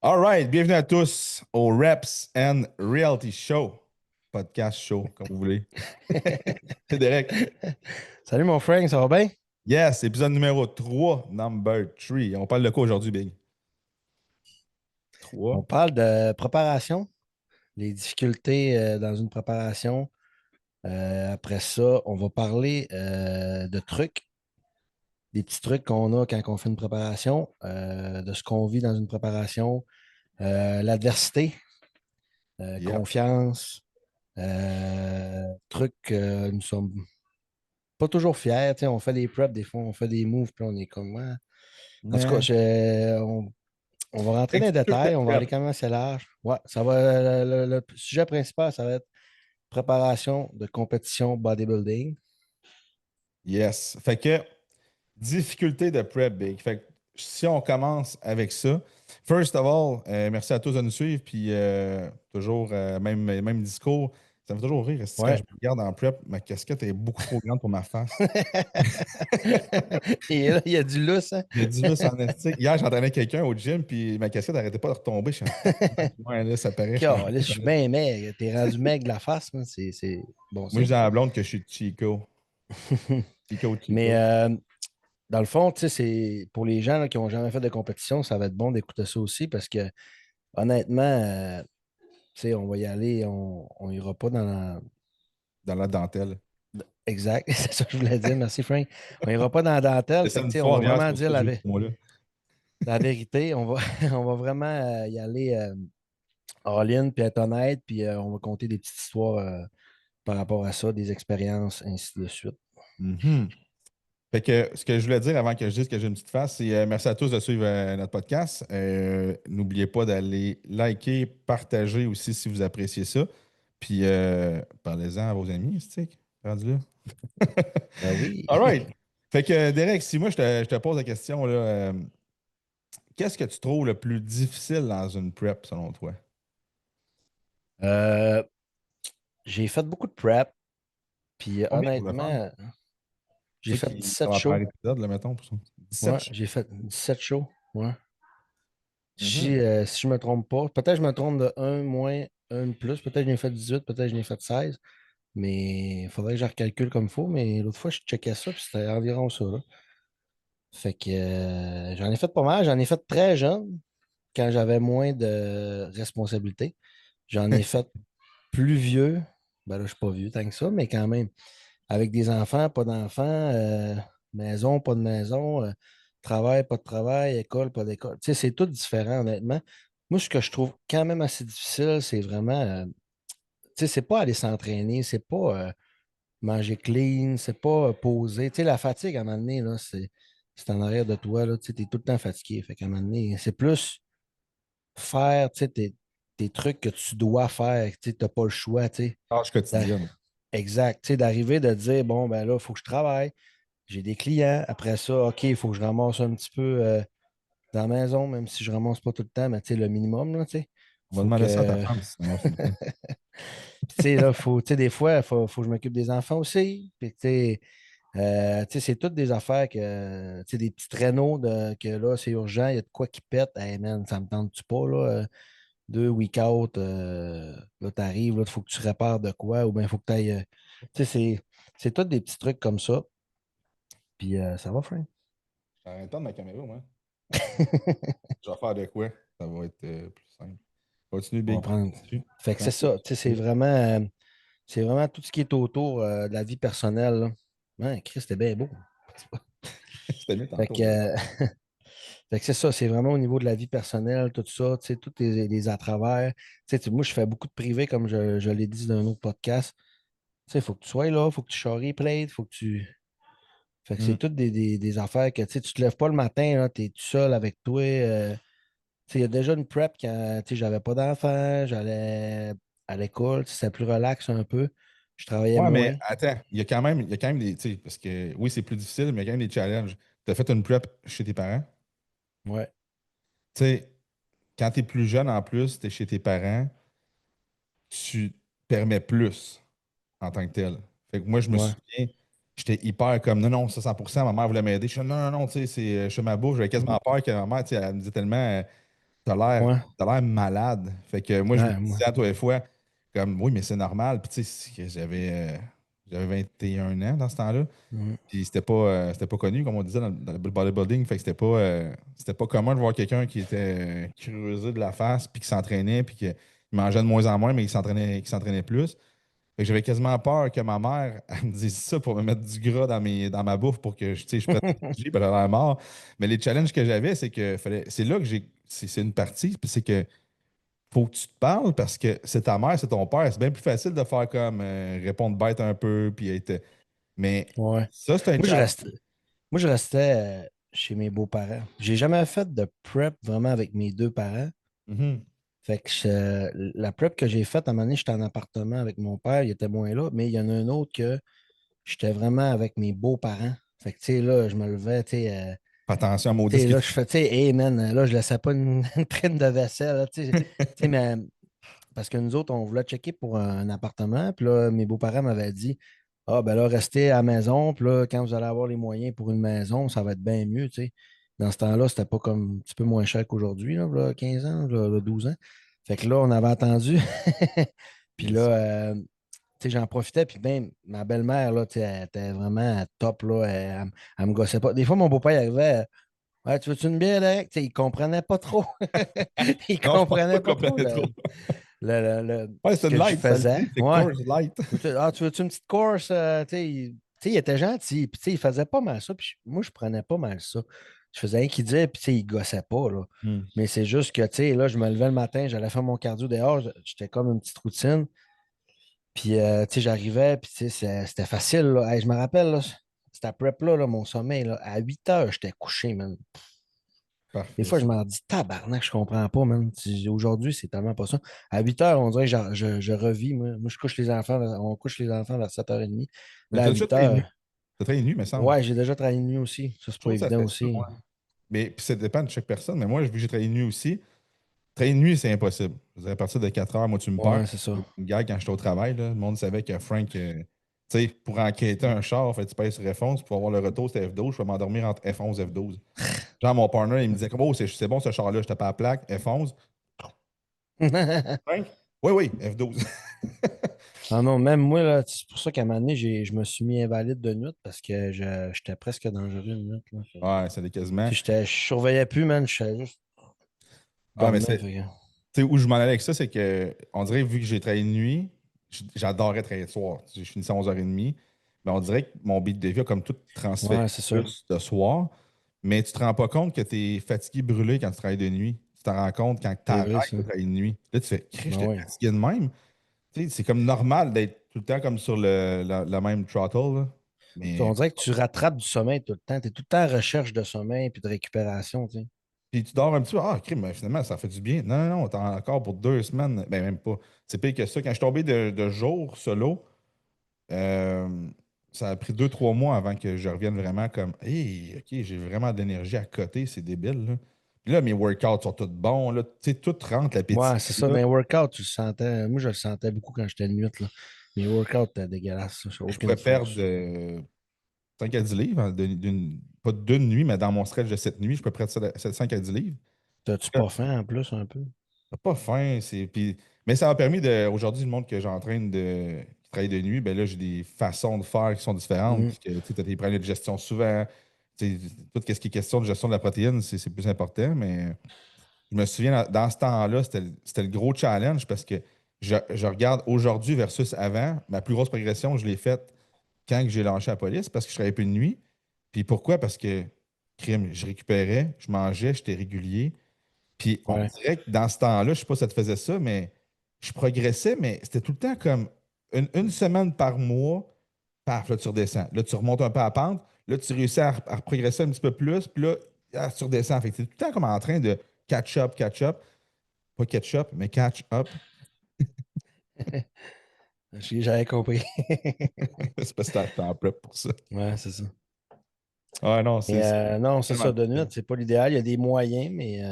All right, bienvenue à tous au Reps and Reality Show, podcast show, comme vous voulez. C'est Derek. Salut mon Frank, ça va bien? Yes, épisode numéro 3, number 3. On parle de quoi aujourd'hui, Big? On 3. parle de préparation, les difficultés dans une préparation. Après ça, on va parler de trucs, des petits trucs qu'on a quand on fait une préparation, de ce qu'on vit dans une préparation, l'adversité, Yep. confiance, trucs que nous sommes pas toujours fiers. Tu sais, on fait des preps, des fois on fait des moves, puis on est comme, ouais. En tout cas, Ouais. on va rentrer dans les Difficulté détails, on va aller prep. quand même assez large. Ouais, ça va, le sujet principal, ça va être préparation de compétition bodybuilding. Yes. Fait que, difficulté de prep, Big. Fait que, si on commence avec ça, first of all, merci à tous de nous suivre, puis toujours, même discours. Ça me fait toujours rire. Est-ce que quand je Ouais. me regarde en prep, ma casquette est beaucoup trop grande pour ma face. Et là, il y a du lousse, hein? Il y a du lousse en estique. Hier, j'entraînais quelqu'un au gym, puis ma cassette n'arrêtait pas de retomber. Je suis en tabarnak. Ouais, là, ça paraît, je suis Là, je suis bien maigre. T'es rendu maigre de la face, hein? C'est bon, Moi, je ça. dis à la blonde que je suis Chico. Chico, Mais Chico. dans le fond, tu sais, c'est pour les gens là, qui n'ont jamais fait de compétition, ça va être bon d'écouter ça aussi parce que honnêtement, tu sais, on va y aller, on ira pas dans la. Dans la dentelle. Exact, c'est ça que je voulais dire. Merci, Frank. On ira pas dans la dentelle. C'est Fait que, tu samedi sais, on va soir, hier, c'est vraiment pour ça dire que j'ai eu ce mot-là. la vérité. On va, on va vraiment y aller all-in, puis être honnête, puis on va compter des petites histoires par rapport à ça, des expériences, ainsi de suite. Mhm. Fait que ce que je voulais dire avant que je dise que j'ai une petite face, c'est merci à tous de suivre notre podcast. N'oubliez pas d'aller liker, partager aussi si vous appréciez ça. Puis parlez-en à vos amis, c'est rendu là. Ben oui. All right. Fait que Derek, si moi je te pose la question, là, qu'est-ce que tu trouves le plus difficile dans une prep selon toi? Euh, j'ai fait beaucoup de prep, puis Combien pour le fun? honnêtement, j'ai Ceux fait qui ça 17 va par shows. épisode, là, mettons, pour ça. 17 Ouais, shows. j'ai fait 17 shows. Ouais. Mhm. Si je me trompe pas, peut-être je me trompe de un moins, un de plus, peut-être j'en ai fait 18, peut-être j'en ai fait 16. Mais il faudrait que je recalcule comme il faut. Mais l'autre fois, je checkais ça, puis c'était environ ça, là. Fait que j'en ai fait pas mal. J'en ai fait très jeune, quand j'avais moins de responsabilités. J'en ai fait plus vieux. Ben là, je suis pas vieux tant que ça, mais quand même. Avec des enfants, pas d'enfants, maison, pas de maison, travail, pas de travail, école, pas d'école. Tu sais, c'est tout différent, honnêtement. Moi, ce que je trouve quand même assez difficile, c'est vraiment, tu sais, c'est pas aller s'entraîner, c'est pas manger clean, c'est pas poser. Tu sais, la fatigue, à un moment donné, là, c'est en arrière de toi, là, tu sais, t'es tout le temps fatigué. Fait qu'à un moment donné, c'est plus faire, tu sais, tes trucs que tu dois faire, tu sais, t'as pas le choix, tu sais. Tâche D'a- quotidienne. Exact, tu sais, d'arriver de dire, bon, ben là, il faut que je travaille, j'ai des clients, après ça, OK, il faut que je ramasse un petit peu dans la maison, même si je ramasse pas tout le temps, mais tu sais, le minimum, là, tu sais. On va Faut demander ça à ta que, femme si ça marche tout le temps. tu sais, là, tu sais, des fois, faut que je m'occupe des enfants aussi, puis tu sais, c'est toutes des affaires que, tu sais, des petits traîneaux que là, c'est urgent, il y a de quoi qui pète. Hey man, ça me tente-tu pas, là? 2 week-out, là, t'arrives, là, il faut que tu répares de quoi, ou bien il faut que tu ailles. Tu sais, c'est tous des petits trucs comme ça. Puis ça va, Frank? J'arrête de ma caméra, moi. Je vais faire de quoi? Ça va être plus simple. Continue, On va Big. prendre. Dessus. Fait que Prends c'est ça. ça. Tu sais, c'est vraiment tout ce qui est autour de la vie personnelle, là. Ouais, Chris, c'était bien beau. C'était mieux Fait tantôt, que, là. fait que c'est ça, c'est vraiment au niveau de la vie personnelle, tout ça, tu sais, tous les à travers. Moi, je fais beaucoup de privé, comme je l'ai dit dans un autre podcast. Tu sais, il faut que tu sois là, il faut que tu charries plate, il faut que tu. Fait que c'est Hmm. toutes des affaires que, tu sais, tu te lèves pas le matin, tu es tout seul avec toi. Tu sais, il y a déjà une prep quand, tu sais, j'avais pas d'enfant, j'allais à l'école, tu sais, c'était plus relax un peu. Je travaillais Ouais, mais moins. attends, il y a quand même des. Tu sais, parce que oui, c'est plus difficile, mais il y a quand même des challenges. Tu as fait une prep chez tes parents. Ouais, Tu sais, quand tu es plus jeune en plus, tu es chez tes parents, tu te permets plus en tant que tel. Fait que moi, je me ouais, souviens, j'étais hyper comme non, non, ça 100%, ma mère voulait m'aider. Je suis non, non, non, tu sais, je fais ma bouffe, j'avais quasiment peur que ma mère, tu sais, elle me disait tellement. Ouais. t'as l'air malade. Fait que moi, je me Ouais, moi. disais à toi et fois, comme, oui, mais c'est normal. Puis tu sais, j'avais 21 ans dans ce temps-là. Mhm. Puis c'était pas connu, comme on disait dans le bodybuilding. Fait que c'était pas commun de voir quelqu'un qui était creusé de la face, puis qui s'entraînait, puis qui mangeait de moins en moins, mais qui s'entraînait plus. Fait que j'avais quasiment peur que ma mère elle me dise ça pour me mettre du gras dans ma bouffe pour que tu sais, je prenne de l'énergie, puis elle a l'air mort. Mais les challenges que j'avais, c'est que c'est là que c'est une partie, puis c'est que faut que tu te parles parce que c'est ta mère, c'est ton père. C'est bien plus facile de faire comme répondre bête un peu, puis être. Mais Ouais. ça, c'est un Moi, je challenge. restais, moi, je restais chez mes beaux-parents. J'ai jamais fait de prep vraiment avec mes deux parents. Mhm. Fait que la prep que j'ai faite, à un moment donné, j'étais en appartement avec mon père, il était moins là, mais il y en a un autre que j'étais vraiment avec mes beaux-parents. Fait que, tu sais, là, je me levais, Fais attention à maudit tu ce sais, que là, tu je fais, tu sais, hey man, là, je laissais pas une traîne de vaisselle, là, tu sais, mais parce que nous autres, on voulait checker pour un appartement. Puis là, mes beaux-parents m'avaient dit, ah, ben là, restez à la maison. Puis là, quand vous allez avoir les moyens pour une maison, ça va être bien mieux, tu sais. Dans ce temps-là, c'était pas comme un petit peu moins cher qu'aujourd'hui, là, 15 ans, là, 12 ans. Fait que là, on avait attendu. Puis Yes. là, tu sais, j'en profitais. Puis ben, ma belle-mère, là, tu sais, elle était vraiment top, là. Elle me gossait pas. Des fois, mon beau-père arrivait, ouais, tu veux-tu une bière, Derek? Tu sais, il comprenait pas trop. Il Non, je pense pas comprenait qu'on pas trop comprenait trop. Ouais, ce c'est une que je light, ça le faisais. dit, c'est Ouais. course light. Tu veux-tu une petite course? Tu sais, il était gentil. Puis, tu sais, il faisait pas mal ça. Puis, moi, je prenais pas mal ça. Je faisais rien qu'il disait, puis, tu sais, il gossait pas, là. Hmm. Mais c'est juste que, tu sais, là, je me levais le matin, j'allais faire mon cardio dehors. J'étais comme une petite routine. Puis, tu sais, j'arrivais, puis, tu sais, c'était facile, là. Hey, je me rappelle, là, c'était prep-là, là, mon sommeil, là. À 8 heures, j'étais couché, man. Des Parfait, fois, je ça. m'en dis, tabarnak, je comprends pas, man. Aujourd'hui, c'est tellement pas ça. À 8 heures, on dirait que je revis. Moi, je couche les enfants, on couche les enfants vers 7h30. Mais Là, à t'as déjà 8 travaillé de nuit. heures, T'as travaillé de nuit, me semble. ouais, j'ai déjà travaillé de nuit aussi. Ça, c'est Je pas trouve que ça évident fait ça, aussi. moi. Mais puis ça dépend de chaque personne. Mais moi, vu que j'ai travaillé de nuit aussi, travailler de nuit, c'est impossible. Je veux dire, à partir de 4 heures, moi, tu me perds. Ouais, c'est ça. Une gars, quand j'étais au travail, là, le monde savait que Frank, tu sais, pour enquêter un char, fait, tu payes sur F11, pour avoir le retour, c'était F12, je peux m'endormir entre F11 et F12. Genre, mon partner, il me disait, oh, c'est bon ce char-là, je tape à la plaque, F11. Frank? Oui, oui, F12. Ah non, même moi, là, c'est pour ça qu'à un moment donné, je me suis mis invalide de nuit parce que j'étais presque dangereux de nuit, là. Ouais, c'était quasiment. Je surveillais plus, man. Je savais juste Ah, mais dormir. c'est. Tu sais, où je m'en allais avec ça, c'est que, on dirait, vu que j'ai travaillé de nuit, j'adorais travailler de soir. Tu sais, je finissais à 11h30, mais on dirait que mon beat de vie a comme tout transféré Ouais, c'est ça. plus de soir. Mais tu te rends pas compte que tu es fatigué, brûlé quand tu travailles de nuit. Tu t'en rends compte quand tu C'est arrêtes vrai, ça. de travailler de nuit. Là, tu fais, Christ, Ben j'étais ouais. fatigué de même. Tu sais, c'est comme normal d'être tout le temps comme sur la même throttle, là. On Mais dirait que tu rattrapes du sommeil tout le temps. Tu es tout le temps en recherche de sommeil et de récupération, tu sais. puis tu dors un petit peu. Ah, crime, mais finalement, ça fait du bien. Non, non, non, t'es encore pour 2 semaines. Ben, même pas. C'est pire que ça. Quand je suis tombé de jour solo, Euh, ça a pris 2, 3 mois avant que je revienne vraiment comme hey, OK, j'ai vraiment de l'énergie à côté, c'est débile. Là. Puis là, mes workouts sont tous bons. Là. Tu sais, tout rentre, l'appétit. Ouais, c'est ça. Là. Mais workout, tu le sentais. Moi, je le sentais beaucoup quand j'étais de nuit, là. Mes workouts étaient dégueulasses, là. J'ai Je aucune pourrais perdre force. 5 à 10 livres, hein, pas d'une nuit, mais dans mon stretch de cette nuit, je peux perdre 5 à 10 livres. T'as-tu pas faim en plus un peu? J'ai pas faim. Mais ça m'a permis de. Aujourd'hui, le monde que j'entraîne qui travaille de nuit, ben là, j'ai des façons de faire qui sont différentes. Mhm. Parce que tu as des problèmes de gestion souvent. Tu sais, tout ce qui est question de gestion de la protéine, c'est plus important. Mais je me souviens, dans ce temps-là, c'était le gros challenge parce que je regarde aujourd'hui versus avant. Ma plus grosse progression, je l'ai faite quand j'ai lâché la police parce que je travaillais plus de nuit. Puis pourquoi? Parce que, crime, je récupérais, je mangeais, j'étais régulier. Puis on Ouais, dirait que dans ce temps-là, je ne sais pas si ça te faisait ça, mais je progressais, mais c'était tout le temps comme une semaine par mois, paf, là tu redescends. Là, tu remontes un peu à la pente, là, tu réussis à progresser un petit peu plus, puis là, tu redescends. Fait que c'est tout le temps comme en train de catch up. Pas catch up, mais catch up. j'avais compris. C'est parce que t'es en prep pour ça. Ouais, c'est ça. Ah non, Mais c'est non, c'est tellement ça. De nuit, difficile. c'est pas l'idéal. Il y a des moyens, mais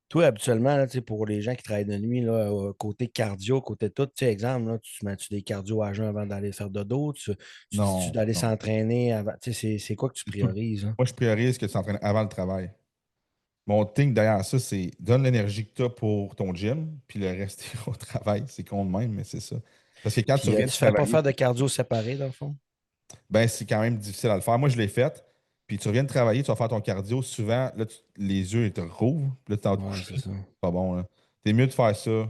toi, habituellement, là, tu sais, pour les gens qui travaillent de nuit, là, côté cardio, côté tout, tu sais, exemple, là, tu mets-tu des cardio à jeun avant d'aller faire dodo? Tu dis-tu Non, d'aller non. s'entraîner avant? Tu sais, c'est quoi que tu priorises, hein? Moi, je priorise que tu t'entraînes avant le travail. mon thing derrière ça, c'est donne l'énergie que tu as pour ton gym, puis le reste au travail. C'est con de même, mais c'est ça. Parce que quand tu Puis reviens de tu fais pas travailler, faire de cardio séparé, dans le fond? ben c'est quand même difficile à le faire. Moi, je l'ai fait. Puis tu reviens de travailler, tu vas faire ton cardio. Souvent, là, les yeux ils te rouvrent. Puis là, tu t'en te Ouais, coucher. c'est ça. C'est pas bon, là. T'es mieux de faire ça.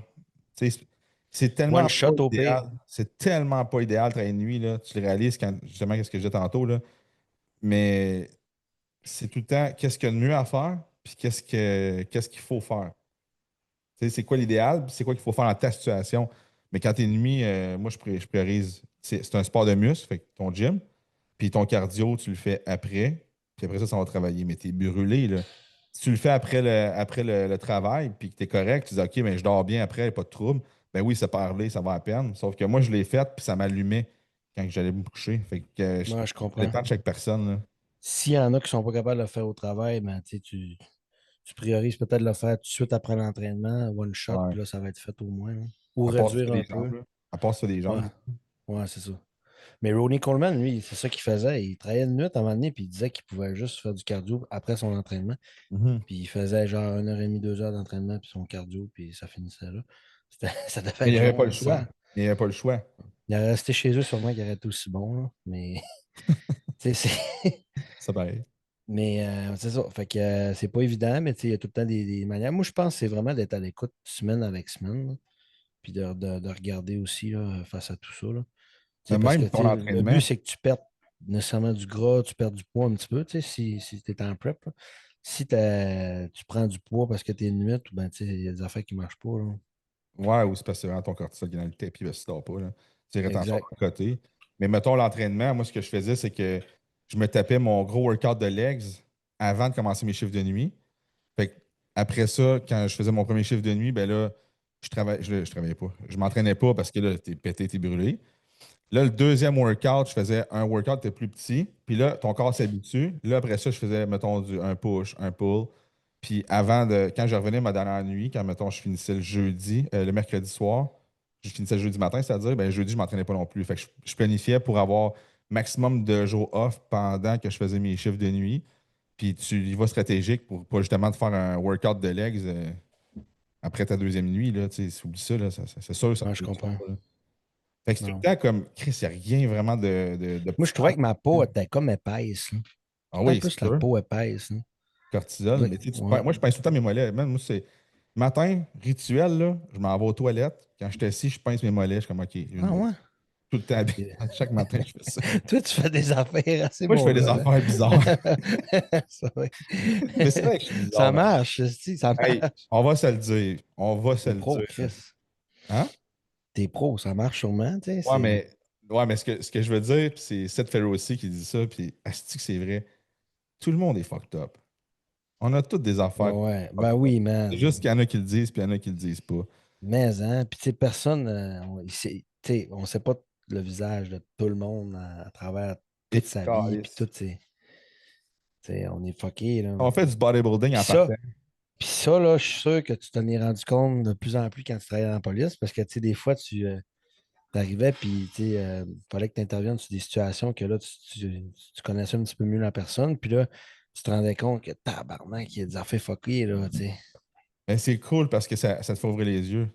Tu sais, c'est One tellement pas shot au idéal. pire. C'est tellement pas idéal de travailler de nuit, là. Tu le réalises quand, justement, qu'est-ce que je disais tantôt, là. Mais c'est tout le temps qu'est-ce qu'il y a de mieux à faire, puis qu'est-ce qu'il faut faire. Tu sais, c'est quoi l'idéal, puis c'est quoi qu'il faut faire dans ta situation. Mais quand t'es nuit, moi, je priorise. C'est un sport de muscle, fait que ton gym, puis ton cardio, tu le fais après, puis après ça, ça va travailler. Mais t'es brûlé, là. Si tu le fais après le travail, puis que t'es correct, tu dis, OK, mais je dors bien après, pas de trouble. Ben oui, c'est parler, ça va à peine. Sauf que moi, je l'ai fait, puis ça m'allumait quand j'allais me coucher. Fait que Moi, je ça comprends. dépend de chaque personne, là. S'il y en a qui sont pas capables de le faire au travail, ben, tu priorises peut-être de le faire tout de suite après l'entraînement, one shot, Ouais. puis là, ça va être fait au moins, là. Ou À part si tu réduire fais un des peu. jambes, là. À part si tu fais des Ouais, jambes. ouais, c'est ça. Mais Ronnie Coleman, lui, c'est ça qu'il faisait. Il travaillait de nuit à un moment donné, puis il disait qu'il pouvait juste faire du cardio après son entraînement. Mhm. Puis il faisait genre 1h30, 2 heures d'entraînement, puis son cardio, puis ça finissait là. Ça devait Mais il être n'y avait pas le genre choix. ça. Il n'y avait pas le choix. Il est resté chez eux, sûrement qu'il aurait été aussi bon, là. Mais, tu sais, Ça pareil. mais c'est ça. Fait que c'est pas évident, mais tu sais, il y a tout le temps des manières. Moi, je pense que c'est vraiment d'être à l'écoute semaine avec semaine, là. Puis de regarder aussi là, face à tout ça, là. Tu sais, Mais parce que même tu ton sais, le but, entraînement, c'est que tu perdes nécessairement du gras, tu perds du poids un petit peu, tu sais, si tu es en prep, là. Si tu prends du poids parce que tu es une nuit, ou ben, tu sais, il y a des affaires qui ne marchent pas, là. ouais, ou c'est parce que c'est vraiment ton cortisol qui est dans le tapis, parce que tu dors pas, là. Tu sais, rétention Exact. de côté. Mais mettons l'entraînement, moi, ce que je faisais, c'est que je me tapais mon gros workout de legs avant de commencer mes chiffres de nuit. Fait que après ça, quand je faisais mon premier chiffre de nuit, ben là, je travaillais pas. Je m'entraînais pas parce que là, t'es pété, t'es brûlé. Là, le deuxième workout, je faisais un workout qui était plus petit. Puis là, ton corps s'habitue. Là, après ça, je faisais, mettons, un push, un pull. Puis quand je revenais ma dernière nuit, quand, mettons, je finissais le jeudi, le mercredi soir, je finissais le jeudi matin, c'est-à-dire, ben, jeudi, je ne m'entraînais pas non plus. Fait que je planifiais pour avoir maximum de jours off pendant que je faisais mes chiffres de nuit. Puis tu y vas stratégique pour pas justement te faire un workout de legs après ta deuxième nuit. Là, tu sais, oublie ça, là, c'est sûr, ça ne Ouais, je fonctionne comprends. pas, là. Fait que c'est tout le Non. temps comme, Chris, il n'y a rien vraiment Moi, je d'optimal. trouvais que ma peau était comme épaisse, là. Ah Tout le temps oui, c'est plus la sûr. peau épaisse, là. Cortisol. Mais tu sais, Ouais. moi, je pince tout le temps mes mollets. Même, moi, c'est matin, rituel, là, je m'en vais aux toilettes. Quand je suis assis, je pince mes mollets. Je suis comme, OK, Ah ouais? tout le temps. Chaque matin, je fais ça. Toi, tu fais des affaires assez Moi, je fais des mongoles, affaires bizarres. hein? Ça, oui. Mais c'est vrai que je suis bizarre, Ça man. marche, si, ça Hey, marche. on va se le dire. On va se T'es le pro, dire, là. Chris. Hein? T'es pro, ça marche sûrement, tu sais. Ouais, mais ce que je veux dire, puis c'est Seth Ferrossi qui dit ça, puis asti que c'est vrai. Tout le monde est fucked up. On a toutes des affaires Ouais, ouais. Ben fucked up. oui, C'est juste man. qu'il y en a qui le disent, puis il y en a qui le disent pas. Mais, hein, puis tu sais, personne, tu sais, on sait pas le visage de tout le monde à travers Et toute sa vie, puis câlisse. tout, tu sais, on est fucké, là. On fait du bodybuilding Puis en partant. ça, là, je suis sûr que tu t'en es rendu compte de plus en plus quand tu travaillais dans la police, parce que, tu sais, des fois, tu arrivais, puis, tu sais, il fallait que tu interviennes sur des situations que là, tu connaissais un petit peu mieux la personne, puis là, tu te rendais compte que tabarnak, il y a des affaires fuckées, là, tu sais. Mais c'est cool parce que ça te fait ouvrir les yeux.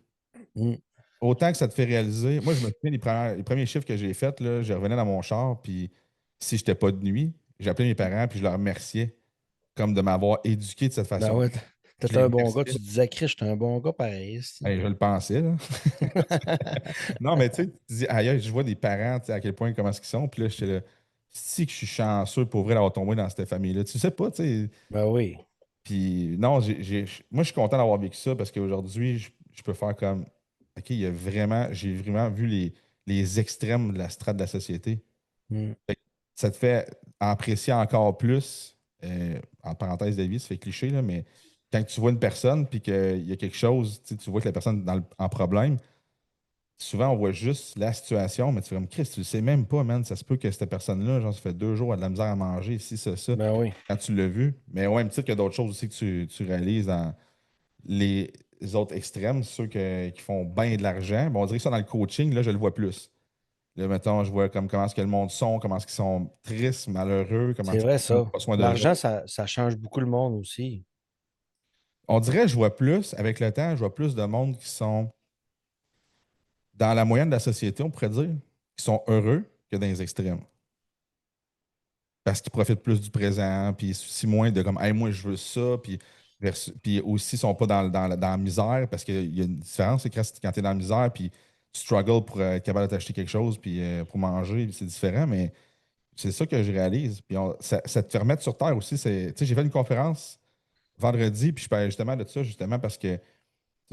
Mm. Autant que ça te fait réaliser. Moi, je me souviens les premiers chiffres que j'ai faits, là, je revenais dans mon char, puis si je n'étais pas de nuit, j'appelais mes parents, puis je leur remerciais comme de m'avoir éduqué de cette Ben façon. ouais, Je t'étais les un bon gars, remerciais. tu te disais, Chris, j'étais un bon gars pareil, esti. Hey, je le pensais, là. Non, mais tu sais, tu te dis, aïe, aïe, je vois des parents, tu sais, à quel point, comment est-ce qu'ils sont. Puis là, j'étais là, si que je suis chanceux pour vrai d'avoir tombé dans cette famille-là. Tu sais pas, tu sais. Ben oui. Puis non, moi, je suis content d'avoir vécu ça parce qu'aujourd'hui, je peux faire comme, OK, j'ai vraiment vu les extrêmes de la strate de la société. Mm. Fait que ça te fait apprécier encore plus, en parenthèse de vie, ça fait cliché, là, mais quand tu vois une personne puis qu'il y a quelque chose, tu sais, tu vois que la personne est en problème, souvent on voit juste la situation, mais tu fais comme Chris, tu le sais même pas, man. Ça se peut que cette personne-là, genre, ça fait 2 jours, elle a de la misère à manger, si, ça, Ben oui. quand tu l'as vu. Mais ouais, même titre qu'il y a d'autres choses aussi que tu réalises dans les autres extrêmes, ceux qui font bien de l'argent. Bon, on dirait que ça dans le coaching, là, je le vois plus. Là, mettons, je vois comme comment est-ce que le monde sont, comment est-ce qu'ils sont tristes, malheureux, comment C'est est-ce vrai, qu'ils prennent ça. pas soin d'eux L'argent, autres. ça change beaucoup le monde aussi. On dirait, je vois plus, avec le temps, je vois plus de monde qui sont dans la moyenne de la société, on pourrait dire, qui sont heureux que dans les extrêmes. Parce qu'ils profitent plus du présent, puis ils se soucient moins de comme, hey, moi, je veux ça, puis aussi, ils sont pas dans la misère, parce qu'il y a une différence, c'est que quand tu es dans la misère, puis tu struggles pour être capable de t'acheter quelque chose, puis pour manger, c'est différent, mais c'est ça que je réalise. Puis ça te fait remettre sur terre aussi. Tu sais, j'ai fait une conférence vendredi, puis je parlais justement de ça, justement, parce que c'est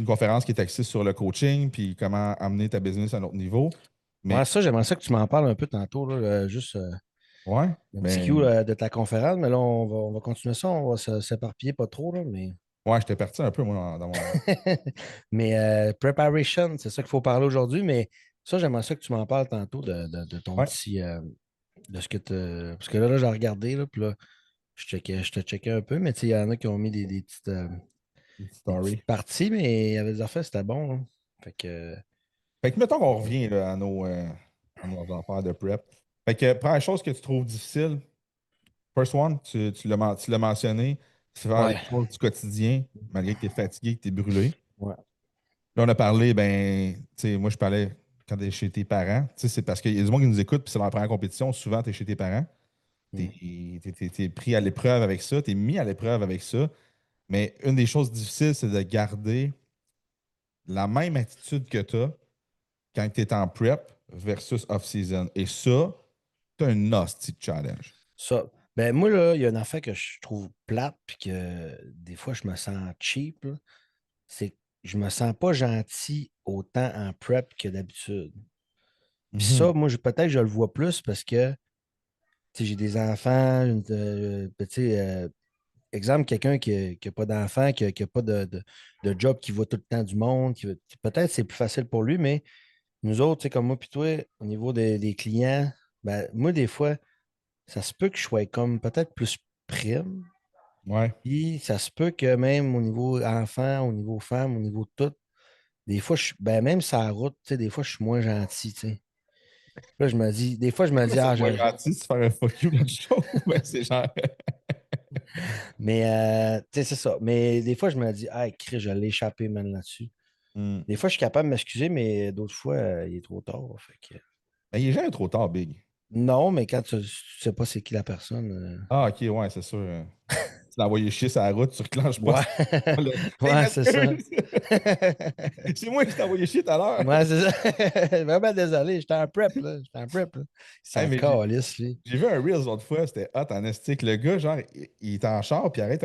une conférence qui est axée sur le coaching, puis comment amener ta business à un autre niveau. Ouais, Mais, ça, j'aimerais ça que tu m'en parles un peu tantôt, là, juste ouais, un petit cue mais, de ta conférence, mais là, on va continuer ça, on va s'éparpiller pas trop, là, mais. ouais, j'étais parti un peu, moi, dans mon. Mais preparation, c'est ça qu'il faut parler aujourd'hui, mais ça, j'aimerais ça que tu m'en parles tantôt de ton Ouais, petit. De ce que tu. Parce que là, j'ai regardé, là, puis là, je te checkais un peu, mais tu sais, il y en a qui ont mis une petite des petites story. parties, mais il y avait des affaires, c'était bon, hein. Fait que. Fait que mettons qu'on revient là, à nos affaires de prep. Fait que première chose que tu trouves difficile, first one, tu l'as mentionné, c'est faire les Ouais. choses du quotidien, malgré que tu es fatigué, que tu es brûlé. Ouais. Là, on a parlé, ben, tu sais, moi, je parlais quand tu es chez tes parents. Tu sais, c'est parce qu'il y a du monde qui nous écoute, puis c'est leur première compétition. Souvent, tu es chez tes parents. Mm. T'es pris à l'épreuve avec ça, tu es mis à l'épreuve avec ça. Mais une des choses difficiles, c'est de garder la même attitude que tu as quand tu es en prep versus off-season. Et ça, tu as un hostie de challenge. Ça. Ben, moi, là, il y a une affaire que je trouve plate, puis que des fois, je me sens cheap, là. C'est que je me sens pas gentil autant en prep que d'habitude. Puis Mhm. ça, moi, peut-être que je le vois plus parce que tu sais, j'ai des enfants, exemple, quelqu'un qui n'a pas d'enfant, qui n'a pas de job, qui voit tout le temps du monde, peut-être c'est plus facile pour lui, mais nous autres, tu sais, comme moi puis toi, au niveau des clients, ben, moi, des fois, ça se peut que je sois comme peut-être plus prime, Ouais. puis ça se peut que même au niveau enfant, au niveau femme, au niveau de tout, des fois, ben, même sur la route, tu sais, des fois, je suis moins gentil, tu sais. Là, des fois, je me Mais dis, c'est moins gentil de se faire un fuck you dans le show. Ben, c'est genre. mais, tu sais, c'est ça. Mais des fois, je me dis, ah, Chris, je l'ai échappé, man, là-dessus. Hmm. Des fois, je suis capable de m'excuser, mais d'autres fois, il est trop tard. Fait que. Ben, il est jamais trop tard, Big. Non, mais quand tu sais pas c'est qui la personne. Ah, ok, ouais, c'est sûr. Tu l'as envoyé chier sur la route, tu reclenches pas. Ouais, Hey, ouais, c'est ça. m'excuse! C'est moi qui t'ai envoyé chier tout à l'heure. Ouais, c'est ça. Vraiment désolé, j'étais en prep, là. J'étais en prep, là. Il Hey, s'en mais calisse, lui. j'ai vu un Reels l'autre fois, c'était hot en estique. Le gars, genre, il est en char, puis il arrête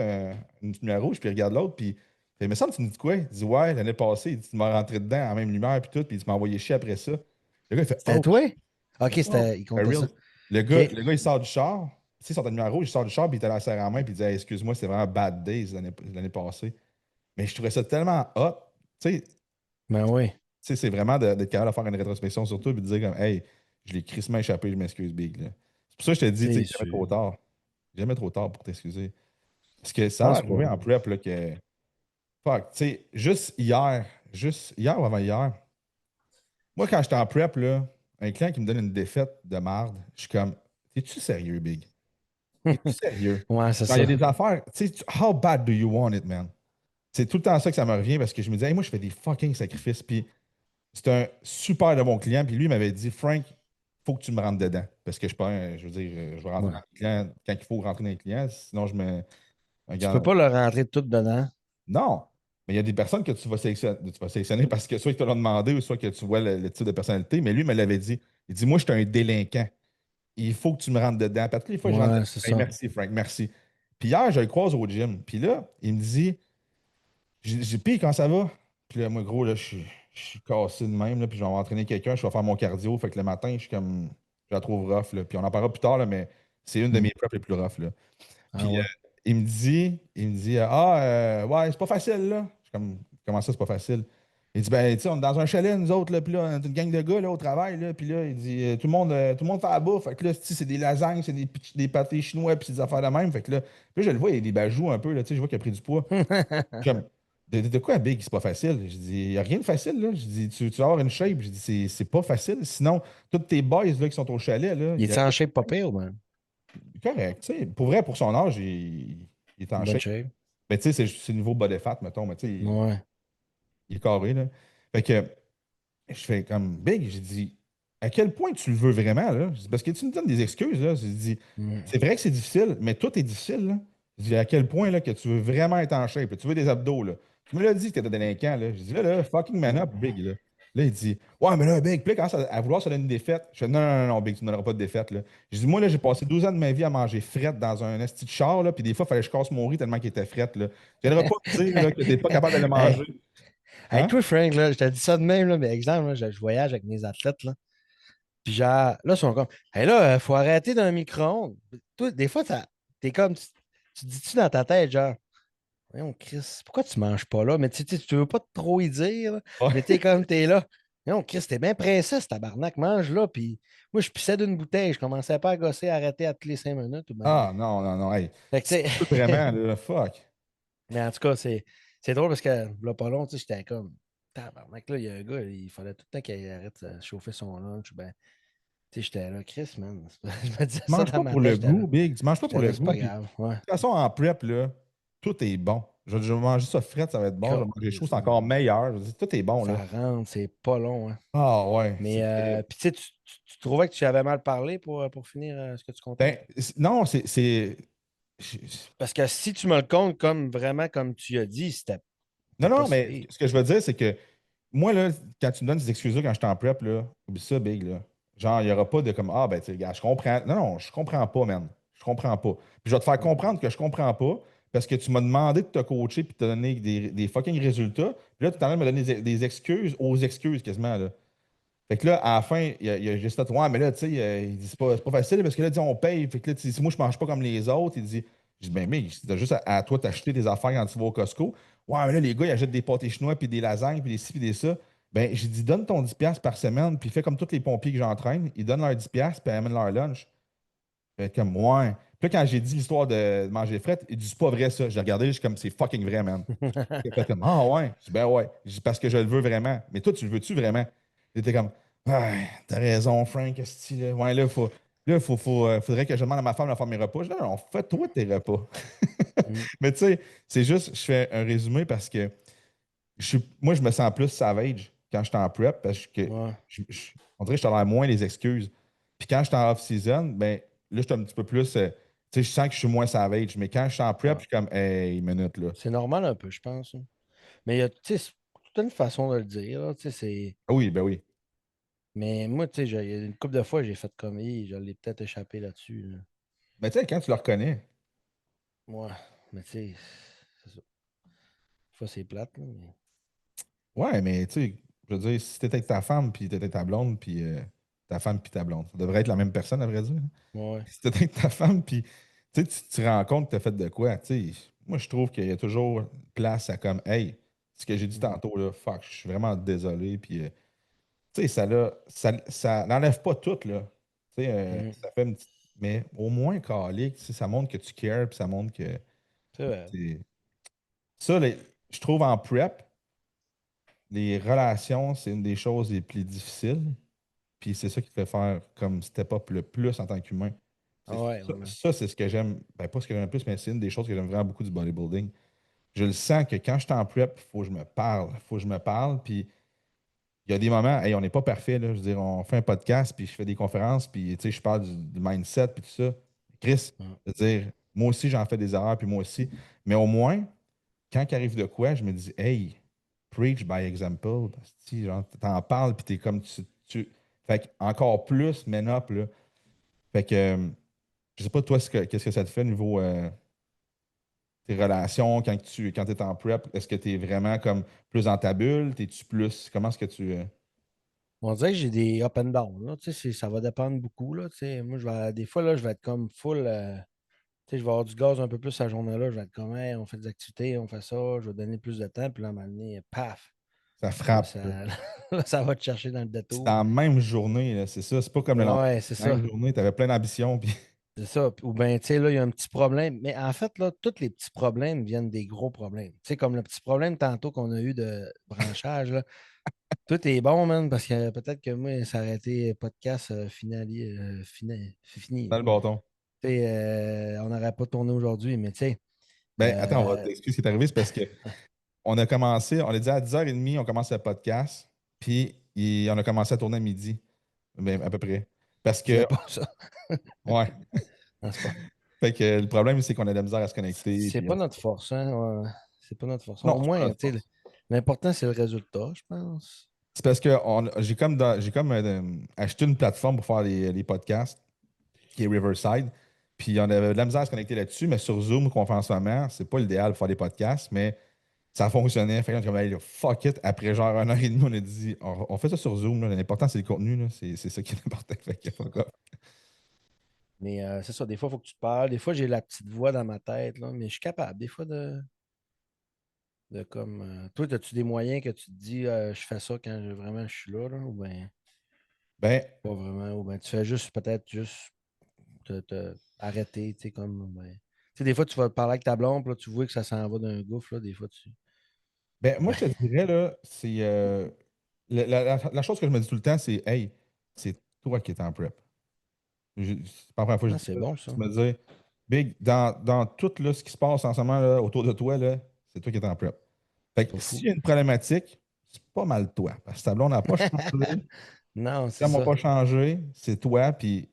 une lumière rouge, puis il regarde l'autre, puis il fait, mais ça, tu me dis quoi? Il dit, ouais, l'année passée, il dit, tu m'as rentré dedans en même lumière, puis tout, puis tu m'as envoyé chier après ça. Le gars, il fait, C'était oh, toi? Ok, shit. Oh. il Un comptait ça. Reels. OK. Le gars, il sort du char, tu sais, il sort de lumière rouge, il sort du char, puis il te la serre en main, puis il dit, hey, excuse-moi, c'est vraiment bad days l'année passée. Mais je trouvais ça tellement hot. Tu sais, Ben oui. c'est vraiment d'être capable de faire une rétrospection sur toi et de dire comme, hey, je l'ai crissement échappé, je m'excuse, Big. Là. C'est pour ça que je te dis, tu C'est sais, jamais trop sûr. tard. Jamais trop tard pour t'excuser. Parce que ça a Ouais, se prouvé en bon. prep là, que, fuck, tu sais, juste hier ou avant hier, moi, quand j'étais en prep, là, un client qui me donne une défaite de marde, je suis comme, es-tu sérieux, Big? Es-tu sérieux? Ouais, c'est Genre, il y a ça. des affaires, tu sais, how bad do you want it, man? C'est tout le temps ça que ça me revient parce que je me dis, hey, moi, je fais des fucking sacrifices. Puis c'est un super de bon client. Puis lui, il m'avait dit, Frank, faut que tu me rentres dedans. Parce que je suis pas, je veux dire, je vais rentrer Ouais. dans le client quand il faut rentrer dans le client. Sinon, je me. Tu peux Regarde. pas le rentrer tout dedans. Non. Mais il y a des personnes que tu vas sélectionner parce que soit ils te l'ont demandé ou soit que tu vois le type de personnalité. Mais lui, il me l'avait dit. Il dit, moi, je suis un délinquant. Il faut que tu me rentres dedans. Puis à toutes les fois, je rentre Ouais, dedans. c'est Hey, ça. merci, Frank, merci. Puis hier, je le croise au gym. Puis là, il me dit, j'ai pire quand ça va. Puis là, moi, gros, là, je suis cassé de même, là, puis je vais m'entraîner quelqu'un, je vais faire mon cardio. Fait que le matin, je suis comme, je la trouve rough, là. Puis on en parlera plus tard, là, mais c'est une de Hmm. mes preps les plus rough, là. Ah Puis ouais. il me dit, ouais, c'est pas facile, là. Je suis comme, comment ça, c'est pas facile? Il dit, ben, tu sais, on est dans un chalet, nous autres, là, puis là, on est une gang de gars, là, au travail, là, puis là, il dit, tout le monde fait la bouffe. Fait que là, tu sais, c'est des lasagnes, c'est des pâtés chinois, puis des affaires de même. Fait que là, puis là, je le vois, il a des bajoux un peu, là, tu sais, je vois qu'il a pris du poids. Comme, de quoi, Big, c'est pas facile? Je dis, il n'y a rien de facile, là. Je dis, tu vas avoir une shape. Je dis, c'est pas facile. Sinon, tous tes boys, là, qui sont au chalet, là, Il ils est en shape pas pire, man? correct, tu sais. Pour vrai, pour son âge, il est en Bonne shape. shape. Mais tu sais, c'est le nouveau body fat, mettons, mais tu sais, Ouais. il est carré, là. Fait que je fais comme Big, j'ai dit, à quel point tu le veux vraiment, là? Je dis, parce que tu me donnes des excuses, là. J'ai dit, Mm. c'est vrai que c'est difficile, mais tout est difficile, là. Je dis, à quel point, là, que tu veux vraiment être en shape, là, tu veux des abdos, là. Tu me l'as dit que t'étais délinquant, là. Je dis, là, fucking man up, Big, là. Là, il dit, ouais, mais là, Big, puis là, quand à vouloir se donner une défaite, je fais, non, non, non, non, Big, tu ne donneras pas de défaite, là. Je dis, moi, là, j'ai passé 12 ans de ma vie à manger frette dans un esti de char, là, puis des fois, il fallait que je casse mon riz tellement qu'il était frette, là. Tu viendras pas me dire, là, que t'es pas capable de le Hey, manger. hey, Hein? toi, Frank, là, je te dis ça de même, là, mais exemple, là, je voyage avec mes athlètes, là, puis genre, là, ils sont comme, hey, là, faut arrêter dans le micro-ondes. Toi, des fois, t'es comme, tu dis-tu dans ta tête, genre, voyons, Chris, pourquoi tu manges pas là? Mais tu veux pas trop y dire, là, mais Ouais. t'es comme, t'es là. Voyons, Chris, t'es bien pressé, ce tabarnak, mange là. Puis moi, je pissais d'une bouteille, je commençais pas à gosser, à arrêter à toutes les 5 minutes. Ou ben... Ah, non, non, non. Hey, Fait que, si tu tu veux sais, vraiment, là, fuck. mais en tout cas, c'est drôle parce que, là, pas long, tu sais, j'étais comme, tabarnak, là, il y a un gars, il fallait tout le temps qu'il arrête de chauffer son lunch. Ben, tu sais, j'étais là, Chris, man. Je me disais Tu ça manges dans pas ma pour tête, le goût, Big. Tu manges pas pour j'étais le là, c'est goût. pas Puis, de grave. Ouais. toute façon, en prep, là, tout est bon. Je vais manger ça frais, ça va être bon. Je vais manger chaud, Calisse, c'est encore man. meilleur. Je veux dire, tout est bon, là. Ça rentre, c'est pas long, hein. Ah, ouais, Mais, c'est terrible. puis tu sais, tu trouvais que tu avais mal parlé pour finir ce que tu comptais? Ben, non, Parce que si tu me le comptes comme vraiment comme tu as dit, Non, c'était pas non, si mais pire. ce que je veux dire, c'est que moi, là, quand tu me donnes ces excuses-là quand je suis en prep, là, oublie ça, Big, là. Genre, il n'y aura pas de comme, ah, ben, tu sais, gars, je comprends. Non, non, je comprends pas, man. Je comprends pas. Puis je vais te faire Mm. comprendre que je comprends pas parce que tu m'as demandé de te coacher puis de te donner des fucking résultats. Puis là, tu es en train de me donner des excuses aux excuses quasiment, là. Fait que là, à la fin, il y a juste fait, ouais, mais là, tu sais, il dit, c'est pas facile parce que là, dis, on paye. Fait que là, tu dis, si moi, je mange pas comme les autres, il dit, je dis, ben, mais t'as juste à toi t'acheter des affaires quand tu vas au Costco. Ouais, mais là, les gars, ils achètent des pâtés chinois, puis des lasagnes, puis des ci, puis des ça. Ben, j'ai dit, donne ton 10$ par semaine, puis fais comme tous les pompiers que j'entraîne. Ils donnent leur 10$, puis ils amènent leur lunch. Fait comme, ouais. Puis là, quand j'ai dit l'histoire de manger fret, il dit, c'est pas vrai ça. J'ai regardé, je suis comme, c'est fucking vrai, man. Il a fait comme, ah ouais. Je dis, ben ouais. Je dis, parce que je le veux vraiment. Mais toi, tu le veux-tu vraiment? Il était comme, ouais, t'as raison, Frank, esti, là. Ouais, faudrait que je demande à ma femme de faire mes repas. Je dis, non, non, fais-toi tes repas. Mm. Mais tu sais, c'est juste, je fais un résumé parce que moi, je me sens plus savage quand je suis en prep parce que Ouais, on dirait que je tolère moins les excuses. Puis quand je suis en off-season, ben là, je suis un petit peu plus, tu sais, je sens que je suis moins savage. Mais quand je suis en prep, je ouais. suis comme, hey, minute, là. C'est normal un peu, je pense, hein. Mais il y a, tu sais, c'est toute une façon de le dire, là, tu sais, c'est... Ah oui, ben oui. Mais moi, tu sais, il y a une couple de fois, j'ai fait comme, je l'ai peut-être échappé là-dessus, là. Mais tu sais, quand tu le reconnais, Ouais, mais tu sais, c'est ça. Des fois, c'est plate, là, mais... ouais, mais tu sais, je veux dire, si t'étais avec ta femme, puis t'étais avec ta blonde, puis ta femme, puis ta blonde, ça devrait être la même personne, à vrai dire. Ouais. Si t'étais avec ta femme, puis tu sais, tu te rends compte que t'as fait de quoi, tu sais, moi, je trouve qu'il y a toujours place à comme, hey, ce que j'ai dit Mhm. tantôt, là, fuck, je suis vraiment désolé, puis tu sais, ça n'enlève pas tout, là. Tu sais, Mhm. ça fait une petite. Mais au moins, calique, tu sais, ça montre que tu cares, puis ça montre que. C'est vrai. Ça, je trouve en prep, les relations, c'est une des choses les plus difficiles. Puis c'est ça qui te fait faire comme step up le plus en tant qu'humain. Ah ouais, Ça, ouais. ça, c'est ce que j'aime. Ben, pas ce que j'aime le plus, mais c'est une des choses que j'aime vraiment beaucoup du bodybuilding. Je le sens que quand je suis en prep, il faut que je me parle. Il faut que je me parle. Puis il y a des moments, hey, on n'est pas parfait. Là. Je veux dire, on fait un podcast, puis je fais des conférences, puis tu sais, je parle du mindset, puis tout ça. Chris, Ouais. je veux dire, moi aussi, j'en fais des erreurs, puis moi aussi. Mais au moins, quand il arrive de quoi, je me dis, hey, preach by example. Si, genre, t'en parles, puis t'es comme Fait que encore plus, man up, là. Fait que, je sais pas, toi, qu'est-ce que ça te fait au niveau tes relations quand t'es en prep? Est-ce que t'es vraiment comme plus dans ta bulle? T'es-tu plus. Comment est-ce que tu. On dirait que j'ai des up and down, là. Tu sais, ça va dépendre beaucoup, là. Tu sais, moi, des fois, là, je vais être comme full. Tu sais, je vais avoir du gaz un peu plus cette journée-là. Je vais être comme, hey, on fait des activités, on fait ça, je vais donner plus de temps. Puis là, à un moment donné, paf, Ça là, frappe, là. là, ça va te chercher dans le C'est détour. dans la même journée, là, c'est ça. C'est pas comme le lendemain. Ouais, c'est Dans la même ça. journée, t'avais plein d'ambitions, puis. C'est ça. Ou bien, tu sais, là, il y a un petit problème. Mais en fait, là, tous les petits problèmes viennent des gros problèmes. Tu sais, comme le petit problème tantôt qu'on a eu de branchage, là. Tout est bon, man, parce que peut-être que moi, ça aurait été podcast fini. Dans le bâton. Tu sais, on n'aurait pas tourné aujourd'hui, mais tu sais. Ben, attends, on va Euh, t'expliquer ce qui est arrivé. C'est parce que on a commencé, on a dit à 10h30, on commence le podcast, puis on a commencé à tourner à midi, ben, à peu près. Parce que, c'est pas ça. ouais. Non, c'est pas, Fait que le problème, c'est qu'on a de la misère à se connecter. c'est Puis, pas notre force, hein. Ouais. C'est pas notre force. non, Au c'est pas moins, notre tu sais, force. l'important, c'est le résultat, je pense. C'est parce que j'ai comme acheté une plateforme pour faire les podcasts, qui est Riverside. Puis on avait de la misère à se connecter là-dessus, mais sur Zoom, qu'on fait en ce moment, c'est pas l'idéal pour faire des podcasts, mais ça fonctionnait. Fait qu'on est comme, hey, là, fuck it. Après genre 1h30, on a dit, on fait ça sur Zoom. Là. L'important, c'est le contenu. Là. C'est ça qui est important. Fait que fuck off. Mais c'est ça, des fois, il faut que tu te parles. Des fois, j'ai la petite voix dans ma tête, là, mais je suis capable, des fois, de comme. Toi, as-tu des moyens que tu te dis, je fais ça quand vraiment je suis là, ou bien Ben, pas vraiment, ou bien tu fais juste, peut-être, juste arrêter, tu sais, comme. Ben, tu sais, des fois, tu vas parler avec ta blonde, puis là, tu vois que ça s'en va d'un gouffre, là, des fois, tu. ben, moi, Ben, je te dirais, là, c'est. La chose que je me dis tout le temps, c'est, hey, c'est toi qui es en prep. C'est pas la première fois que ah, je dis c'est ça. bon, Je ça. me dis, Big, dans tout là, ce qui se passe en ce moment là, autour de toi, là, c'est toi qui es en prep. Fait C'est que pas fou. s'il y a une problématique, c'est pas mal toi. Parce que ta blonde n'a pas changé. Non, Ça c'est n'a ça. pas changé, c'est toi. Puis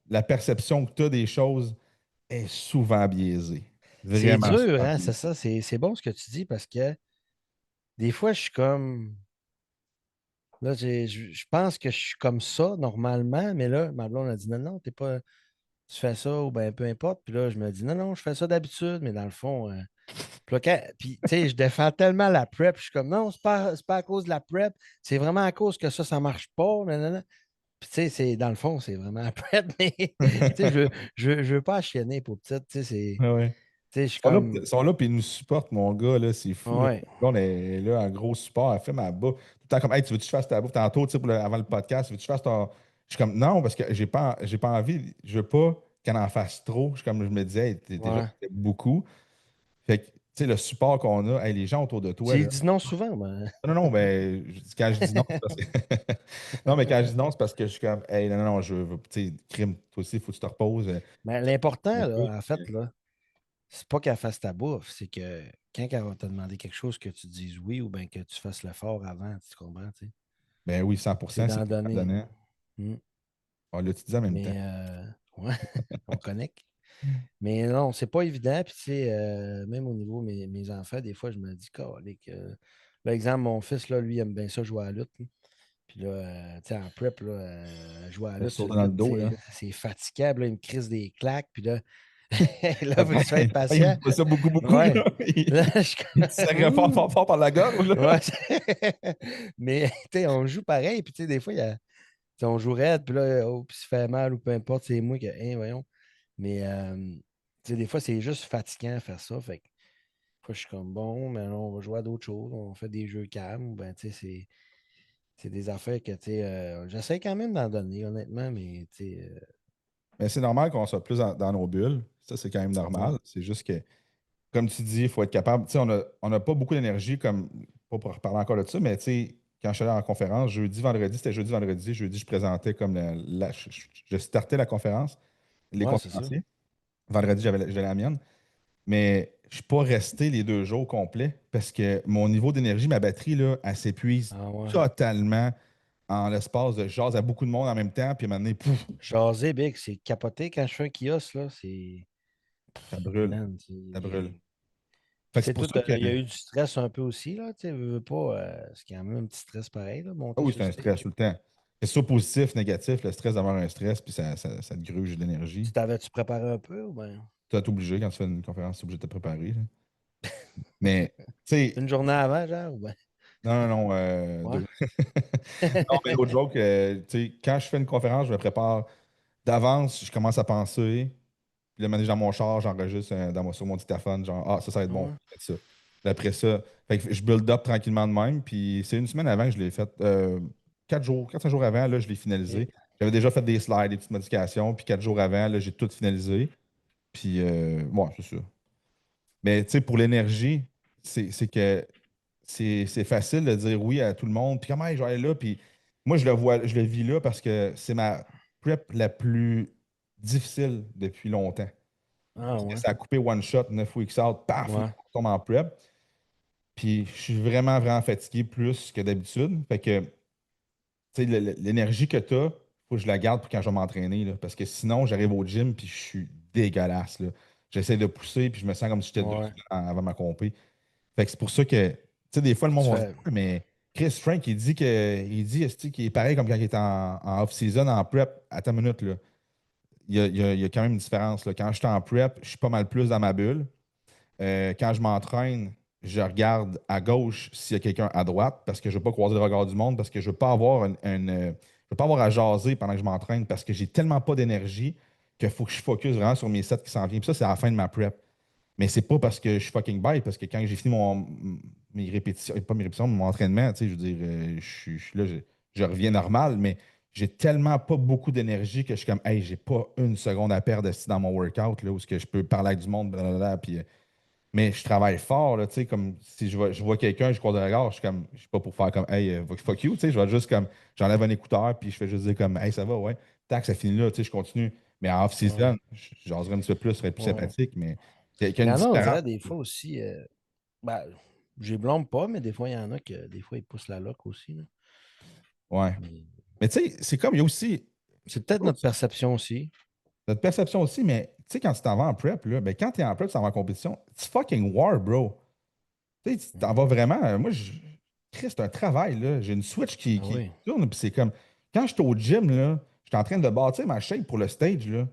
la perception que tu as des choses est souvent biaisée. C'est Vraiment dur, souvent hein, c'est biaisée. ça. C'est bon ce que tu dis parce que des fois, je suis comme. Là, je pense que je suis comme ça normalement, mais là, ma blonde a dit non, non, t'es pas. Tu fais ça ou bien peu importe. Puis là, je me dis non, non, je fais ça d'habitude, mais dans le fond. Puis, là, puis, tu sais, je défends tellement la prep. Je suis comme non, c'est pas à cause de la prep. C'est vraiment à cause que ça marche pas. Nanana. Puis, tu sais, dans le fond, c'est vraiment la prep, mais tu sais, je veux pas chienner pour petite. Tu sais, Ouais, ouais. tu sais, je suis Ils comme. sont là puis ils nous supportent, mon gars, là, c'est fou. Là. Ouais, Là, on est là, un gros support. Elle fait ma bouffe. Tout le temps comme, hey, tu veux-tu que je fasse ta bouffe tantôt, tu sais, avant le podcast, tu veux-tu que je fasse ton. Je suis comme, non, parce que j'ai pas envie, je veux pas qu'elle en fasse trop. Je suis comme, je me disais, hey, déjà, ouais. t'es beaucoup. Fait que, tu sais, le support qu'on a, hey, les gens autour de toi, Tu là. dis non souvent, ben. Non, non, ben, quand je dis non, c'est parce que. Non, mais quand je dis non, c'est parce que je suis comme, hey, non, non, non, je veux, tu sais, crime, toi aussi, il faut que tu te reposes. Mais Un l'important, peu. là, en fait, là, c'est pas qu'elle fasse ta bouffe, c'est que quand elle va te demander quelque chose, que tu dises oui ou bien que tu fasses l'effort avant, tu comprends, tu sais. Ben oui, C'est 100%, c'est d'en tout donner. donnant. Mm. On l'a dit en même temps. Mais, ouais, on connecte. Mais non, c'est pas évident. Puis, tu sais, même au niveau de mes enfants, des fois, je me dis, calique, par exemple, mon fils, là, lui, il aime bien ça jouer à la lutte, hein. Puis là, tu sais, en prep, là, jouer à la Ça lutte sur saute le dans le vide, tu dos, sais, là. là, c'est fatigant. Puis là, il me crise des claques. Puis là, là, faut que tu sois Papa, il patient. aime pas ça beaucoup, beaucoup, là. Ouais. Là, je suis Il te serrait fort, comme, fort, fort par la gorge, là. Ouais. Mais, tu sais, on joue pareil. Puis, tu sais, des fois, tu sais, on joue raide. Puis là, oh, puis ça fait mal ou peu importe, c'est moi qui, hein, voyons. Mais, tu sais, des fois, c'est juste fatigant à faire ça. Fait que, des fois, je suis comme, bon, mais là, on va jouer à d'autres choses. On fait des jeux calmes. Ou ben, tu sais, c'est des affaires que, tu sais, j'essaie quand même d'en donner, honnêtement, mais, tu sais, Mais c'est normal qu'on soit plus dans nos bulles. Ça, c'est quand même ouais, normal. C'est juste que, comme tu dis, il faut être capable. Tu sais, on a pas beaucoup d'énergie, comme, pas pour reparler encore de ça, mais tu sais, quand je suis allé en conférence, jeudi, vendredi, c'était jeudi, vendredi. Jeudi, je présentais comme je startais la conférence, les ouais, c'est ça. conférenciers. Vendredi, j'avais la mienne. Mais je ne suis pas resté les 2 jours complets parce que mon niveau d'énergie, ma batterie, là, elle s'épuise Ah ouais. totalement en l'espace de jase à beaucoup de monde en même temps. Puis à un moment donné, pouf, Jaser, big, c'est capoté quand je fais un kiosque, là. ça brûle. Man, Ça brûle. Fait que c'est c'est pour tout. ça que. Il y a eu du stress un peu aussi, là. Tu sais, veux pas. C'est quand même un petit stress pareil, là, Ah monter oui, sur c'est le un stress stage. tout le temps. Que ce soit positif, négatif, le stress d'avoir un stress, puis ça te gruge de l'énergie. Tu t'avais-tu préparé un peu ou bien? Tu es obligé, quand tu fais une conférence, tu es obligé de te préparer. Là. Mais, tu sais, Une journée avant, genre, ou bien? non, non, non, Ouais. deux. Non, mais l'autre joke, tu sais, quand je fais une conférence, je me prépare d'avance, je commence à penser. Puis là, maintenant, dans mon char, j'enregistre sur mon dictaphone, genre, ah, ça va être Ah bon, ouais. faites ça. Puis après ça, fait que je build up tranquillement de même. Puis c'est une semaine avant que je l'ai fait. 4 jours, 4 5 jours avant, là, je l'ai finalisé. Ok. J'avais déjà fait des slides, des petites modifications. Puis 4 jours avant, là, j'ai tout finalisé. Puis, bon, c'est ça. Mais tu sais, pour l'énergie, c'est que c'est facile de dire oui à tout le monde. Puis comment je vais aller là? Puis moi, je le vis là parce que c'est ma prep la plus difficile depuis longtemps. Ah Parce que ouais. ça a coupé one shot, 9 weeks out, paf, là, Ouais. on tombe en prep. Puis je suis vraiment, vraiment fatigué plus que d'habitude. Fait que, tu sais, l'énergie que tu as, faut que je la garde pour quand je vais m'entraîner, là. Parce que sinon, j'arrive au gym, puis je suis dégueulasse, là. J'essaie de pousser, puis je me sens comme si j'étais deux Ouais. semaines avant ma compé. Fait que c'est pour ça que, tu sais, des fois, le Tu monde va se dire, fais. ah, mais Chris Frank, esti, qu'il est pareil comme quand il est en off-season, en prep. Attends une minute, là. Il y a quand même une différence, là. Quand je suis en prep, je suis pas mal plus dans ma bulle. Quand je m'entraîne, je regarde à gauche s'il y a quelqu'un à droite parce que je ne veux pas croiser le regard du monde, parce que je ne veux pas avoir je veux pas avoir à jaser pendant que je m'entraîne parce que j'ai tellement pas d'énergie qu'il faut que je focus vraiment sur mes sets qui s'en viennent. Puis ça, c'est à la fin de ma prep. Mais c'est pas parce que je suis fucking bête, parce que quand j'ai fini mes répétitions, pas mes répétitions, mais mon entraînement, tu sais, je veux dire, je suis là, je reviens normal, mais j'ai tellement pas beaucoup d'énergie que je suis comme, hey, j'ai pas une seconde à perdre assis dans mon workout, là, où ce que je peux parler avec du monde, blablabla, puis mais je travaille fort, là, tu sais, comme si je vois quelqu'un, je croise de regard, je suis pas pour faire comme, hey, fuck you, tu sais, je vais juste comme, j'enlève un écouteur, puis je fais juste dire comme, hey, ça va, ouais, tac, ça finit là, tu sais, je continue. Mais en off-season, Ouais. j'oserais un petit peu plus, ce serait plus Ouais. sympathique, mais il y a Il y une en a, on différence. dirait, des fois aussi. Ben, je les blâme pas, mais des fois, il y en a que des fois, ils poussent la loque aussi, là. Ouais. Mais Mais tu sais, c'est comme, il y a aussi, c'est peut-être notre perception aussi. notre perception aussi, mais tu sais, quand tu t'en vas en prep, là, ben, quand tu es en prep, tu t'en vas en compétition, it's fucking war, bro. Tu sais, tu t'en Mhm. vas vraiment. Moi, Chris, c'est un travail, là. J'ai une Switch Ah qui oui. tourne, puis c'est comme. Quand je suis au gym, là, je suis en train de bâtir ma shape pour le stage, là.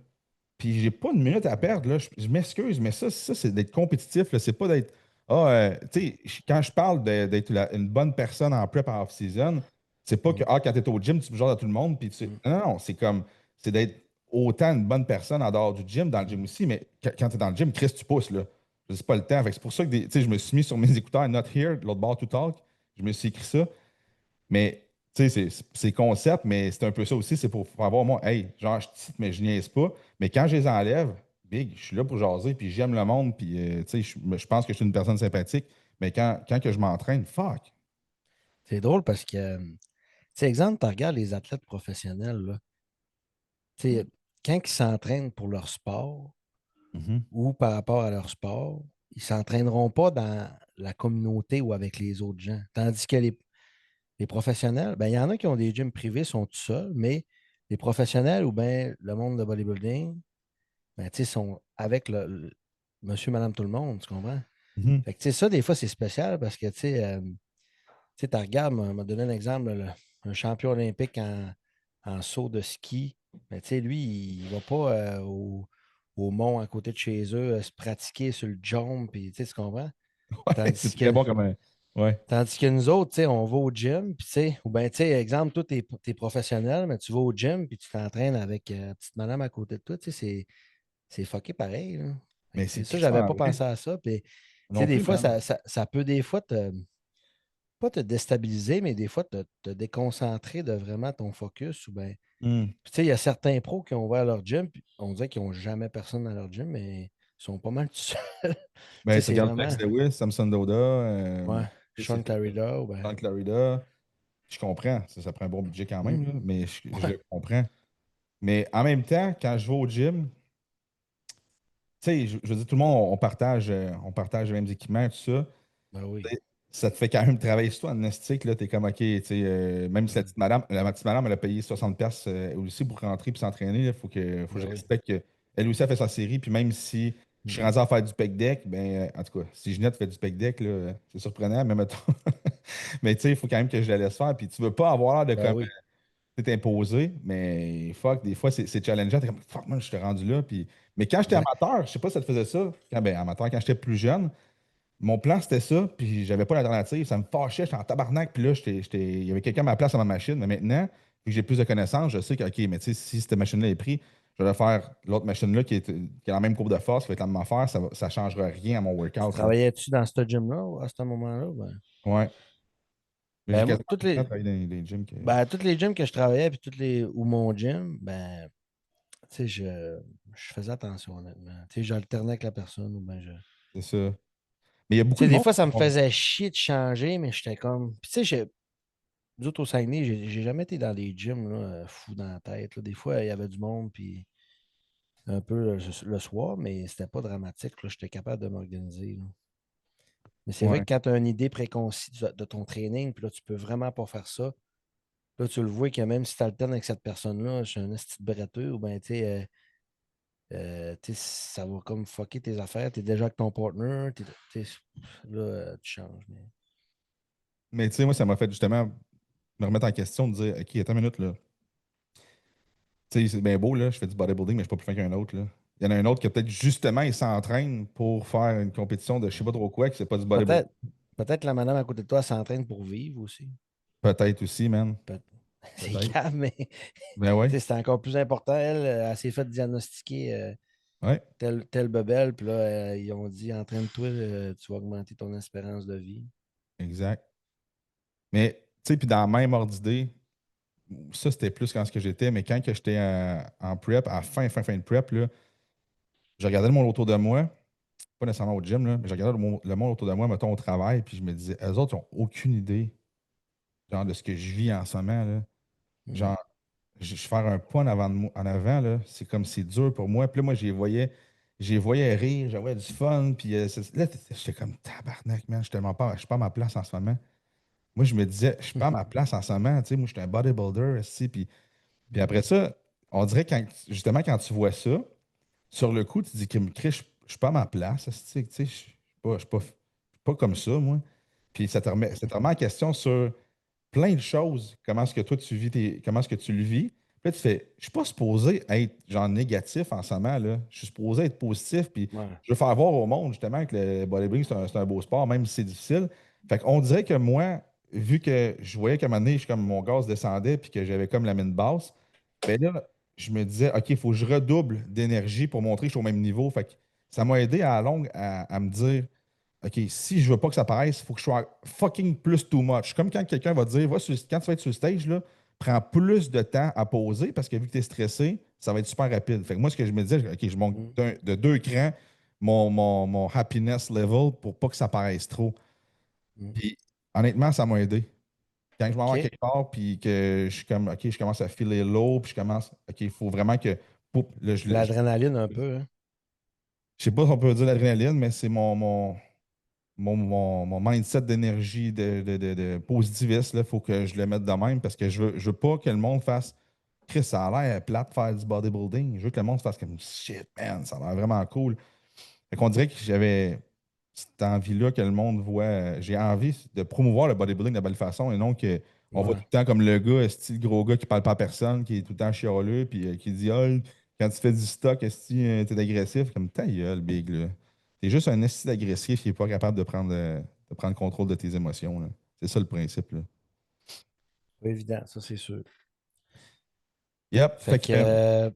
Puis j'ai pas une minute à perdre, là. Je m'excuse, mais ça c'est d'être compétitif, là. C'est pas d'être. Ah, tu sais, quand je parle d'être une bonne personne en prep en off-season, c'est pas que, Mhm. ah, quand t'es au gym, tu genre à tout le monde, puis tu. Mhm. Non, non, non, c'est comme. C'est d'être autant une bonne personne en dehors du gym, dans le gym Mhm. aussi, mais quand tu es dans le gym, Chris, tu pousses, là. C'est pas le temps. Fait que c'est pour ça que tu sais, je me suis mis sur mes écouteurs Not Here, de l'autre bord to talk. Je me suis écrit ça. Mais tu sais, c'est concept, mais c'est un peu ça aussi. C'est pour avoir moi, hey, genre, je cite, mais je niaise pas. Mais quand je les enlève, big, je suis là pour jaser, puis j'aime le monde, puis tu sais, je pense que je suis une personne sympathique. Mais quand que je m'entraîne, fuck. C'est drôle parce que, tu sais, exemple, tu regardes les athlètes professionnels, là, tu sais, quand ils s'entraînent pour leur sport Mhm. ou par rapport à leur sport, ils ne s'entraîneront pas dans la communauté ou avec les autres gens. Tandis que les professionnels, ben, il y en a qui ont des gyms privés, sont tout seuls, mais les professionnels ou bien le monde de bodybuilding, ben, tu sais, sont avec monsieur, madame, tout le monde, tu comprends? Mhm. Fait que, tu sais, ça, des fois, c'est spécial parce que, tu sais, tu regardes, m'a donné un exemple, un champion olympique en saut de ski. Ben, tu sais, lui, il va pas au mont à côté de chez eux se pratiquer sur le jump, puis, tu sais, tu comprends? Ouais, c'est Tandis très que, bon comme un. Ouais. tandis que nous autres, tu sais, on va au gym, puis, tu sais, ou bien, tu sais, exemple, toi, t'es professionnel, mais tu vas au gym, puis tu t'entraînes avec petite madame à côté de toi, tu sais, c'est fucké pareil, là. Fait Mais que, tu sais, c'est ça, j'avais crissement pas vrai. pensé à ça. Puis, tu sais, Non des plus, fois, man. ça peut des fois pas te déstabiliser, mais des fois te déconcentrer de vraiment ton focus. Ou ben, Hmm. puis, tu sais, il y a certains pros qui ont ouvert leur gym, puis on dirait qu'ils n'ont jamais personne dans leur gym, mais ils sont pas mal tout seuls. Tu sais, Ben, tu c'est regardes Flex vraiment, Lewis, Samson Doda, ouais, c'est Sean Clarida, ou ben, Frank Clarida. Je comprends. Ça prend un bon budget quand hmm, même, là, mais je ouais, le comprends. Mais en même temps, quand je vais au gym, tu sais, je veux dire, tout le monde, on partage les mêmes équipements, tout ça. ben oui. Tu sais, ça te fait quand même travailler sur toi en estique, là. T'es comme, OK, tu sais, même si Mhm. la petite madame, elle a payé 60$ aussi pour rentrer et s'entraîner, il faut que je Ben oui. respecte qu'elle aussi a fait sa série. Puis même si je suis Mhm. rendu à faire du pec deck, ben, en tout cas, si Ginette fait du pec deck, là, c'est surprenant, mais mettons. Mais tu sais, il faut quand même que je la laisse faire. Puis tu veux pas avoir l'air de Ben comme oui. c'est imposé, mais fuck, des fois, c'est challengeant. T'es comme, fuck, man, je suis rendu là. Puis. Mais quand j'étais Exact. amateur, je sais pas si ça te faisait ça. Ben, amateur, quand j'étais plus jeune, mon plan, c'était ça. Puis j'avais pas d'alternative. Ça me fâchait, j'étais en tabarnak. Puis là, il y avait quelqu'un à ma place à ma machine. Mais maintenant, vu que j'ai plus de connaissances, je sais que, OK, mais tu sais, si cette machine-là est prise, je vais faire l'autre machine-là qui a la même courbe de force, qui va être la même affaire. Ça changera rien à mon Tu workout, là. travaillais-tu dans ce gym-là à ce moment-là? Ben, Ouais. Mais j'ai ben, moi, quasiment tout le temps travaillé dans les gyms. toutes les gyms que je travaillais, puis ou mon gym, ben, tu sais, je faisais attention, honnêtement. Tu sais, j'alternais avec la personne ou ben je. C'est ça. Mais il y a Tu beaucoup sais, de des monde fois, ça qui me font. faisait chier de changer, mais j'étais comme. Puis, tu sais, nous autres au Saguenay, j'ai jamais été dans les gyms là, fous dans la tête, là. Des fois, il y avait du monde, puis un peu le soir, mais c'était pas dramatique. J'étais capable de m'organiser. Là. Mais c'est vrai Ouais. que quand tu as une idée préconçue de ton training, puis là, tu peux vraiment pas faire ça. Là, tu le vois que même si tu alternes avec cette personne-là, je suis un esti de bretteux, ou bien, tu sais, ça va comme fucker tes affaires. Tu es déjà avec ton partner. Là, tu changes. Mais... Mais tu sais, moi, ça m'a fait justement me remettre en question, de dire, OK, attends une minute, là. Tu sais, c'est bien beau, là, je fais du bodybuilding, mais je suis pas plus fin qu'un autre, là. Il y en a un autre qui peut-être justement, il s'entraîne pour faire une compétition de je sais pas trop quoi, que c'est pas du bodybuilding. Peut-être peut-être la madame à côté de toi s'entraîne pour vivre aussi. Peut-être aussi, man. Peut- C'est Peut-être. grave, mais Ben ouais. c'est encore plus important. Elle s'est fait diagnostiquer Ouais, tel bebel, puis là, ils ont dit entraîne-toi, tu vas augmenter ton espérance de vie. exact. Mais, tu sais, puis dans la même ordre d'idée, ça, c'était plus quand ce que j'étais, mais quand que j'étais en prep, à la fin de prep, là, je regardais le monde autour de moi, pas nécessairement au gym, là, mais je regardais le monde autour de moi, mettons, au travail, puis je me disais, eux autres, ils n'ont aucune idée, genre, de ce que je vis en ce moment, là. Mm. Genre, je faire un pas en avant, en avant là, c'est comme c'est dur pour moi. Puis là, moi, j'y voyais rire, j'avais du fun, puis là, j'étais comme, tabarnak, man, je suis pas à ma place en ce moment. Moi, je me disais, je suis pas à ma place en ce moment, tu sais, moi, je suis un bodybuilder, aussi, puis après ça, on dirait justement, quand tu vois ça, sur le coup, tu te dis, Chris, je suis pas à ma place, esti, tu sais, je suis pas comme ça, moi. Puis ça te remet en question sur plein de choses, comment est-ce que toi tu vis comment est-ce que tu le vis. Puis là, tu fais, je suis pas supposé être genre négatif en ce moment, là. Je suis supposé être positif, puis Ouais. je veux faire voir au monde justement que le bodybuilding, c'est un beau sport, même si c'est difficile. Fait qu'on dirait que moi, vu que je voyais qu'à un moment donné, comme mon gaz descendait, puis que j'avais comme la mine basse, ben là, je me disais, OK, il faut que je redouble d'énergie pour montrer que je suis au même niveau. Fait que ça m'a aidé à la longue à me dire, OK, si je veux pas que ça paraisse, il faut que je sois fucking plus too much. Comme quand quelqu'un va te dire, quand tu vas être sur le stage, là, prends plus de temps à poser parce que vu que tu es stressé, ça va être super rapide. Fait que moi, ce que je me disais, OK, je monte Mm. de 2 crans mon happiness level pour pas que ça paraisse trop. Mm. Puis honnêtement, ça m'a aidé. Quand je m'en vais OK. quelque part, puis que je suis comme, OK, je commence à filer low, puis je commence, OK, il faut vraiment que, poup, là, L'adrénaline un peu, hein? je sais pas si on peut dire l'adrénaline, mais c'est mon mindset d'énergie, de positivisme, il faut que je le mette de même parce que je veux pas que le monde fasse Chris, ça a l'air plate de faire du bodybuilding. Je veux que le monde fasse comme shit, man, ça a l'air vraiment cool. Fait qu'on dirait que j'avais cette envie-là que le monde voit. J'ai envie de promouvoir le bodybuilding de belle façon et non que on voit tout Ouais. le temps comme le gars, style gros gars qui parle pas à personne, qui est tout le temps chialeux, puis qui dit ah, quand tu fais du stock, t'es agressif, comme ta gueule, big là. T'es juste un esti agressif qui est pas capable de prendre contrôle de tes émotions, là. C'est ça le principe, là. Pas évident, ça, c'est sûr. Yep, Fait fait que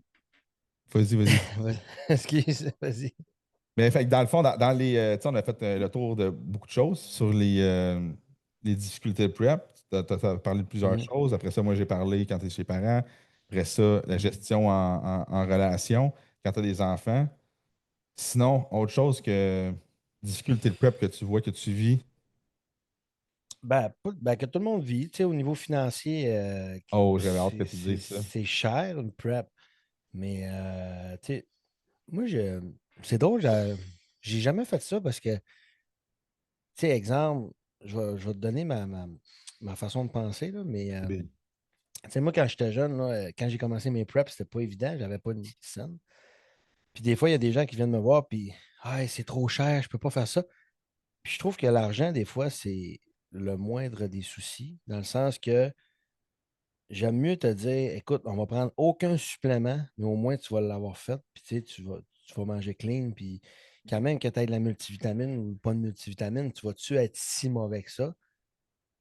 que, vas-y. excuse, vas-y. Mais fait que dans le fond, dans les, tu sais, on a fait le tour de beaucoup de choses sur les difficultés de prep. Tu as parlé de plusieurs Mm. choses. Après ça, moi, j'ai parlé quand tu es chez les parents. Après ça, la gestion en relation quand tu as des enfants. Sinon, autre chose que difficulté de prep que tu vois, que tu vis. Ben, que tout le monde vit, tu sais, au niveau financier, Oh, j'avais hâte que tu dises ça. c'est cher une prep. Mais, tu sais, moi, c'est drôle, j'ai jamais fait ça parce que, tu sais, exemple, je vais te donner ma façon de penser, là, mais, Big. tu sais, moi, quand j'étais jeune, là, quand j'ai commencé mes preps, c'était pas évident, j'avais pas une scène. Puis des fois, il y a des gens qui viennent me voir, puis, ah, c'est trop cher, je peux pas faire ça. Puis je trouve que l'argent, des fois, c'est le moindre des soucis, dans le sens que j'aime mieux te dire, écoute, on va prendre aucun supplément, mais au moins tu vas l'avoir fait, puis tu sais, tu vas manger clean, puis quand même que tu aies de la multivitamine ou pas de multivitamine, tu vas-tu être si mauvais que ça?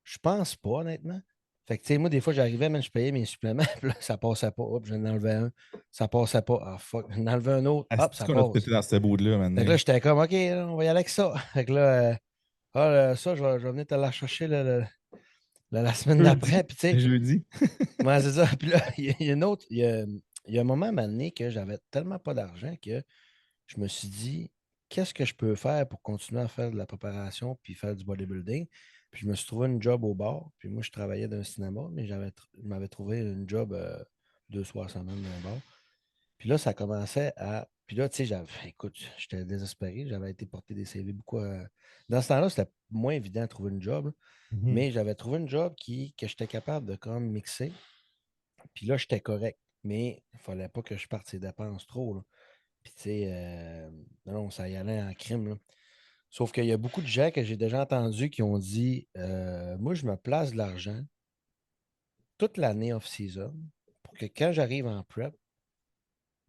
Je pense pas, honnêtement. Fait que, tu sais, moi, des fois, j'arrivais, même, je payais mes suppléments, puis là, ça passait pas. Hop, j'en enlevais un, ça passait pas. Ah, fuck, j'en enlevais un autre, hop, Est-ce ça qu'on a tout passe. été dans ce bout-là Fait que maintenant? là, j'étais comme, OK, là, on va y aller avec ça. Fait que là, ça, je vais venir te la chercher la semaine d'après, Jeudi. puis tu sais, Jeudi. moi, c'est ça. Puis là, il y a une autre. Il y a un moment donné que j'avais tellement pas d'argent que je me suis dit, qu'est-ce que je peux faire pour continuer à faire de la préparation puis faire du bodybuilding? Puis je me suis trouvé une job au bar. Puis moi, je travaillais dans un cinéma, mais je m'avais trouvé une job 2 soirs semaine dans un bar. Puis là, ça commençait à. Puis là, tu sais, écoute, j'étais désespéré. J'avais été porter des CV beaucoup. Dans ce temps-là, c'était moins évident de trouver une job, là. Mhm. Mais j'avais trouvé une job que j'étais capable de quand même mixer. Puis là, j'étais correct. Mais il fallait pas que je parte ses dépenses trop, là. Puis, tu sais, non, ça y allait en crime, là. Sauf qu'il y a beaucoup de gens que j'ai déjà entendus qui ont dit moi, je me place de l'argent toute l'année off-season pour que quand j'arrive en prep,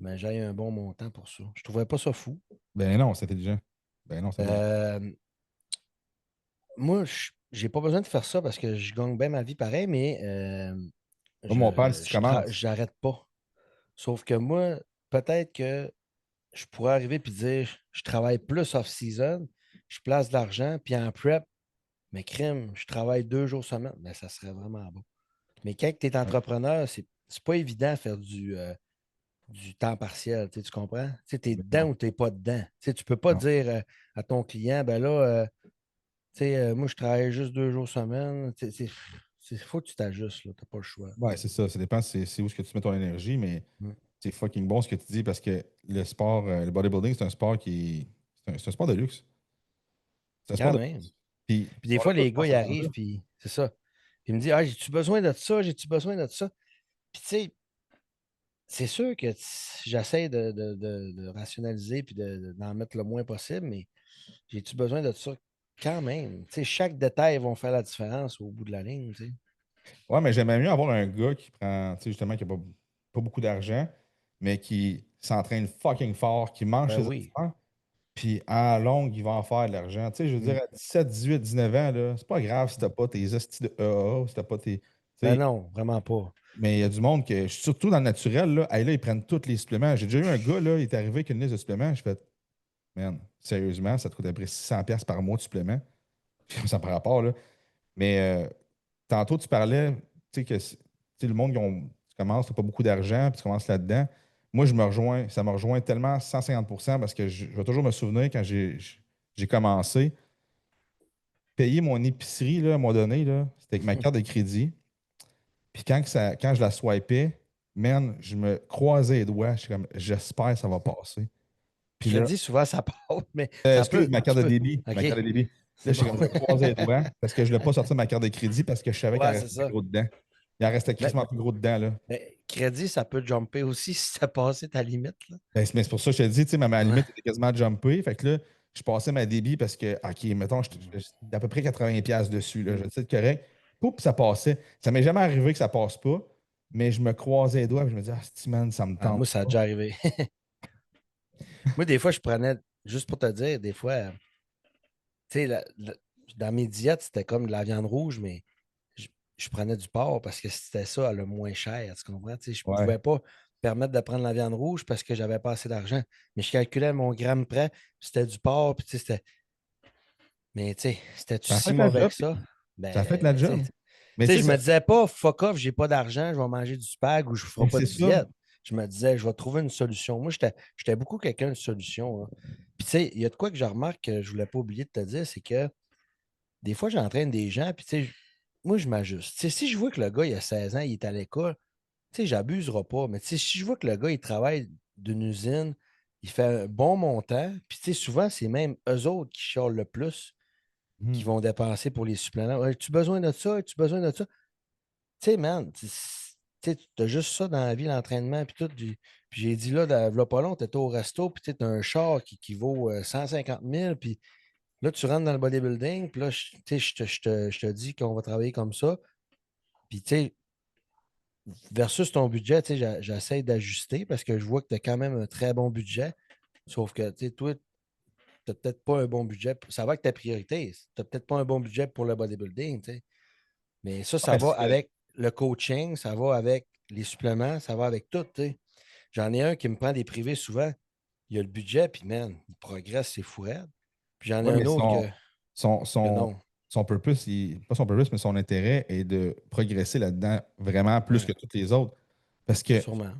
ben, j'aille un bon montant pour ça. Je trouvais pas ça fou. Ben non, c'est intelligent. Ben non, c'est intelligent. Euh, moi, j'ai pas besoin de faire ça parce que je gagne bien ma vie pareil, mais Moi, mon père, si tu commences. j'arrête pas. Sauf que moi, peut-être que je pourrais arriver et dire je travaille plus off-season, je place de l'argent, puis en prep, mais crime, je travaille 2 jours semaine. Mais ça serait vraiment bon. Mais quand tu es Ouais, entrepreneur, c'est pas évident de faire du temps partiel, tu comprends? Tu es ben dedans non, ou tu n'es pas dedans. Tu peux pas non. dire à ton client, ben là, moi, je travaille juste 2 jours semaine. Il faut que tu t'ajustes, tu n'as pas le choix. Ouais, c'est ça. Ça dépend c'est où est-ce que tu mets ton énergie, mais Mm. c'est fucking bon ce que tu dis parce que le sport, le bodybuilding, c'est un sport qui. C'est un sport de luxe. C'est un sport Quand de même. luxe. Puis Puis des on n'a fois, pas les gars, ce ils temps-là. arrivent, puis c'est ça. Ils me disent, ah, j'ai-tu besoin de ça? J'ai-tu besoin de ça? Puis tu sais, c'est sûr que j'essaie de rationaliser puis d'en mettre le moins possible, mais j'ai-tu besoin de ça quand même? Tu sais, chaque détail va faire la différence au bout de la ligne, tu sais. Ouais, mais j'aimerais mieux avoir un gars qui prend, tu sais, justement, qui n'a pas beaucoup d'argent, mais qui s'entraîne fucking fort, qui mange Ben ses oui. affaires, puis à la longue, il va en faire de l'argent. Tu sais, je veux Mm. dire, à 17, 18, 19 ans, là, c'est pas grave si t'as pas tes hosties de EA, si t'as pas tes. Tu Ben sais, non, vraiment pas. mais il y a du monde que, surtout dans le naturel, là, hey, là, ils prennent tous les suppléments. J'ai déjà eu un gars, là, il est arrivé avec une liste de suppléments. Je fais, man, sérieusement, ça te coûte à peu près 600$ par mois de suppléments. Ça par rapport, là. Mais tantôt, tu parlais, tu sais, que tu sais, le monde, tu commences, tu n'as pas beaucoup d'argent, puis tu commences là-dedans. Moi, ça me rejoint tellement 150% parce que je vais toujours me souvenir quand j'ai commencé, payer mon épicerie, là, à un moment donné, là, c'était avec ma carte de crédit. Puis quand je la swipais, man, je me croisais les doigts. Je suis comme, j'espère que ça va passer. Puis là, Crédit, souvent, ça passe, mais ça excuse, peut. ma Tu carte de peux. débit. Ma OK. carte de débit. Là, C'est je suis bon. comme, je me croisais les doigts parce que je ne voulais pas sortir ma carte de crédit parce que je savais qu'il en Ouais, c'est restait plus ça. gros dedans. Il en restait Mais, crissement plus gros dedans, là. mais crédit, ça peut jumper aussi si ça passé ta limite, là. Ben, mais c'est pour ça que je te dis, tu sais, ma Ouais. limite était quasiment jumpée. Fait que là, je passais ma débit parce que, OK, mettons, j'étais à peu près 80$ dessus, là. Je Mm. le sais, correct. Poup, ça passait. Ça m'est jamais arrivé que ça passe pas, mais je me croisais les doigts et je me disais, ah, man, ça me Ah, tente moi, ça a pas. déjà arrivé. Moi, des fois, je prenais, juste pour te dire, des fois, tu sais, dans mes diètes, c'était comme de la viande rouge, mais je, je prenais du porc parce que c'était ça le moins cher, tu comprends? Tu sais, je ne Ouais. pouvais pas permettre de prendre la viande rouge parce que j'avais pas assez d'argent. Mais je calculais mon gramme près, puis c'était du porc, puis tu sais, c'était. Mais tu sais, c'était-tu Ça a si fait la mauvais job. que ça? Ça a fait la Ben, tu sais, job. Mais tu sais, je me disais pas, fuck off, j'ai pas d'argent, je vais manger du spag ou je ne ferai mais pas c'est de ça. diète. Je me disais, je vais trouver une solution. Moi, j'étais beaucoup quelqu'un de solution, hein. Puis, tu sais, il y a de quoi que je remarque que je voulais pas oublier de te dire, c'est que des fois, j'entraîne des gens, puis, tu sais, moi, je m'ajuste. Tu sais, si je vois que le gars, il a 16 ans, il est à l'école, tu sais, j'abuserai pas. Mais, tu sais, si je vois que le gars, il travaille d'une usine, il fait un bon montant, puis, tu sais, souvent, c'est même eux autres qui chialent le plus, qui Mhm. vont dépenser pour les suppléments. As-tu besoin de ça? As-tu besoin de ça? Tu sais, man, tu as juste ça dans la vie, l'entraînement, puis tout. Puis j'ai dit là, v'là pas long, tu étais au resto, puis tu as un char qui vaut 150 000, puis là, tu rentres dans le bodybuilding, puis là, tu sais, je te dis qu'on va travailler comme ça. Puis, tu sais, versus ton budget, tu sais, j'essaie d'ajuster parce que je vois que tu as quand même un très bon budget. Sauf que, tu sais, toi, tu n'as peut-être pas un bon budget. Ça va avec ta priorité. Tu n'as peut-être pas un bon budget pour le bodybuilding, tu sais. Mais ça Ouais, va avec le coaching, ça va avec les suppléments, ça va avec tout, tu sais. J'en ai un qui me prend des privés souvent. Il a le budget, puis man, il progresse, c'est fou raide. Puis j'en ai ouais, mais un autre son, que son, non. son purpose, pas son purpose, mais son intérêt est de progresser là-dedans vraiment plus Ouais, que tous les autres. Parce que sûrement.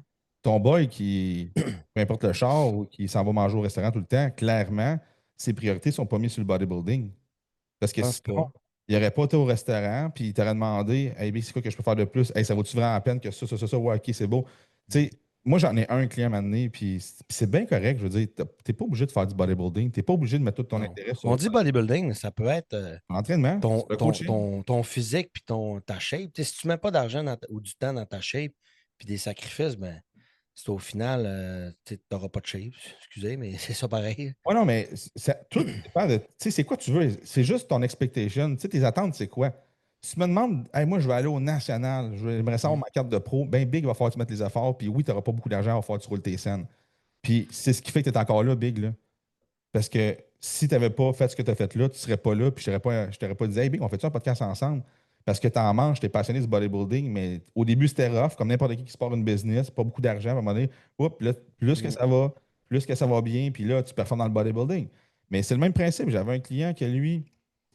ton boy qui, peu importe le char ou qui s'en va manger au restaurant tout le temps, clairement, ses priorités ne sont pas mises sur le bodybuilding. Parce Je que pense sinon, pas. il n'aurait pas été au restaurant, puis il t'aurait demandé, hey, B, c'est quoi que je peux faire de plus? Hey, ça vaut-tu vraiment la peine que ça, ouais, ok, c'est beau. Tu sais, moi, j'en ai un client à m'amener, puis c'est bien correct. Je veux dire, t'es pas obligé de faire du bodybuilding. T'es pas obligé de mettre tout ton Non. intérêt On sur dit bodybuilding, mais ça peut être l'entraînement, ton, sur le ton, coaching. ton, ton physique puis ta shape. Tu sais, si tu ne mets pas d'argent ou du temps dans ta shape puis des sacrifices, ben, c'est au final, tu n'auras pas de shape. Excusez, mais c'est ça pareil. Ouais, non, mais tout dépend de. Tu sais, c'est quoi tu veux? C'est juste ton expectation. Tu sais, tes attentes, c'est quoi? Si tu me demandes, hey, moi, je vais aller au national, j'aimerais savoir Mm. ma carte de pro, ben Big, il va falloir que tu mettes les efforts, puis oui, tu n'auras pas beaucoup d'argent, il va falloir que tu roules tes scènes. Puis c'est ce qui fait que tu es encore là, Big, là. Parce que si tu n'avais pas fait ce que tu as fait là, tu ne serais pas là, puis je t'aurais pas dit, hey, Big, on fait-tu un podcast ensemble? Parce que tu en manges, tu es passionné du bodybuilding, mais au début, c'était rough, comme n'importe qui se part une business, pas beaucoup d'argent, à un moment donné, oups, là, Mm. plus que ça va bien, puis là, tu performes dans le bodybuilding. Mais c'est le même principe. J'avais un client qui a, lui,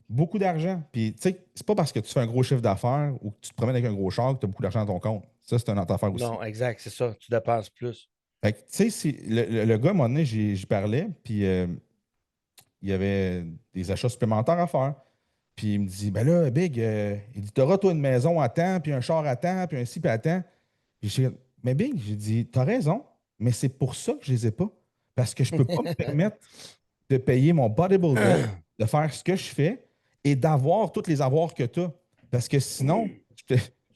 beaucoup d'argent. Puis, tu sais, c'est pas parce que tu fais un gros chiffre d'affaires ou que tu te promènes avec un gros char que tu as beaucoup d'argent dans ton compte. Ça, c'est une autre affaire aussi. Non, exact, c'est ça. Tu dépenses plus. Fait que, tu sais, le gars, à un moment donné, j'y parlais, puis il y avait des achats supplémentaires à faire. Puis il me dit, ben là, Big, il dit, t'auras toi une maison à temps, puis un char à temps, puis un ci, puis à temps. Puis j'ai dit, mais Big, j'ai dit, t'as raison, mais c'est pour ça que je les ai pas. Parce que je peux pas me permettre de payer mon bodybuilder, de faire ce que je fais et d'avoir tous les avoirs que tu as. Parce que sinon, je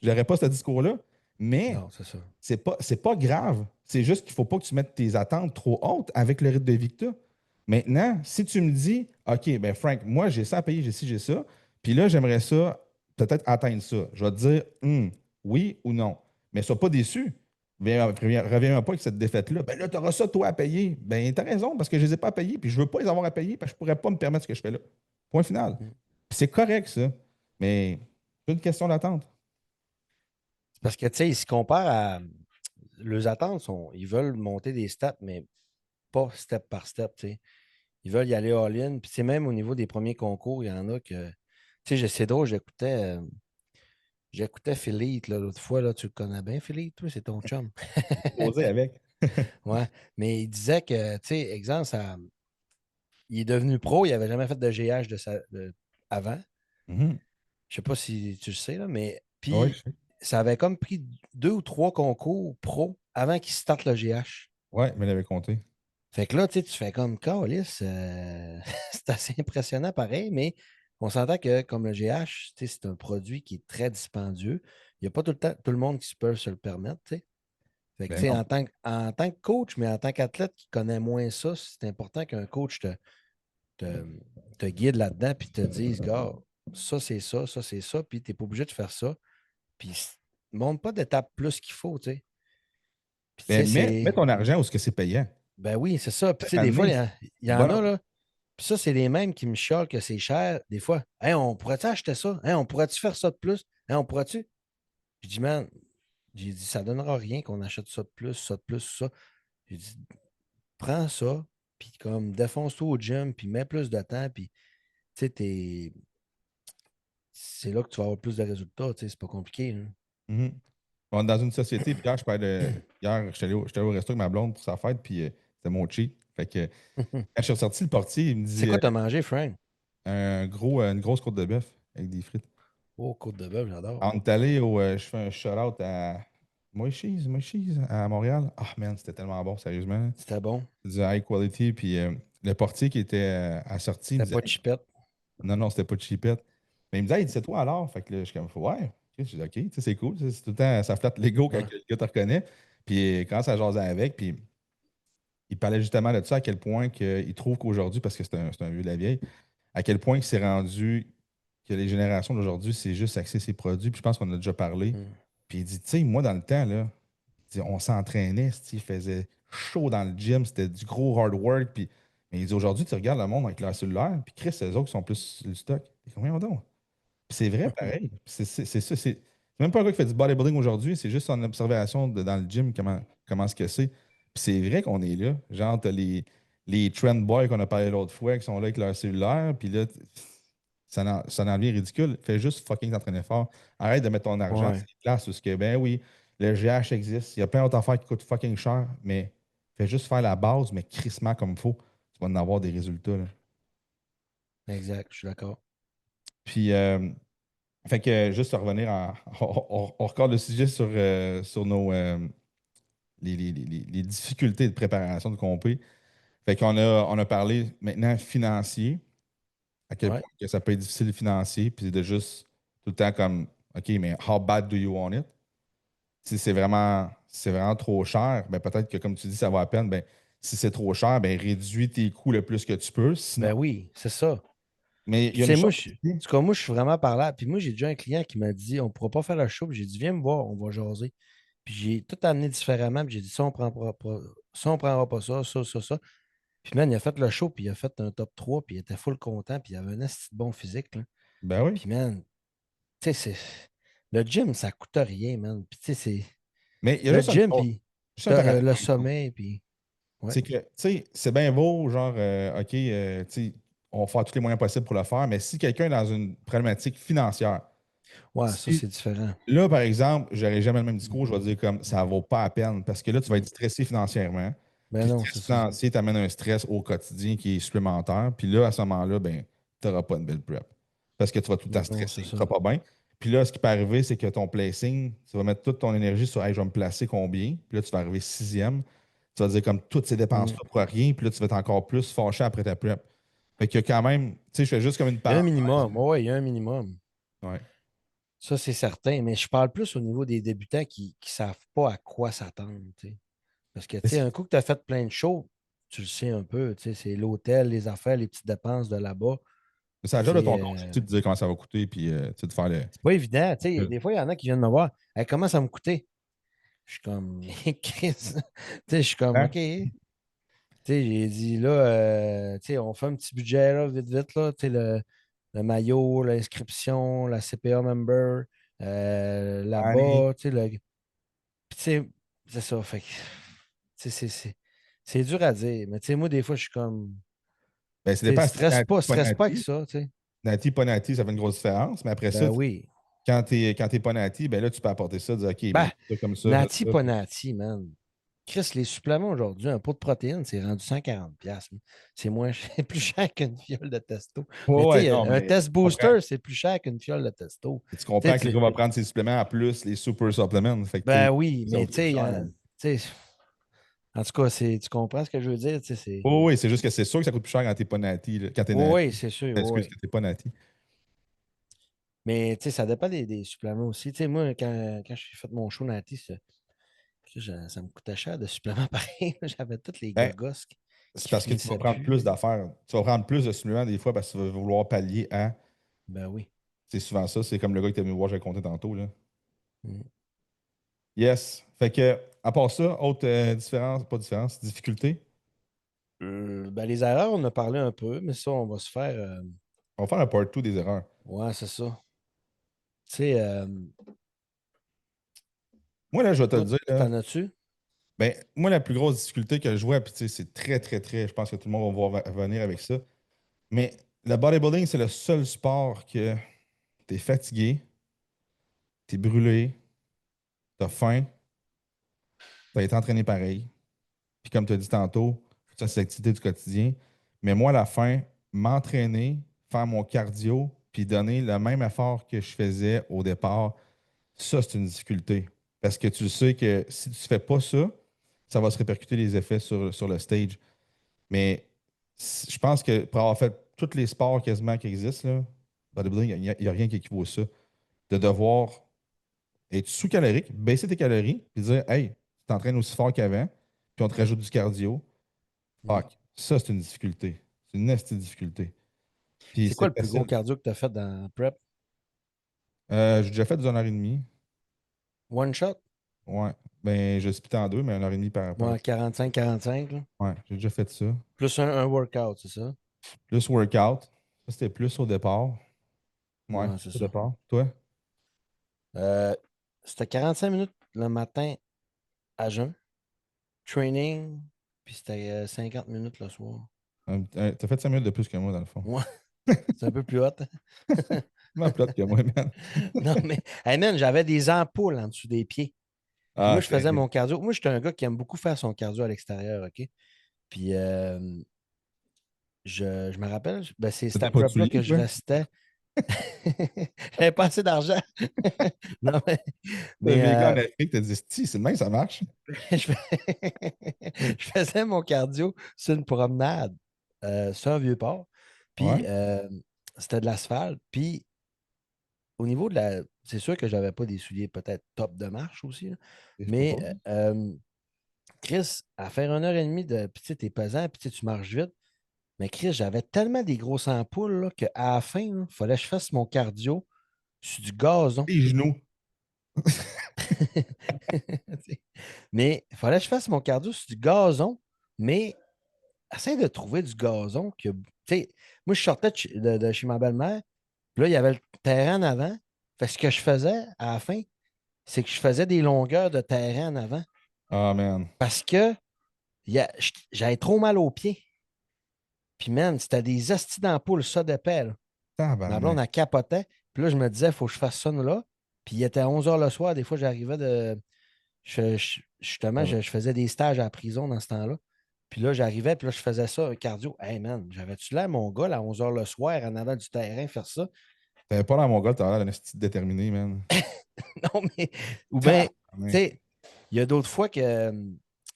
n'aurais pas ce discours-là. Mais Non, c'est ça. c'est pas grave. C'est juste qu'il ne faut pas que tu mettes tes attentes trop hautes avec le rythme de vie que tu as. Maintenant, si tu me dis, OK, ben Frank, moi, j'ai ça à payer, j'ai ci, j'ai ça, puis là, j'aimerais ça, peut-être atteindre ça. Je vais te dire, oui ou non. Mais sois pas déçu. Reviens pas avec cette défaite-là. Ben là, tu auras ça, toi, à payer. Ben, tu as raison, parce que je ne les ai pas à payer, puis je ne veux pas les avoir à payer, parce que je ne pourrais pas me permettre ce que je fais là. Point final. Mm. Puis c'est correct, ça. Mais c'est une question d'attente. C'est parce que, tu sais, ils se comparent à. Leurs attentes sont. Ils veulent monter des steps, mais pas step par step, tu sais. Ils veulent y aller all-in. Puis, c'est même au niveau des premiers concours, il y en a que. Tu sais, c'est drôle, j'écoutais Philippe l'autre fois, là, tu le connais bien, Philippe, toi, c'est ton chum. Poser avec. Ouais. Mais il disait que, tu sais, exemple, il est devenu pro, il n'avait jamais fait de GH avant. Mhm. Je sais pas si tu le sais, là, mais Oui, je puis sais. ça avait comme pris 2 ou 3 concours pro avant qu'il starte le GH. Ouais, mais il avait compté. Fait que là, tu sais, tu fais comme Calice, c'est assez impressionnant pareil, mais on s'entend que comme le GH, tu sais, c'est un produit qui est très dispendieux. Il n'y a pas tout le temps tout le monde qui peut se le permettre, tu sais. Fait que, tu Ben sais, non. en tant que coach, mais en tant qu'athlète qui connaît moins ça, c'est important qu'un coach te, te guide là-dedans puis te dise, gars, ça, c'est ça, puis tu n'es pas obligé de faire ça. Puis, montre pas d'étape plus qu'il faut, tu sais. Puis, tu sais, Ben, mets c'est. ton argent où est-ce que c'est payant. Ben oui, c'est ça. Puis, tu sais, des fois, M'amener, il y en bonhomme. a, là. Puis ça, c'est les mêmes qui me chialent que c'est cher. Des fois, hey, on pourrait-tu acheter ça? Hey, on pourrait-tu faire ça de plus? Hey, on pourrait-tu? Je dis, man, j'ai dit, ça donnera rien qu'on achète ça de plus, ça. J'ai dit, prends ça, puis comme défonce-toi au gym, puis mets plus de temps, puis tu sais, c'est là que tu vas avoir plus de résultats, tu sais, c'est pas compliqué, là. Mhm. On est dans une société, puis hier, hier, j'étais allé au resto avec ma blonde pour sa fête, puis c'était mon cheat. Fait que quand je suis ressorti, le portier, il me C'est dit quoi t'as mangé, Frank? une grosse côte de bœuf avec des frites. Oh, côte de bœuf, j'adore. On est allé je fais un shout-out à Moïse, à Montréal. Ah, man, c'était tellement bon, sérieusement. C'était bon. C'est du high quality. Puis le portier qui était à sortie, il me C'était disait, pas de chipette. non, non, c'était pas de chipette. Mais il me disait, il dit, c'est toi alors? Fait que là, je suis comme, ouais. Ok, je dis, OK, tu sais, c'est cool. C'est tout le temps, ça flatte l'ego quand Ouais. le gars te reconnaît. Puis quand ça jasait avec, puis il parlait justement de ça, à quel point il trouve qu'aujourd'hui, parce que c'est un vieux de la vieille, à quel point il s'est rendu que les générations d'aujourd'hui, c'est juste axer ses produits. Puis je pense qu'on en a déjà parlé. Mm. Puis il dit, tu sais, moi, dans le temps, là, il dit, on s'entraînait, il faisait chaud dans le gym, c'était du gros hard work. Puis, mais il dit, aujourd'hui, tu regardes le monde avec leur cellulaire, puis Chris, les autres sont plus sur le stock. Et combien donc? Puis c'est vrai, pareil. C'est ça. C'est même pas un gars qui fait du bodybuilding aujourd'hui, c'est juste son observation dans le gym, comment ce que c'est. Puis c'est vrai qu'on est là. Genre, t'as les trend boys qu'on a parlé l'autre fois qui sont là avec leur cellulaire, puis là, ça en devient ridicule. Fais juste fucking t'entraîner fort. Arrête de mettre ton argent sur Ouais, les places où ce que, ben oui, le GH existe. Il y a plein d'autres affaires qui coûtent fucking cher, mais fais juste faire la base, mais crissement comme il faut. Tu vas en avoir des résultats, là. exact, je suis d'accord. Puis, fait que juste revenir on regarde le sujet sur les difficultés de préparation de compé. Fait qu'on a parlé maintenant financier, à quel Ouais. point que ça peut être difficile financier, puis de juste tout le temps comme, OK, mais how bad do you want it? Si c'est vraiment trop cher, ben peut-être que comme tu dis, ça va à peine. Ben, si c'est trop cher, ben réduis tes coûts le plus que tu peux. Sinon, Ben oui, c'est ça. mais il Puis, y a tu une sais, chose moi, aussi. en tout cas, moi, je suis vraiment par là. Puis, moi, j'ai déjà un client qui m'a dit, on ne pourra pas faire le show. Puis, j'ai dit, viens me voir, on va jaser. Puis, j'ai tout amené différemment. Puis, j'ai dit, ça, on prendra pas, ça, on prendra pas ça, ça, ça, ça. Puis, man, il a fait le show, puis il a fait un top 3 puis il était full content, puis il avait un esti de bon physique, là. Ben oui. Puis, man, tu sais, le gym, ça coûte rien, man. Puis, tu sais, c'est Mais il y a le juste gym, puis juste un paramètre. le sommeil, puis ouais. C'est que, tu sais, c'est bien beau, genre, OK, tu sais, on va faire tous les moyens possibles pour le faire, mais si quelqu'un est dans une problématique financière, Ouais, ça, si c'est différent. là, par exemple, j'aurais jamais le même discours, je Mhm. vais dire comme ça vaut pas la peine parce que là, tu vas être Mhm. stressé financièrement. Ben Puis le non, c'est stress ça. financier t'amène un stress au quotidien qui est supplémentaire. Puis là, à ce moment-là, ben, tu n'auras pas une belle prep. Parce que tu vas tout le temps Ben non, c'est stresser, tu ne ça. seras pas bien. Puis là, ce qui peut arriver, c'est que ton placing, tu vas mettre toute ton énergie sur hey, je vais me placer combien. Puis là, tu vas arriver sixième. Tu vas dire comme toutes ces Mhm. dépenses-là pour rien. Puis là, tu vas être encore plus fâché après ta prep. Fait que quand même, tu sais, je fais juste comme une Il y a un parenthèse. minimum. Ouais, il y a un minimum. Ouais. Ça, c'est certain. Mais je parle plus au niveau des débutants qui ne savent pas à quoi s'attendre, tu sais. Parce que, tu Mais sais, un coup que tu as fait plein de shows, tu le sais un peu, tu sais, c'est l'hôtel, les affaires, les petites dépenses de là-bas. c'est la Tu job de ton sais, conseiller de dire comment ça va coûter. Puis tu sais, de faire le. c'est pas évident. Tu sais, des fois, il y en a qui viennent me voir. Hey, comment ça me coûtait? Je suis comme, Chris. Tu sais, je suis comme, OK. Hein? Tu sais, j'ai dit, là, tu sais, on fait un petit budget, là, vite, vite, là. Tu sais, le maillot, l'inscription, la CPA member, Allez. là-bas, tu sais, puis, tu sais, c'est ça. Fait que, tu sais, c'est dur à dire. Mais, tu sais, moi, des fois, je suis comme, Ben, ça tu sais, dépend si c'est Nati, pas stresse pas avec Nati. ça, tu sais. Nati, pas Nati, ça fait une grosse différence. Mais après ça, Ben oui. quand t'es pas Nati, ben là, tu peux apporter ça, dire OK, ben Ben, fais ça comme ça, fais nati, ça. pas nati, man. Chris, les suppléments aujourd'hui, un pot de protéines, c'est rendu 140$. C'est moins cher, plus cher qu'une fiole de testo. Ouais, Mais tu ouais, sais, non, un mais test booster, c'est plus cher qu'une fiole de testo. tu Tu sais, comprends que le gars va prendre ses suppléments en plus, les super supplements. Fait que tu sais, ben oui, ils sont mais tu plus sais, chers. tu sais, en tout cas, tu comprends ce que je veux dire? Tu sais, Oui, oui, c'est juste que c'est sûr que ça coûte plus cher quand t'es pas Nati. Quand t'es Oui, Nati. oui, c'est sûr, oui, Excuse, oui. quand t'es pas Nati. Mais tu sais, ça dépend des suppléments aussi. Tu sais, moi, quand j'ai fait mon show Nati, ça me coûtait cher de suppléments pareil. J'avais tous les Ben, gogos c'est qui parce que tu vas finissaient prendre plus. plus d'affaires. Tu vas prendre plus de suppléments des fois parce que tu vas vouloir pallier à. Ben oui. C'est souvent ça, c'est comme le gars qui t'a venu voir, j'ai compté tantôt, là. Mm. Yes. Fait que, à part ça, autre différence, pas différence, difficulté. Ben, les erreurs, on en a parlé un peu, mais ça, on va se faire. On va faire un part 2 des erreurs. Ouais, c'est ça. Tu sais, Moi, là, je vais te le toi, dire, là, t'en as-tu? ben, moi, la plus grosse difficulté que je vois, puis tu sais, c'est très, très, très, je pense que tout le monde va venir avec ça, mais le bodybuilding, c'est le seul sport que tu es fatigué, tu es brûlé, tu as faim, tu as été entraîné pareil. Puis comme tu as dit tantôt, ça, c'est l'activité du quotidien. Mais moi, à la fin, m'entraîner, faire mon cardio, puis donner le même effort que je faisais au départ, ça, c'est une difficulté. Parce que tu sais que si tu ne fais pas ça, ça va se répercuter les effets sur le stage. Mais je pense que pour avoir fait tous les sports quasiment qui existent, là, bodybuilding, il n'y a rien qui équivaut à ça. De devoir être sous-calorique, baisser tes calories, puis dire, hey, tu t'entraînes aussi fort qu'avant, puis on te rajoute du cardio. Mm. Fuck, ça, c'est une difficulté. C'est une nasty difficulté. Puis C'est quoi c'est le plus gros facile. cardio que tu as fait dans Prep? J'ai déjà fait 1 heure et demie. One shot? Ouais. Ben, je split en deux, mais 1 heure et demie par Moi, épisode. 45-45, là. Ouais, j'ai déjà fait ça. Plus un workout, c'est ça? Plus workout. Ça, c'était plus au départ. Ouais, Ouais, c'est au ça. départ. Toi? Euh, C'était 45 minutes le matin à jeun, training, puis c'était 50 minutes le soir. T'as fait 5 minutes de plus que moi, dans le fond. Ouais, c'est un peu plus hot. Tellement plate que moi, man. Non, mais, hey man, j'avais des ampoules en dessous des pieds. Puis Ah, moi, je faisais terrible. mon cardio. Moi, j'étais un gars qui aime beaucoup faire son cardio à l'extérieur, OK? Puis je me rappelle, ben, c'est T'as cette pas de prep-là souliers, que je toi? restais. J'avais pas assez d'argent. Non, Le mais, vegan en Afrique te dit, si, c'est le même, ça marche. je, je faisais mon cardio sur une promenade, sur un vieux port. Puis Ouais, c'était de l'asphalte. Puis au niveau de la. C'est sûr que j'avais pas des souliers peut-être top de marche aussi, là. je peux Mais pas. Chris, à faire 1 heure et demie de. Puis tu sais, t'es pesant, puis tu sais, tu marches vite. Mais Chris, j'avais tellement des grosses ampoules là, qu'à la fin, il fallait que je fasse mon cardio sur du gazon. Les genoux. Mais il fallait que je fasse mon cardio sur du gazon, mais essaye de trouver du gazon que. Tu sais, moi, je sortais de chez ma belle-mère, puis là, il y avait le terrain en avant. Fait que ce que je faisais à la fin, c'est que je faisais des longueurs de terrain en avant Ah, man. parce que j'avais trop mal aux pieds. Puis, man, c'était des hosties d'ampoules, ça d'épais, là. Ma blonde, Tabarnak. elle capotait. Puis là, je me disais, il faut que je fasse ça là. Puis il était à 11 h le soir. Des fois, j'arrivais de. Justement, Euh, je faisais des stages à la prison dans ce temps-là. Puis là, j'arrivais, puis là, je faisais ça, un cardio. Hey man, j'avais-tu l'air, mon gars, là, à 11 h le soir, en avant du terrain, faire ça? T'avais pas dans mon gars, t'as l'air d'un esti déterminé, man. Non, mais. Ou bien, tu Tabarnak. sais, il y a d'autres fois que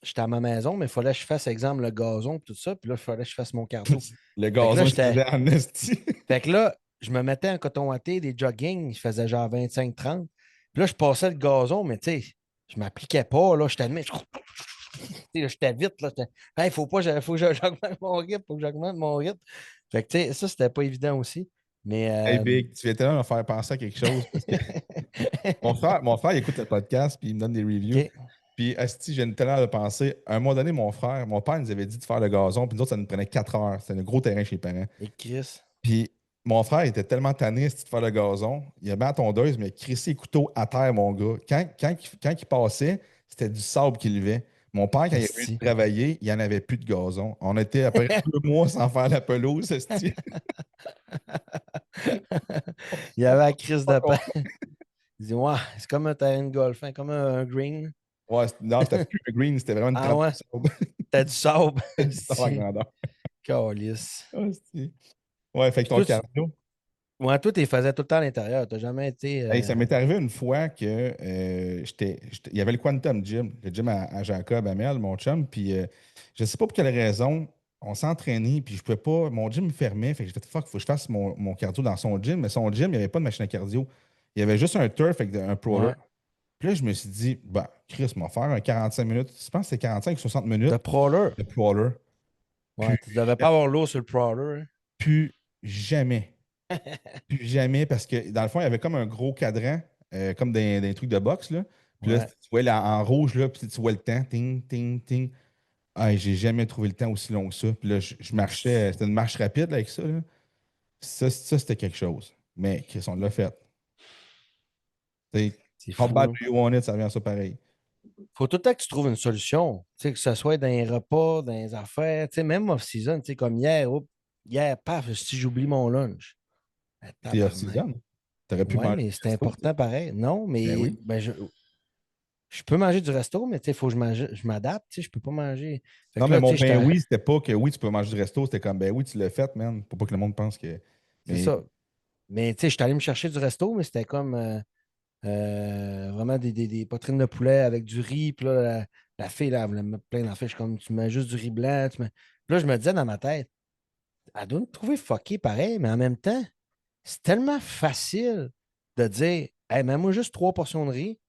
j'étais à ma maison, mais il fallait que je fasse, exemple, le gazon, puis tout ça. Puis là, il fallait que je fasse mon cardio. Le Fait que là, gazon, il se faisait en esti. Fait que là, je me mettais en coton watté, des jogging, je faisais genre 25-30. Puis là, je passais le gazon, mais tu sais, je m'appliquais pas, là, je t'admets. J'étais vite, là. Hey, faut que j'augmente mon rythme, faut que j'augmente mon rythme. Fait que, tu sais, ça, c'était pas évident aussi. Mais, Hey, Big, tu viens tellement me faire penser à quelque chose parce que mon frère, il écoute le podcast puis il me donne des reviews. OK. Puis, Asti, j'ai tellement de penser. À un moment donné, mon père nous avait dit de faire le gazon, puis nous autres, ça nous prenait 4 heures. C'était un gros terrain chez les parents. Et Chris. Puis, mon frère était tellement tanné asti, de faire le gazon. Il a mis la tondeuse, mais il a crissé les couteaux à terre, mon gars. Quand il passait, c'était du sable qu'il levait. Mon père, quand il est venu Esti. travailler, il n'y en avait plus de gazon. On était après 2 mois sans faire la pelouse, Asti. Il y avait la crise Pas de pain. con- Il dit, ouais, c'est comme un terrain de golf, hein, comme un green. Ouais, non, c'était plus le green, c'était vraiment une Ah trappe ouais, de sable. t'as du sable. C'était du sable à Esti. grandeur. Calice. Asti. Ouais, fait que Puis ton toi, cardio. ouais, toi, tu les faisais tout le temps à l'intérieur. T'as jamais été. Hey, ça m'est arrivé une fois que il y avait le Quantum Gym, le gym à Jacob Amel, mon chum, puis je sais pas pour quelle raison, on s'entraînait, puis je pouvais pas, mon gym me fermait, fait que j'ai fait fuck, faut que je fasse mon cardio dans son gym, mais son gym, il n'y avait pas de machine à cardio. Il y avait juste un turf avec un proler. Ouais. Puis là, je me suis dit, bah, Chris, on va faire un 45 minutes, je pense que c'est 45 ou 60 De minutes prowler. de proler. Puis, Ouais, tu devais pas avoir l'eau sur le prowler, hein. plus jamais. Plus jamais, parce que dans le fond, il y avait comme un gros cadran, comme des trucs de boxe, là. Puis là, Ouais. tu vois en rouge, là, puis tu vois le temps, ting, ting, ting. Ah, j'ai jamais trouvé le temps aussi long que ça. Puis là, je marchais, c'était une marche rapide là, avec ça, là. Ça, c'était quelque chose. Mais Chris, on l'a fait. Tu sais, C'est how fou, bad hein. do you want it, ça revient à ça pareil. Faut tout le temps que tu trouves une solution. Tu sais, que ce soit dans les repas, dans les affaires, tu sais, même off-season, tu sais, comme hier, hier, paf, si j'oublie mon lunch. Ah, C'est tabarnak. off-season. T'aurais pu Ouais, manger mais du c'était resto, tu sais. important pareil. Non, Ben mais oui. ben, je peux manger du resto, mais tu sais, il faut que je m'adapte, tu sais, je peux pas manger. Fait Non, que mais là, tu mon sais, ben oui, c'était pas que oui, tu peux manger du resto, c'était comme ben oui, tu l'as fait, man. Pour pas que le monde pense que. c'est Mais ça. Mais tu sais, je suis allé me chercher du resto, mais c'était comme vraiment des poitrines de poulet avec du riz. Puis là, la fille, là, elle voulait me mettre plein d'affaires. Je suis comme, tu mets juste du riz blanc. Puis là, je me disais dans ma tête, elle doit me trouver fucké pareil, mais en même temps, c'est tellement facile de dire, hey, mets-moi juste 3 portions de riz.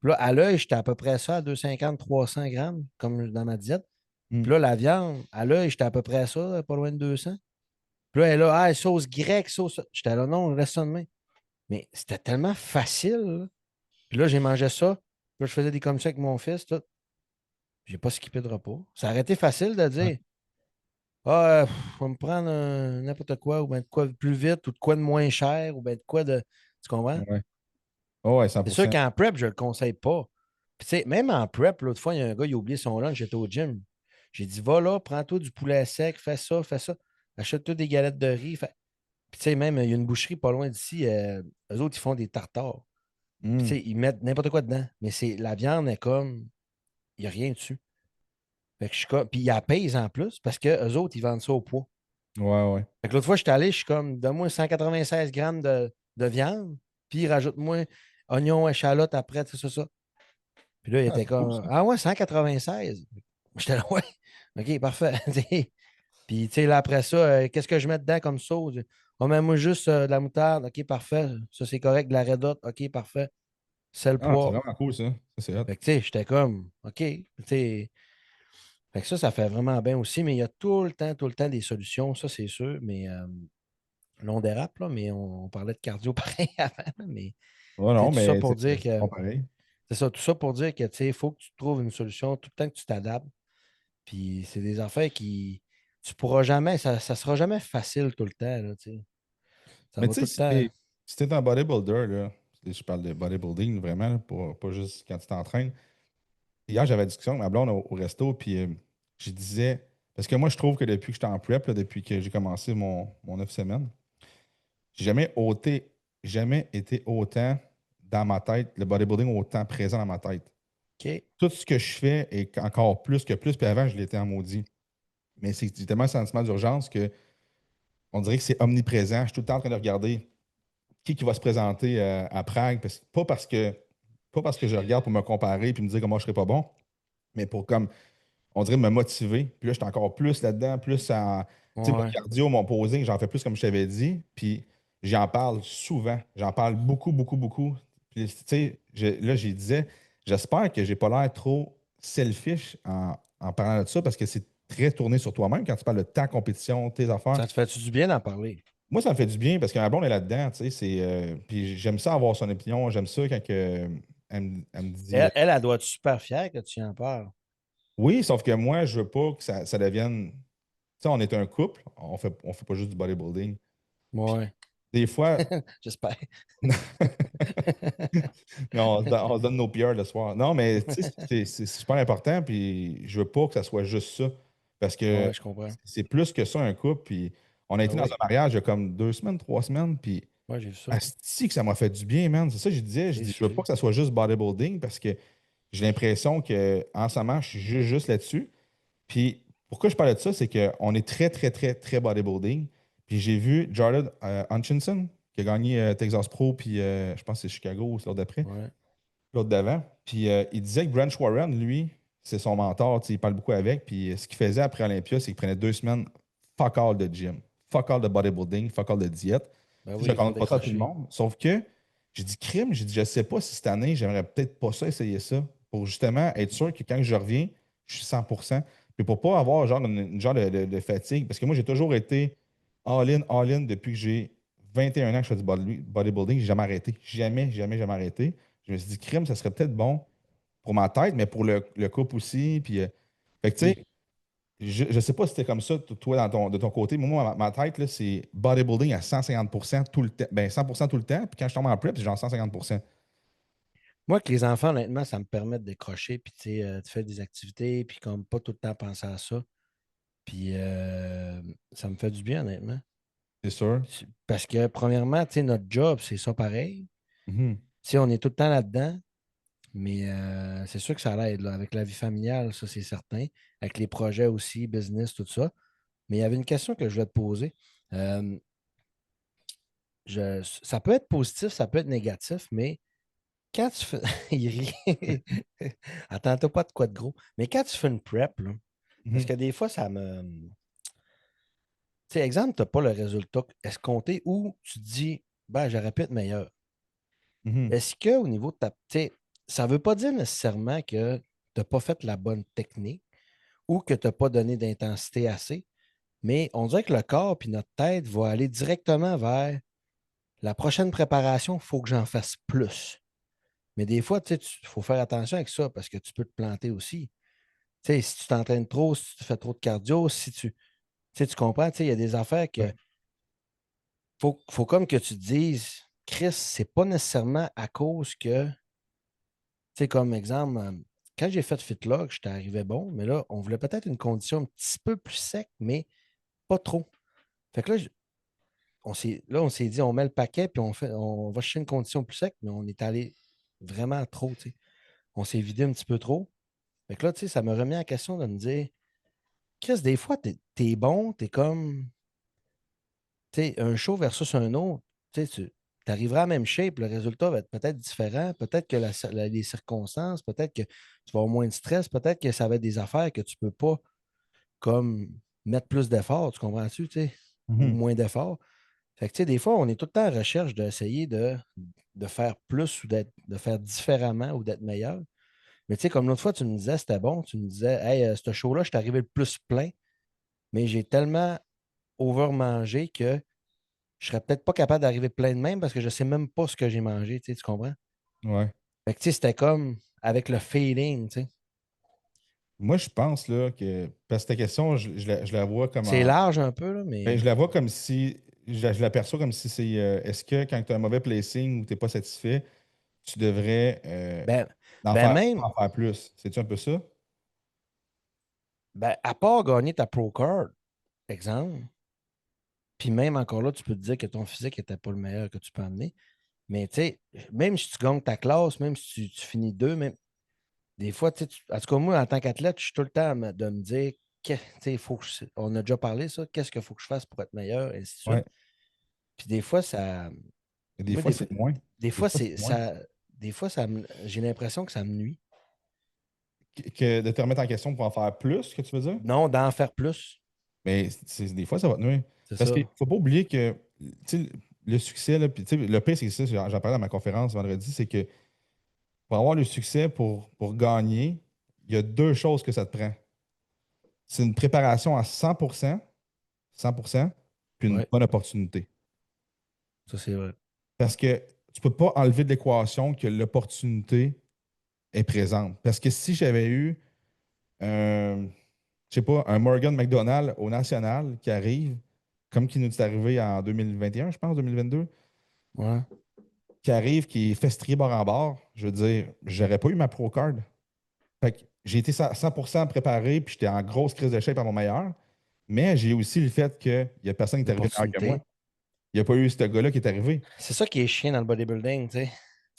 Puis là, à l'œil, j'étais à peu près ça, à 250-300 grammes, comme dans ma diète. hmm. Puis là, la viande, à l'œil, j'étais à peu près ça, pas loin de 200. Puis là, elle est là, ah, sauce grecque, sauce. J'étais là, non, reste ça de main. Mais c'était tellement facile, là. Puis là, j'ai mangé ça. Puis là, je faisais des comme ça avec mon fils, tout. J'ai pas skippé de repas. Ça aurait été facile de Ouais, dire, ah, on va me prendre n'importe quoi, ou bien de quoi de plus vite, ou de quoi de moins cher, ou bien de quoi de. Tu comprends? ouais. Oh, ouais, C'est sûr 100%. qu'en prep, je le conseille pas. Puis, tu sais, même en prep, l'autre fois, il y a un gars, il a oublié son lunch, j'étais au gym. J'ai dit, va là, prends-toi du poulet sec, fais ça, fais ça. Achète-toi des galettes de riz. Puis, tu sais, même, il y a une boucherie pas loin d'ici. Eux autres, ils font des tartares. Puis, tu Hmm. sais, ils mettent n'importe quoi dedans. Mais c'est la viande est comme, il n'y a rien dessus. Fait que je suis comme. Puis, ils la payent en plus parce qu'eux autres, ils vendent ça au poids. Ouais, ouais. Fait que l'autre fois, je suis allé, je suis comme, donne-moi 196 grammes de viande, puis rajoute-moi oignon, échalote après, tout ça, ça. Puis là, il Ah, était c'est cool, comme, ça. ah ouais, 196. J'étais là, ouais, OK, parfait. Puis, tu sais, là, après ça, qu'est-ce que je mets dedans comme sauce? Oh, mais moi, juste de la moutarde. OK, parfait. Ça, c'est correct. De la Red Hot. OK, parfait. Sel, Ah, c'est poivre. vraiment cool, ça. Ça, c'est hot. Fait que, tu sais, j'étais comme, OK. Tu sais, fait que ça fait vraiment bien aussi. Mais il y a tout le temps des solutions. Ça, c'est sûr. Mais là, on dérape, là, mais on parlait de cardio pareil avant. Mais, Ouais, tu sais, non, tout ça mais pour dire c'est que, bon pareil. c'est ça, tout ça pour dire que, tu sais, il faut que tu trouves une solution tout le temps que tu t'adaptes. Puis, c'est des affaires qui, tu pourras jamais, ça sera jamais facile tout le temps, là, tu sais. Ça Mais va tu sais, tout le temps. si t'es un bodybuilder, là, je parle de bodybuilding vraiment, là, pas juste quand tu t'entraînes. Hier, j'avais une discussion avec ma blonde au resto, puis je disais, parce que moi, je trouve que depuis que j'étais en prep, là, depuis que j'ai commencé mon 9 semaines, j'ai jamais été autant dans ma tête, le bodybuilding autant présent dans ma tête. OK. Tout ce que je fais est encore plus que plus, puis avant, je l'étais en maudit. Mais c'est tellement un sentiment d'urgence que on dirait que c'est omniprésent. Je suis tout le temps en train de regarder qui va se présenter à Prague. Pas parce que je regarde pour me comparer puis me dire comment je serais pas bon, mais pour comme on dirait me motiver. Puis là, je suis encore plus là-dedans, plus en. Tu sais, mon Ouais. cardio, mon posing, j'en fais plus comme je t'avais dit. Puis j'en parle souvent. J'en parle beaucoup, beaucoup, beaucoup. Puis tu sais, là, j'y disais, j'espère que j'ai pas l'air trop selfish en parlant de ça parce que c'est très tourné sur toi-même quand tu parles de ta compétition, tes affaires. Ça te fait du bien d'en parler? Moi, ça me fait du bien parce que ma blonde est là-dedans, tu sais, puis j'aime ça avoir son opinion, j'aime ça quand elle me dit Elle, elle doit être super fière que tu en parles. oui, sauf que moi, je veux pas que ça devienne. Tu sais, on est un couple, on fait pas juste du bodybuilding. Puis Ouais. des fois, J'espère. on se donne nos PR le soir. Non, mais tu sais, c'est super important, puis je veux pas que ça soit juste ça. Parce que Ouais, je comprends. c'est plus que ça, un couple. Puis on a Ben été dans un oui. mariage il y a comme 2 semaines, 3 semaines, puis Moi, j'ai vu ça. asti que ça m'a fait du bien, man. C'est ça que je disais. Je C'est dis, je veux pas sûr. que ça soit juste bodybuilding parce que j'ai l'impression que en ce moment, je suis juste là-dessus. Puis pourquoi je parlais de ça, c'est qu'on est très, très, très, très bodybuilding. Puis j'ai vu Jordan Hutchinson, qui a gagné Texas Pro, puis je pense que c'est Chicago ou c'est l'autre d'après, Ouais. l'autre d'avant. Puis il disait que Branch Warren, lui, c'est son mentor, tu sais, il parle beaucoup avec. Puis ce qu'il faisait après Olympia, c'est qu'il prenait 2 semaines fuck all de gym, fuck all de bodybuilding, fuck all de diète. Ben Tu sais, oui, je il faut recommande pas ça à tout le décrocher. monde. Sauf que j'ai dit crime, j'ai dit je sais pas si cette année, j'aimerais peut-être pas ça essayer ça pour justement être sûr que quand je reviens, je suis 100%. Puis pour pas avoir genre une genre de fatigue, parce que moi j'ai toujours été all in depuis que j'ai 21 ans que je fais du bodybuilding, j'ai jamais arrêté. Jamais, jamais, jamais arrêté. Je me suis dit, crime, ça serait peut-être bon pour ma tête, mais pour le couple aussi. Puis, fait que, tu sais, Oui. je sais pas si c'était comme ça, toi, de ton côté, mais moi, ma tête, là, c'est bodybuilding à 150% tout le temps. Ben, 100% tout le temps. Puis quand je tombe en prep, c'est genre 150%. Moi, que les enfants, honnêtement, ça me permet de décrocher, puis tu sais, tu fais des activités, puis comme pas tout le temps penser à ça. Puis ça me fait du bien, honnêtement. C'est sûr. Parce que, premièrement, tu sais, notre job, c'est ça pareil. Mhm. Tu sais, on est tout le temps là-dedans. Mais c'est sûr que ça l'aide, là, avec la vie familiale, ça c'est certain. Avec les projets aussi, business, tout ça. Mais il y avait une question que je voulais te poser. Euh, ça peut être positif, ça peut être négatif, mais quand tu fais. Il rit. Attends-toi pas de quoi de gros. Mais quand tu fais une prep, là, parce Mhm. que des fois, ça me. Tu sais, exemple, tu n'as pas le résultat escompté ou tu te dis, ben, j'aurais pu être meilleur. Mhm. Est-ce qu'au niveau de ta. Tu sais, ça ne veut pas dire nécessairement que tu n'as pas fait la bonne technique ou que tu n'as pas donné d'intensité assez, mais on dirait que le corps et notre tête vont aller directement vers la prochaine préparation, il faut que j'en fasse plus. Mais des fois, tu sais, il faut faire attention avec ça parce que tu peux te planter aussi. Tu sais, si tu t'entraînes trop, si tu fais trop de cardio, si tu. Tu sais, tu comprends, tu sais, il y a des affaires que Ouais. faut comme que tu te dises, Chris, c'est pas nécessairement à cause que, tu sais, comme exemple, quand j'ai fait FitLog, j'étais arrivé bon, mais là, on voulait peut-être une condition un petit peu plus sec, mais pas trop. Fait que là, on s'est dit, on met le paquet, puis on va chercher une condition plus sec, mais on est allé vraiment trop, tu sais. On s'est vidé un petit peu trop. Fait que là, tu sais, ça me remet en question de me dire, Chris, des fois, t'es bon, t'es comme. un show versus un autre, tu arriveras à la même shape, le résultat va être peut-être différent, peut-être que les circonstances, peut-être que tu vas avoir moins de stress, peut-être que ça va être des affaires que tu ne peux pas comme mettre plus d'efforts, tu comprends-tu, ou Mhm. moins d'efforts. Fait que, des fois, on est tout le temps en recherche d'essayer de faire plus ou de faire différemment ou d'être meilleur. Mais comme l'autre fois, tu me disais, c'était bon, tu me disais, hey, ce show-là, je suis arrivé le plus plein, mais j'ai tellement overmangé que je serais peut-être pas capable d'arriver plein de même parce que je sais même pas ce que j'ai mangé, tu comprends? Ouais. Fait que, c'était comme avec le feeling, tu sais. Moi, je pense là, que. Parce que ta question, je la vois comme C'est large un peu, là, ben, mais je la vois comme si. Je l'aperçois comme si c'est. Est-ce que quand tu as un mauvais placing ou tu n'es pas satisfait, tu devrais ben, en ben faire, même, en faire plus? C'est-tu un peu ça? ben, à part gagner ta pro card, exemple, puis même encore là, tu peux te dire que ton physique n'était pas le meilleur que tu peux amener. Mais tu sais, même si tu gagnes ta classe, même si tu finis deux, même des fois, en tout cas, moi, en tant qu'athlète, je suis tout le temps de me dire, faut que on a déjà parlé ça, qu'est-ce qu'il faut que je fasse pour être meilleur, et ainsi de suite. Ouais. Puis des fois, ça. Et des Moi, fois, c'est moins. des Des fois, fois, c'est c'est moins. ça. Des fois, j'ai l'impression que ça me nuit. Que de te remettre en question pour en faire plus, que tu veux dire? Non, d'en faire plus. Mais des fois, ça va te nuire. C'est Parce qu'il ça. ne faut pas oublier que tu sais, le succès, là, puis, tu sais, le pire, c'est ça, j'en parlais dans ma conférence vendredi, c'est que pour avoir le succès, pour gagner, il y a deux choses que ça te prend. C'est une préparation à 100%, puis une Ouais, bonne opportunité. ça, c'est vrai. Parce que tu ne peux pas enlever de l'équation que l'opportunité est présente. Parce que si j'avais eu un, je sais pas, un Morgan McDonald au national qui arrive, comme qui nous est arrivé en 2021, je pense, 2022, Ouais. qui arrive, qui est festrier bord en bord, je veux dire, j'aurais pas eu ma pro card. Fait que j'ai été 100% préparé, puis j'étais en grosse crise de shape à mon meilleur. Mais j'ai aussi le fait qu'il n'y a personne qui est arrivé meilleur que moi. L'opportunité. Il n'y a pas eu ce gars-là qui est arrivé. C'est ça qui est chiant dans le bodybuilding, tu sais.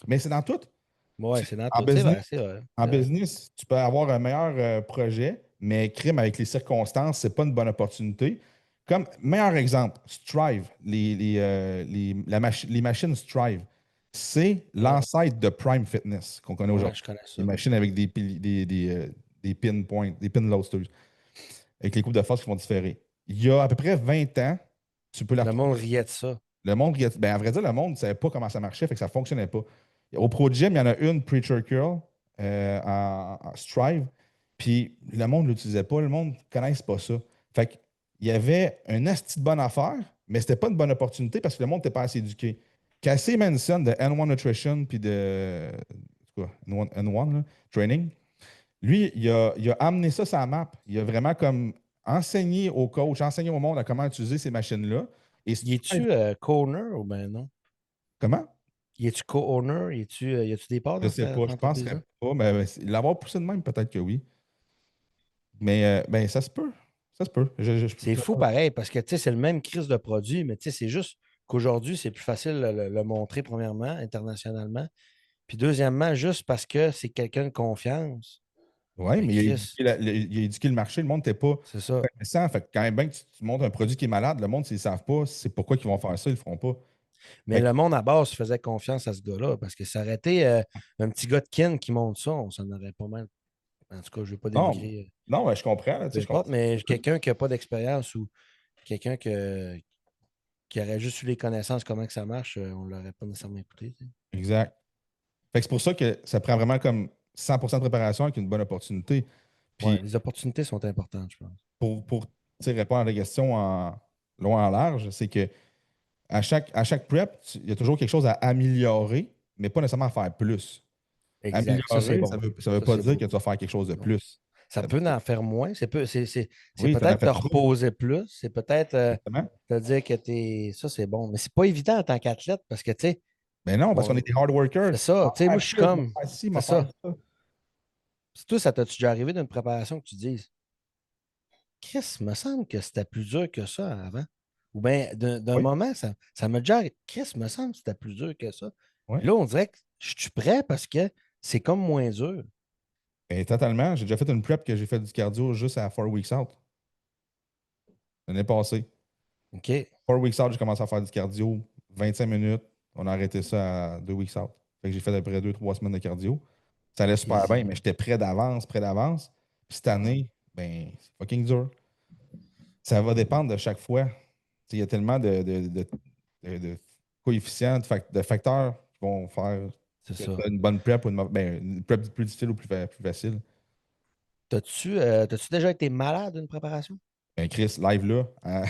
Mais c'est dans tout. Ouais, c'est dans En tout. C'est business, vrai, c'est vrai. en C'est vrai. business, tu peux avoir un meilleur projet, mais crime avec les circonstances, c'est pas une bonne opportunité. Comme meilleur exemple, Strive, les machines Strive, c'est Ouais, l'ancêtre de Prime Fitness qu'on connaît ouais, aujourd'hui. je connais Les ça. machines avec des pinpoints, des pin loaders, avec les coupes de force qui vont différer. Il y a à peu près 20 ans, tu peux la Le monde retrouver. riait de ça. Le monde, ben, à vrai dire, le monde ne savait pas comment ça marchait, fait que ça ne fonctionnait pas. Au Pro Gym, il y en a une, Preacher Curl, en Strive, puis le monde ne l'utilisait pas, le monde ne connaissait pas ça. Fait qu'il y avait une asti de bonne affaire, mais c'était pas une bonne opportunité parce que le monde n'était pas assez éduqué. Casey Manson de N1 Nutrition, puis de c'est quoi, N1 là, Training, lui, il a amené ça sur la map. Il a vraiment comme enseigné aux coachs, enseigné au monde à comment utiliser ces machines-là. Et Y Strive, es-tu co-owner ou ben non? comment? Y es-tu co-owner? Y a-tu des parts Je dans sais cette pas, je penserais entreprise-là? pas, mais l'avoir poussé de même, peut-être que oui. Mais ben, ça se peut. Ça se peut. C'est fou pareil, parce que c'est le même crise de produit, mais c'est juste qu'aujourd'hui, c'est plus facile de le montrer, premièrement, internationalement. Puis deuxièmement, juste parce que c'est quelqu'un de confiance. Oui, Ben mais il a Chris, éduqué, il a éduqué le marché. Le monde n'était pas c'est ça. connaissant. Fait que quand même bien que tu montres un produit qui est malade, le monde, s'ils ne savent pas, c'est pourquoi ils vont faire ça, ils ne le feront pas. Mais Fait que, le monde à base faisait confiance à ce gars-là, parce que ça aurait été un petit gars de kin qui monte ça, on s'en aurait pas mal. En tout cas, je ne veux pas non, dénigrer, non, ben, je comprends. Là, tu peu sais, je comprends. importe, mais quelqu'un qui n'a pas d'expérience ou quelqu'un qui aurait juste eu les connaissances, comment que ça marche, on ne l'aurait pas nécessairement écouté. Exact. Fait que c'est pour ça que ça prend vraiment comme 100% de préparation avec une bonne opportunité. Ouais, Puis les opportunités sont importantes, je pense. pour tu sais, répondre à la question en long en large, c'est que à chaque prep, il y a toujours quelque chose à améliorer, mais pas nécessairement à faire plus. Exact. Ça, c'est Améliorer, ça bon. veut, ça veut Ça, pas c'est dire beau. que tu vas faire quelque chose de Non. plus. Ça Ça veut peut dire- en faire moins. C'est oui, tu en as peut-être te fait trop, reposer plus. C'est peut-être exactement. te dire que t'es. Ça, c'est bon. Mais c'est pas évident en tant qu'athlète parce que, tu sais, Mais non, parce qu'on on- est des hard c'est workers. ça. M'en Tu sais, moi, faire je suis plus, m'en comme. faire ci, m'en C'est faire ça. ça. C'est tout, ça t'as-tu déjà arrivé d'une préparation que tu dises, Chris, me semble que c'était plus dur que ça avant. Ou bien, d'un Oui, moment, ça m'a déjà. Chris, me semble que c'était plus dur que ça. oui. Puis là, on dirait que je suis prêt parce que c'est comme moins dur. Et totalement. J'ai déjà fait une prep que j'ai fait du cardio juste à 4 weeks out, l'année passée. OK? 4 weeks out, j'ai commencé à faire du cardio, 25 minutes. On a arrêté ça à 2 weeks out. Fait que j'ai fait à peu près 2, 3 semaines de cardio. Ça allait super bien, Easy. mais j'étais prêt d'avance, prêt d'avance. Puis cette Ouais, année, ben, c'est fucking dur. Ça va dépendre de chaque fois. Il y a tellement de coefficients, de facteurs qui vont faire c'est que ça. tu as une bonne prep ou une prep plus difficile ou plus facile. T'as-tu déjà été malade d'une préparation? Ben, Chris, live là,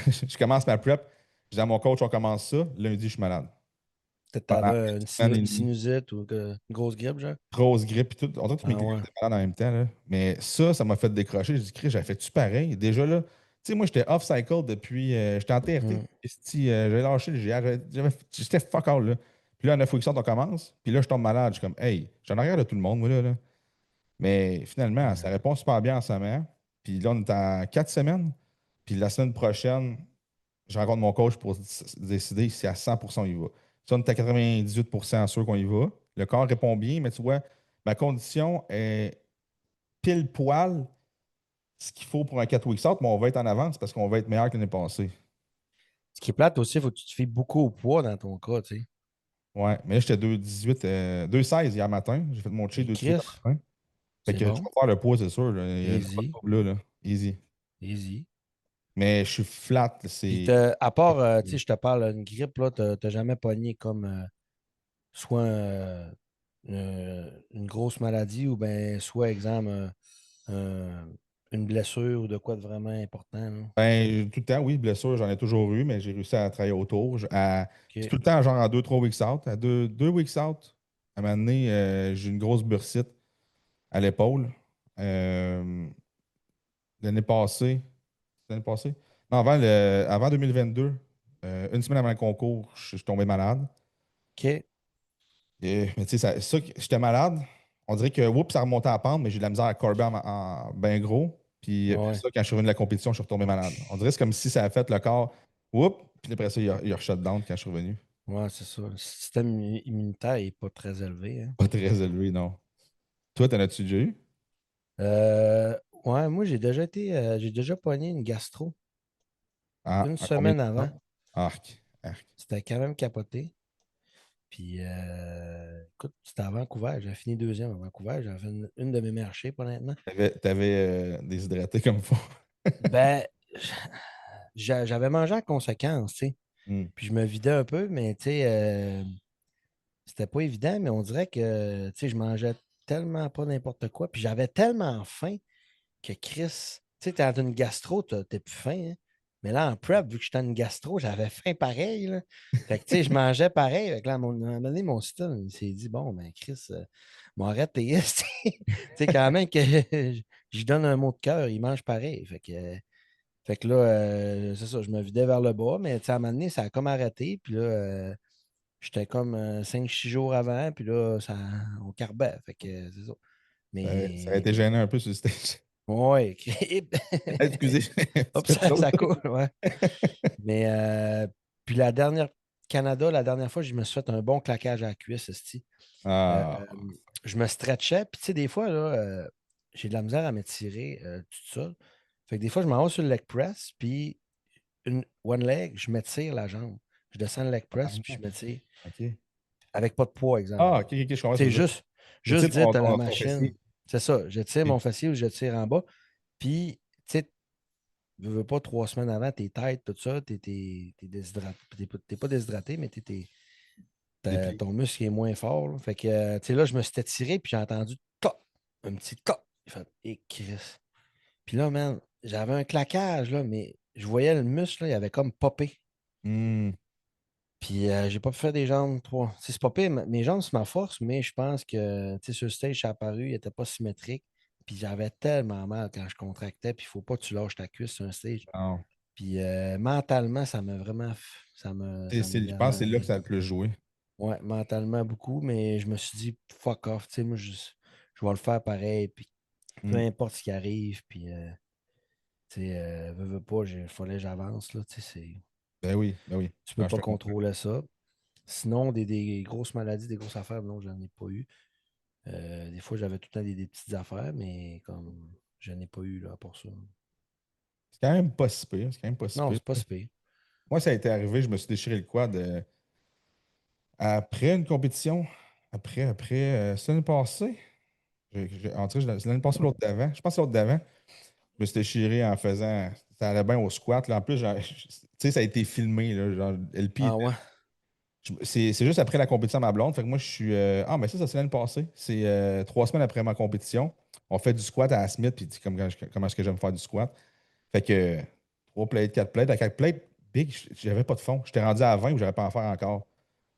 je commence ma prep. Je dis à mon coach, on commence ça. Lundi, je suis malade. Peut-être Pendant t'avais une semaine et une demie. sinusite ou une grosse grippe, genre? Grosse grippe et tout. On dirait que tous mes Ah grippes ouais. étaient malades en même temps. Là. Mais ça m'a fait décrocher. J'ai dit, Chris, j'avais fait-tu pareil? Déjà là, tu sais, moi, j'étais off-cycle depuis. J'étais en TRT. Hmm. Esti, j'avais lâché le GR. J'étais fuck all, là. Puis là, à 9 weeks on commence. Puis là, je tombe malade. Je suis comme, hey, j'en en arrière de tout le monde, moi, là. Mais finalement, ça Ouais. répond super bien en semaine. Puis là, on est à 4 semaines. Puis la semaine prochaine, je rencontre mon coach pour décider si à 100% on y va. Si on est à 98% sûr qu'on y va, le corps répond bien, mais tu vois, ma condition est pile poil ce qu'il faut pour un 4 weeks out, mais on va être en avance parce qu'on va être meilleur que l'année passée. Ce qui est plate aussi, il faut que tu te fies beaucoup au poids dans ton cas, tu sais. Ouais, mais là, j'étais 2,18, 2,16 hier matin. J'ai fait mon cheat Et 2,18 Chris, ce matin. Fait c'est que je vais bon. faire le poids, c'est sûr. Là. Il n'y a pas de Easy. trouble là, là. Easy. Easy. Mais je suis flat. Puis C'est. à part, tu sais, je te parle d'une grippe, là, t'as jamais pogné comme soit une grosse maladie ou ben soit, exemple, une blessure ou de quoi de vraiment important, là. Ben, tout le temps, oui, blessure, j'en ai toujours eu, mais j'ai réussi à travailler autour. C'est OK. tout le temps, genre, en 2, 3 weeks out. À deux weeks out, à un moment donné, j'ai une grosse bursite à l'épaule. Euh, l'année passée, l'année passée? Non, avant 2022, une semaine avant le concours, je suis tombé malade. OK. Mais tu sais, j'étais malade. On dirait que, oups, ça remontait à la pente, mais j'ai de la misère à corber bien gros. Puis après Ouais. ça, quand je suis revenu de la compétition, je suis retombé malade. On dirait que c'est comme si ça a fait le corps, oups, puis après ça, il a shut down quand je suis revenu. Ouais, c'est ça. Le système immunitaire n'est pas très élevé, hein. Pas très élevé, non. Toi, t'en as-tu déjà eu? Ouais, moi, j'ai déjà pogné une gastro Ah, une à combien semaine de avant. temps? Arc, arc. C'était quand même capoté. Puis, écoute, c'était à Vancouver. J'avais fini deuxième à Vancouver. J'avais fait une de mes meilleures shapes, honnêtement. T'avais déshydraté comme faut. Ben, j'avais mangé en conséquence, tu sais. Hmm. Puis, je me vidais un peu, mais tu sais, c'était pas évident, mais on dirait que, tu sais, je mangeais tellement pas n'importe quoi. Puis, j'avais tellement faim que Chris, tu sais, t'es dans une gastro, t'es plus faim, hein. Mais là, en prep, vu que j'étais dans une gastro, j'avais faim pareil, là. Fait que, tu sais, je mangeais pareil. Fait que là, à un moment donné, mon système, il s'est dit, bon, ben, Chris, m'arrête tes tu sais, quand même que je lui donne un mot de cœur, il mange pareil. Fait que là, c'est ça, je me vidais vers le bas, mais tu sais, à un moment donné, ça a comme arrêté. Puis là, j'étais comme 5-6 jours avant, puis là, on carbait. Fait que, c'est ça. Ça a Mais, été gênant un peu sur le stage. ouais, Excusez, un petit hop, peu de ça sauce. coule, ouais. Mais puis la dernière fois, je me suis fait un bon claquage à la cuisse, esti. Euh, Ah, je me stretchais, puis tu sais, des fois, là, j'ai de la misère à m'étirer tout ça. Fait que des fois, je m'en vais sur le leg press, puis one leg, je m'étire la jambe. Je descends le leg press, puis je tabarnak. m'étire OK. avec pas de poids, exemple. Ah, OK, je comprends ce Tu que sais, tu veux dire. juste Étire dire, tu as la ton machine. fessier. C'est ça, je tire OK. mon fessier ou je tire en bas. Puis, tu sais, veux pas 3 semaines avant, tes têtes, tout ça, t'es déshydraté. T'es pas déshydraté, mais Dépli. ton muscle est moins fort, là. Fait que, tu sais, là, je me suis étiré, puis j'ai entendu top, un petit top. Il fait, et Chris. Puis là, man, j'avais un claquage, là, mais je voyais le muscle, là, il avait comme popé. Hmm. Puis j'ai pas pu faire des jambes trois. Tu sais, c'est pas pire, mes jambes, c'est ma force, mais je pense que, tu sais, sur le stage, ça a apparu, il était pas symétrique. Puis j'avais tellement mal quand je contractais, puis il faut pas que tu lâches ta cuisse sur un stage. Non. Puis mentalement, ça m'a vraiment. Ça m'a Je pense que c'est là que dérangé. ça a le plus joué. Ouais, mentalement beaucoup, mais je me suis dit, fuck off, tu sais, moi, je vais le faire pareil, puis peu Hmm. importe ce qui arrive, puis, tu sais, veux pas, il fallait que j'avance, là, tu sais, Ben oui, ben oui. tu peux Non, je pas te comprends. contrôler ça. Sinon, des grosses maladies, des grosses affaires, non, j'en ai pas eu. Des fois, j'avais tout le temps des petites affaires, mais comme, j'en ai pas eu, là, pour ça. C'est quand même pas si pire. C'est quand même pas si Non, pire. c'est pas si pire. moi, ça a été arrivé, je me suis déchiré le quad après une compétition. C'est l'année passée. En tout cas, c'est l'année passée ou l'autre d'avant. Je pense que c'est l'autre d'avant. Je me suis déchiré en faisant. Ça allait bien au squat. Là. En plus, tu sais, ça a été filmé. Là, genre, LP Ah ouais? c'est juste après la compétition de ma blonde. Fait que moi, je suis. Ah, mais ça, c'est l'année passée. C'est 3 semaines après ma compétition. On fait du squat à la Smith, puis dit comment est-ce que j'aime faire du squat. Fait que 3 plates, 4 plates. À 4 plates, big, j'avais pas de fond. J'étais rendu à 20 ou j'aurais pas à en faire encore.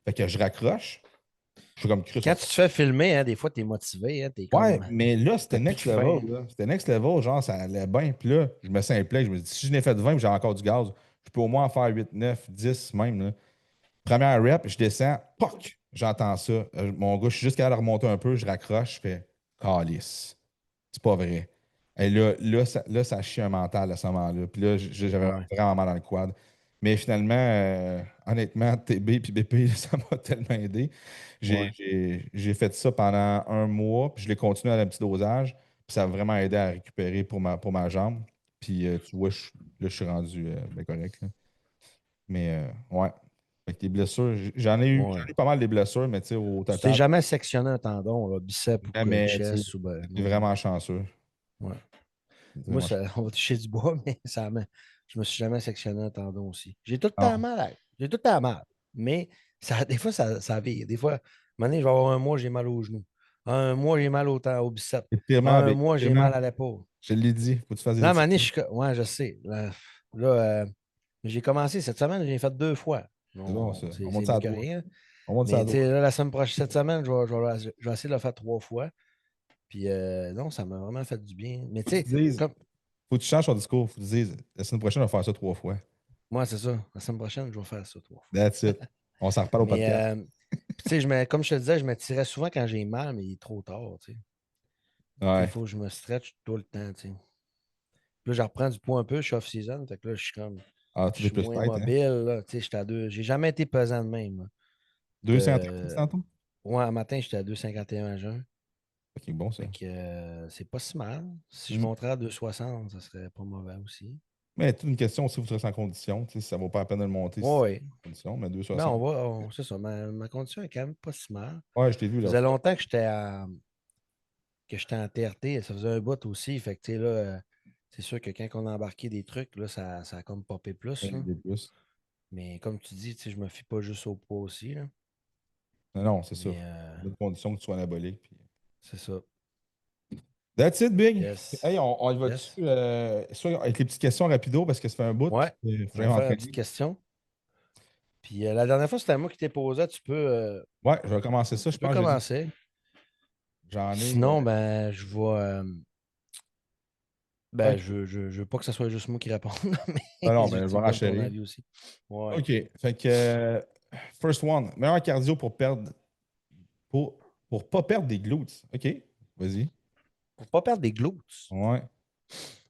Fait que je raccroche. Je suis comme Chris. Quand tu te fais filmer, hein, des fois, tu es motivé, hein, tu es Ouais, comme. mais là, T'as c'était plus de next faim. level. Là. C'était next level, genre, ça allait bien. Puis là, je me sens impliqué. Je me dis, si je n'ai fait 20 j'ai encore du gaz, je peux au moins en faire 8 9 10 même. Là. Première rep, je descends, poc, j'entends ça. Mon gars, je suis juste capable de remonter un peu, je raccroche, je fais calice. C'est pas vrai. Et là, ça chie un mental à ce moment-là. Puis là, j'avais Ouais, vraiment mal dans le quad. Mais finalement, honnêtement, TB et BP, ça m'a tellement aidé. J'ai ouais, j'ai fait ça pendant un mois, puis je l'ai continué à un petit dosage. Puis ça a vraiment aidé à récupérer pour ma jambe. Puis tu vois, là, je suis rendu ben correct. Là. Mais ouais. Avec les blessures, j'en ai eu ouais. pas mal des blessures, mais tu sais, au Tu t'es total, jamais sectionné un tendon, là, bicep ou jamais, tu sais, chest ou ben, j'étais non. vraiment chanceux. Ouais. Moi, Vraiment ça, chanceux. on va toucher du bois, mais je me suis jamais sectionné un tendon aussi. J'ai tout le temps Ah, mal. J'ai tout le temps mal. Mais des fois, ça vire. Des fois, un moment donné, je vais avoir un mois, j'ai mal au genou. Un mois, j'ai mal au bicep. étirement, Un avec mois, j'ai étirement, mal à l'épaule. je l'ai dit, faut que tu fasses des Là, à un moment donné, étirements. ouais, je sais. Là, j'ai commencé cette semaine, j'ai fait 2 fois. C'est bon, Non, ça. On c'est monte ça mieux à que doigt. rien. On monte ça à Mais tu sais, doigt. là, la semaine prochaine, cette semaine, je vais essayer de le faire 3 fois. Puis non, ça m'a vraiment fait du bien. Mais Faut tu que tu sais, te dises, comme faut que tu changes ton discours. Faut que tu te dises, la semaine prochaine, on va faire ça 3 fois. moi, c'est ça. La semaine prochaine, je vais faire ça 3 fois. That's it. On s'en reparle au Mais podcast. puis, tu sais, comme je te disais, je me tirais souvent quand j'ai mal, mais il est trop tard. Tu sais, il Ouais. faut que je me stretch tout le temps. Tu sais. Puis là, je reprends du poids un peu, je suis off-season. Fait que là, Ah, je tu veux suis plus moins tête, hein? mobile. Là. Tu sais, j'étais à deux. J'ai jamais été pesant de même. Là. 230, tu dis De... tantôt? Ouais, un matin, j'étais à 2,51 à jeun. Ok, bon, ça. Fait que c'est pas si mal. Si je Hmm. monterais à 2,60, ça serait pas mauvais aussi. Mais toute une question aussi, il faut que tu restes en condition. Tu sais, ça vaut pas la peine de le monter si tu es Ouais, en condition, mais mais 2,60. c'est ça. Ma condition est quand même pas si mal. Ouais, je t'ai vu Ça là. faisait longtemps que j'étais en TRT. Ça faisait un bout aussi. Fait que, tu sais, là, c'est sûr que quand on a embarqué des trucs, là, ça a comme popé plus. Là. Des plus. Mais comme tu dis, tu sais, je me fie pas juste au poids aussi. Là. Non, non, c'est ça. Mais Bonne condition que tu sois anabolique. Puis... c'est ça. That's it, Big. Yes. Hey, on y va-tu, Yes. soit avec les petites questions rapido parce que ça fait un bout, Ouais. puis il faut que On va j'aille faire une petite m'entraîner. question. Puis la dernière fois, c'était moi qui t'ai posé. Ouais, je vais commencer ça. Je Tu peux pense que commencer. j'en ai. Sinon, ben, je vais. Ben, OK. je veux pas que ce soit juste moi qui réponde, Non, mais non, je veux ben, que je tu vais me donnes ton renchérir. avis aussi. Ouais. OK. Fait que, first one, meilleur cardio pour perdre, pour pas perdre des glutes. OK. Vas-y. Pour pas perdre des glutes. Ouais.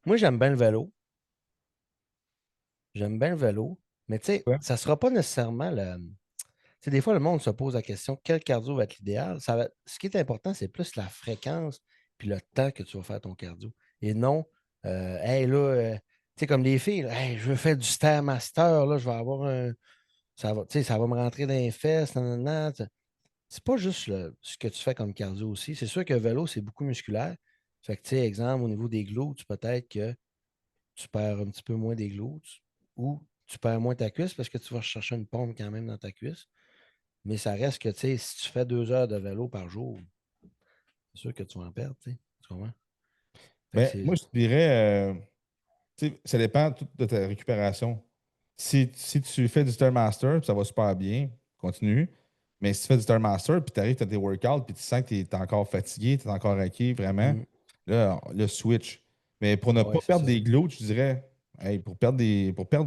Moi, j'aime bien le vélo. J'aime bien le vélo. Mais tu sais, Ouais. ça sera pas nécessairement le. Tu sais, des fois, le monde se pose la question, quel cardio va être l'idéal? Ce qui est important, c'est plus la fréquence puis le temps que tu vas faire ton cardio. Et non, hey, là, tu sais, comme les filles, là, hey, je veux faire du Stairmaster, là, je vais avoir un. Tu sais, ça va me rentrer dans les fesses, nanana. C'est pas juste ce que tu fais comme cardio aussi. C'est sûr que le vélo, c'est beaucoup musculaire. Fait que, tu sais, exemple, au niveau des glutes, peut-être que tu perds un petit peu moins des glutes ou tu perds moins ta cuisse parce que tu vas chercher une pompe quand même dans ta cuisse. Mais ça reste que, tu sais, si tu fais 2 heures de vélo par jour, c'est sûr que tu vas en perdre, tu sais. Tu comprends? Fait que Ben, c'est. moi, je te dirais, tu sais, ça dépend tout de ta récupération. Si tu fais du Stairmaster, puis ça va super bien, continue. Mais si tu fais du Stairmaster, puis tu arrives à tes workouts, puis tu sens que tu es encore fatigué, tu es encore acquis, vraiment, Mhm. là, le switch. Mais pour ne pas Ouais, c'est perdre ça. des glutes, je dirais, hey, pour perdre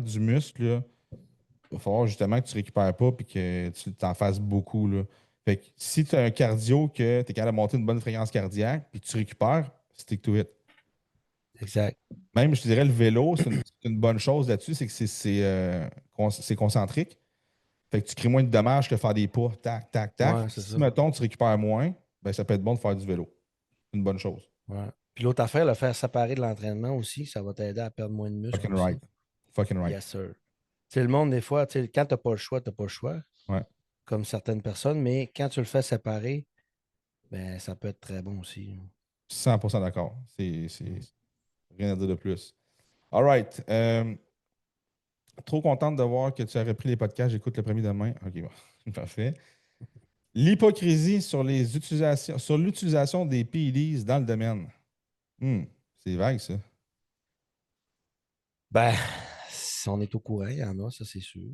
du muscle, là, il va falloir justement que tu récupères pas puis que tu t'en fasses beaucoup, là. Fait que si tu as un cardio, que tu es capable de monter une bonne fréquence cardiaque, puis que tu récupères, stick to it. Exact. Même, je te dirais, le vélo, c'est une bonne chose là-dessus, c'est que c'est concentrique. Fait que tu crées moins de dommages que faire des pas, tac, tac, tac. Ouais, c'est Si, ça. mettons, tu récupères moins, ben, ça peut être bon de faire du vélo. C'est une bonne chose. Ouais. Puis l'autre affaire, le faire séparer de l'entraînement aussi, ça va t'aider à perdre moins de muscles Fucking right. aussi. Fucking right. Yes, sir. sais, le monde, des fois, tu sais, quand tu n'as pas le choix, tu n'as pas le choix, Ouais. comme certaines personnes, mais quand tu le fais séparer, ben, ça peut être très bon aussi. 100% d'accord. C'est Mm. rien à dire de plus. All right. Trop contente de voir que tu as repris les podcasts. J'écoute le premier demain. OK, bon. Parfait. L'hypocrisie sur l'utilisation des PEDs dans le domaine. Hmm, c'est vague, ça. Ben, on est au courant, il y en a, ça c'est sûr.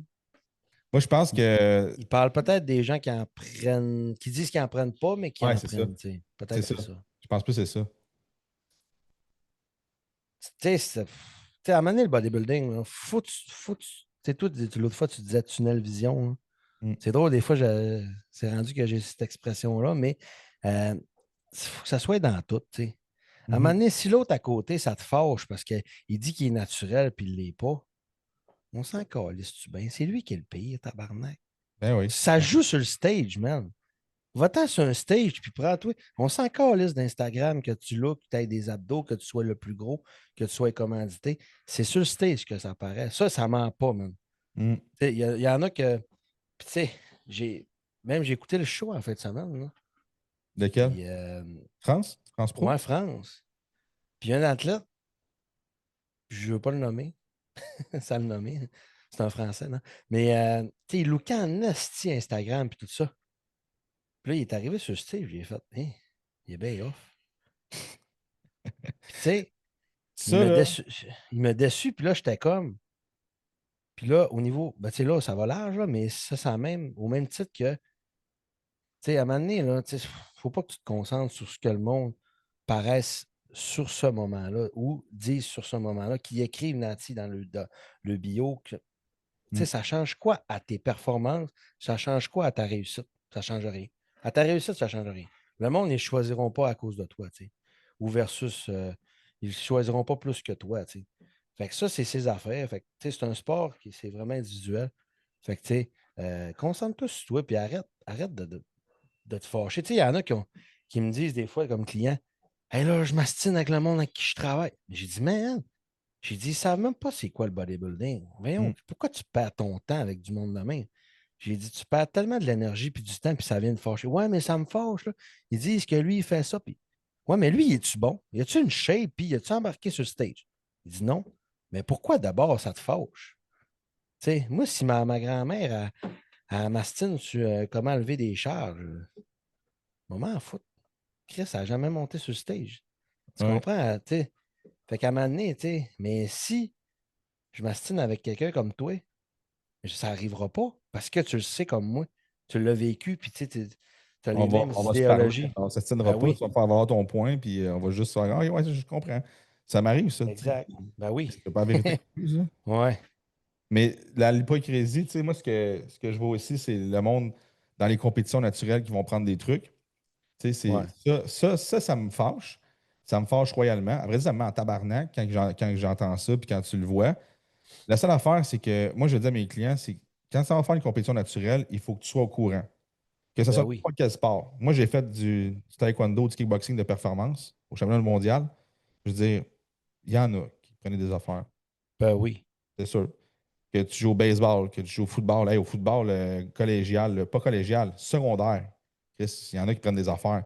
Moi, je pense Il, que. il parle peut-être des gens qui en prennent, qui disent qu'ils en prennent pas, mais qui Ouais, en c'est ça. prennent, tu sais. C'est Peut-être ça. c'est ça. Je pense plus que c'est ça. Tu sais, à un moment donné, le bodybuilding, là, tu sais, toi, l'autre fois, tu disais tunnel vision, hein. Hmm, C'est drôle, des fois, c'est rendu que j'ai cette expression-là, mais il faut que ça soit dans tout, tu sais. À un moment mhm. donné, si l'autre à côté, ça te fâche parce qu'il dit qu'il est naturel puis il ne l'est pas, on s'en calisse-tu bien? C'est lui qui est le pire, tabarnak. Ben oui. Ça Ben oui. joue sur le stage, man. Va-t'en sur un stage, puis prends-toi. On s'en calisse d'Instagram que tu look, que tu aies des abdos, que tu sois le plus gros, que tu sois commandité. C'est sur le stage que ça paraît. Ça ment pas, man. Hmm. Il y en a que. Puis, tu sais, j'ai écouté le show en fin de semaine, là. Lequel? Puis, France? France Pro? ouais, France. Puis, un athlète, je veux pas le nommer, sans le nommer. C'est un Français, non? Mais, tu sais, il lookait en esti Instagram, puis tout ça. Puis là, il est arrivé sur le stage, j'ai fait, hein, il est bien off. Puis, tu sais, il Ça, me là. déçu, il me déçu, puis là, j'étais comme. Puis là, au niveau, ben, tu sais, là, ça va large, là, mais ça, c'est même, au même titre que, tu sais, à un moment donné, là, tu sais, faut pas que tu te concentres sur ce que le monde paraisse sur ce moment-là ou disent sur ce moment-là, qui écrivent Nati dans le bio. Tu Hmm, sais, ça change quoi à tes performances? Ça change quoi à ta réussite? Ça change rien. À ta réussite, ça change rien. Le monde, ils ne choisiront pas à cause de toi, tu sais. Ou versus, ils ne choisiront pas plus que toi, tu sais. Fait que ça, c'est ses affaires. Fait que, tu sais, c'est un sport qui c'est vraiment individuel. Fait que, tu sais, concentre-toi sur toi, puis arrête de te fâcher. Tu sais, il y en a qui me disent des fois comme client, hey là, je m'astine avec le monde avec qui je travaille. J'ai dit, man, j'ai dit, ils ne savent même pas c'est quoi le bodybuilding. hmm. Voyons, pourquoi tu perds ton temps avec du monde de même? J'ai dit, tu perds tellement de l'énergie puis du temps, puis ça vient de fâcher. Ouais, mais ça me fâche, là. Ils disent que lui, il fait ça, puis. Ouais, mais lui, est-tu bon? Y a-tu une shape, puis y a-tu embarqué sur le stage? Il dit non. Mais pourquoi d'abord ça te fâche? Tu sais, moi, si ma grand-mère m'astine sur comment lever des charges, m'en fout. Chris, ça n'a jamais monté sur le stage. Tu Ouais. comprends? Tu sais, fait qu'à un moment donné, tu sais, mais si je m'astine avec quelqu'un comme toi, ça n'arrivera pas parce que tu le sais comme moi. Tu l'as vécu, puis tu as les mêmes On va se parler. idéologies. On ne s'astinera Ben pas. oui, Tu vas faire avoir ton point, puis on va juste faire Ah, ouais, je comprends. Ça m'arrive, ça. Tu sais. exact. Ben oui. C'est pas la vérité non plus, ça. Ouais, Mais l'hypocrisie, tu sais, moi, ce que je vois aussi, c'est le monde dans les compétitions naturelles qui vont prendre des trucs. Tu sais, ouais. ça me fâche. Ça me fâche royalement. Après, ça me met en tabarnak quand j'entends ça, puis quand tu le vois. La seule affaire, c'est que moi, je dis à mes clients, c'est que quand ça va faire une compétition naturelle, il faut que tu sois au courant. Que ce Ben soit oui. n'importe quel sport. Moi, j'ai fait du taekwondo, du kickboxing de performance au championnat mondial. Je veux dire, il y en a qui prenaient des affaires, Ben oui. c'est sûr. Que tu joues au baseball, que tu joues au football. Hey, au football collégial, pas collégial, secondaire. Chris, il y en a qui prennent des affaires.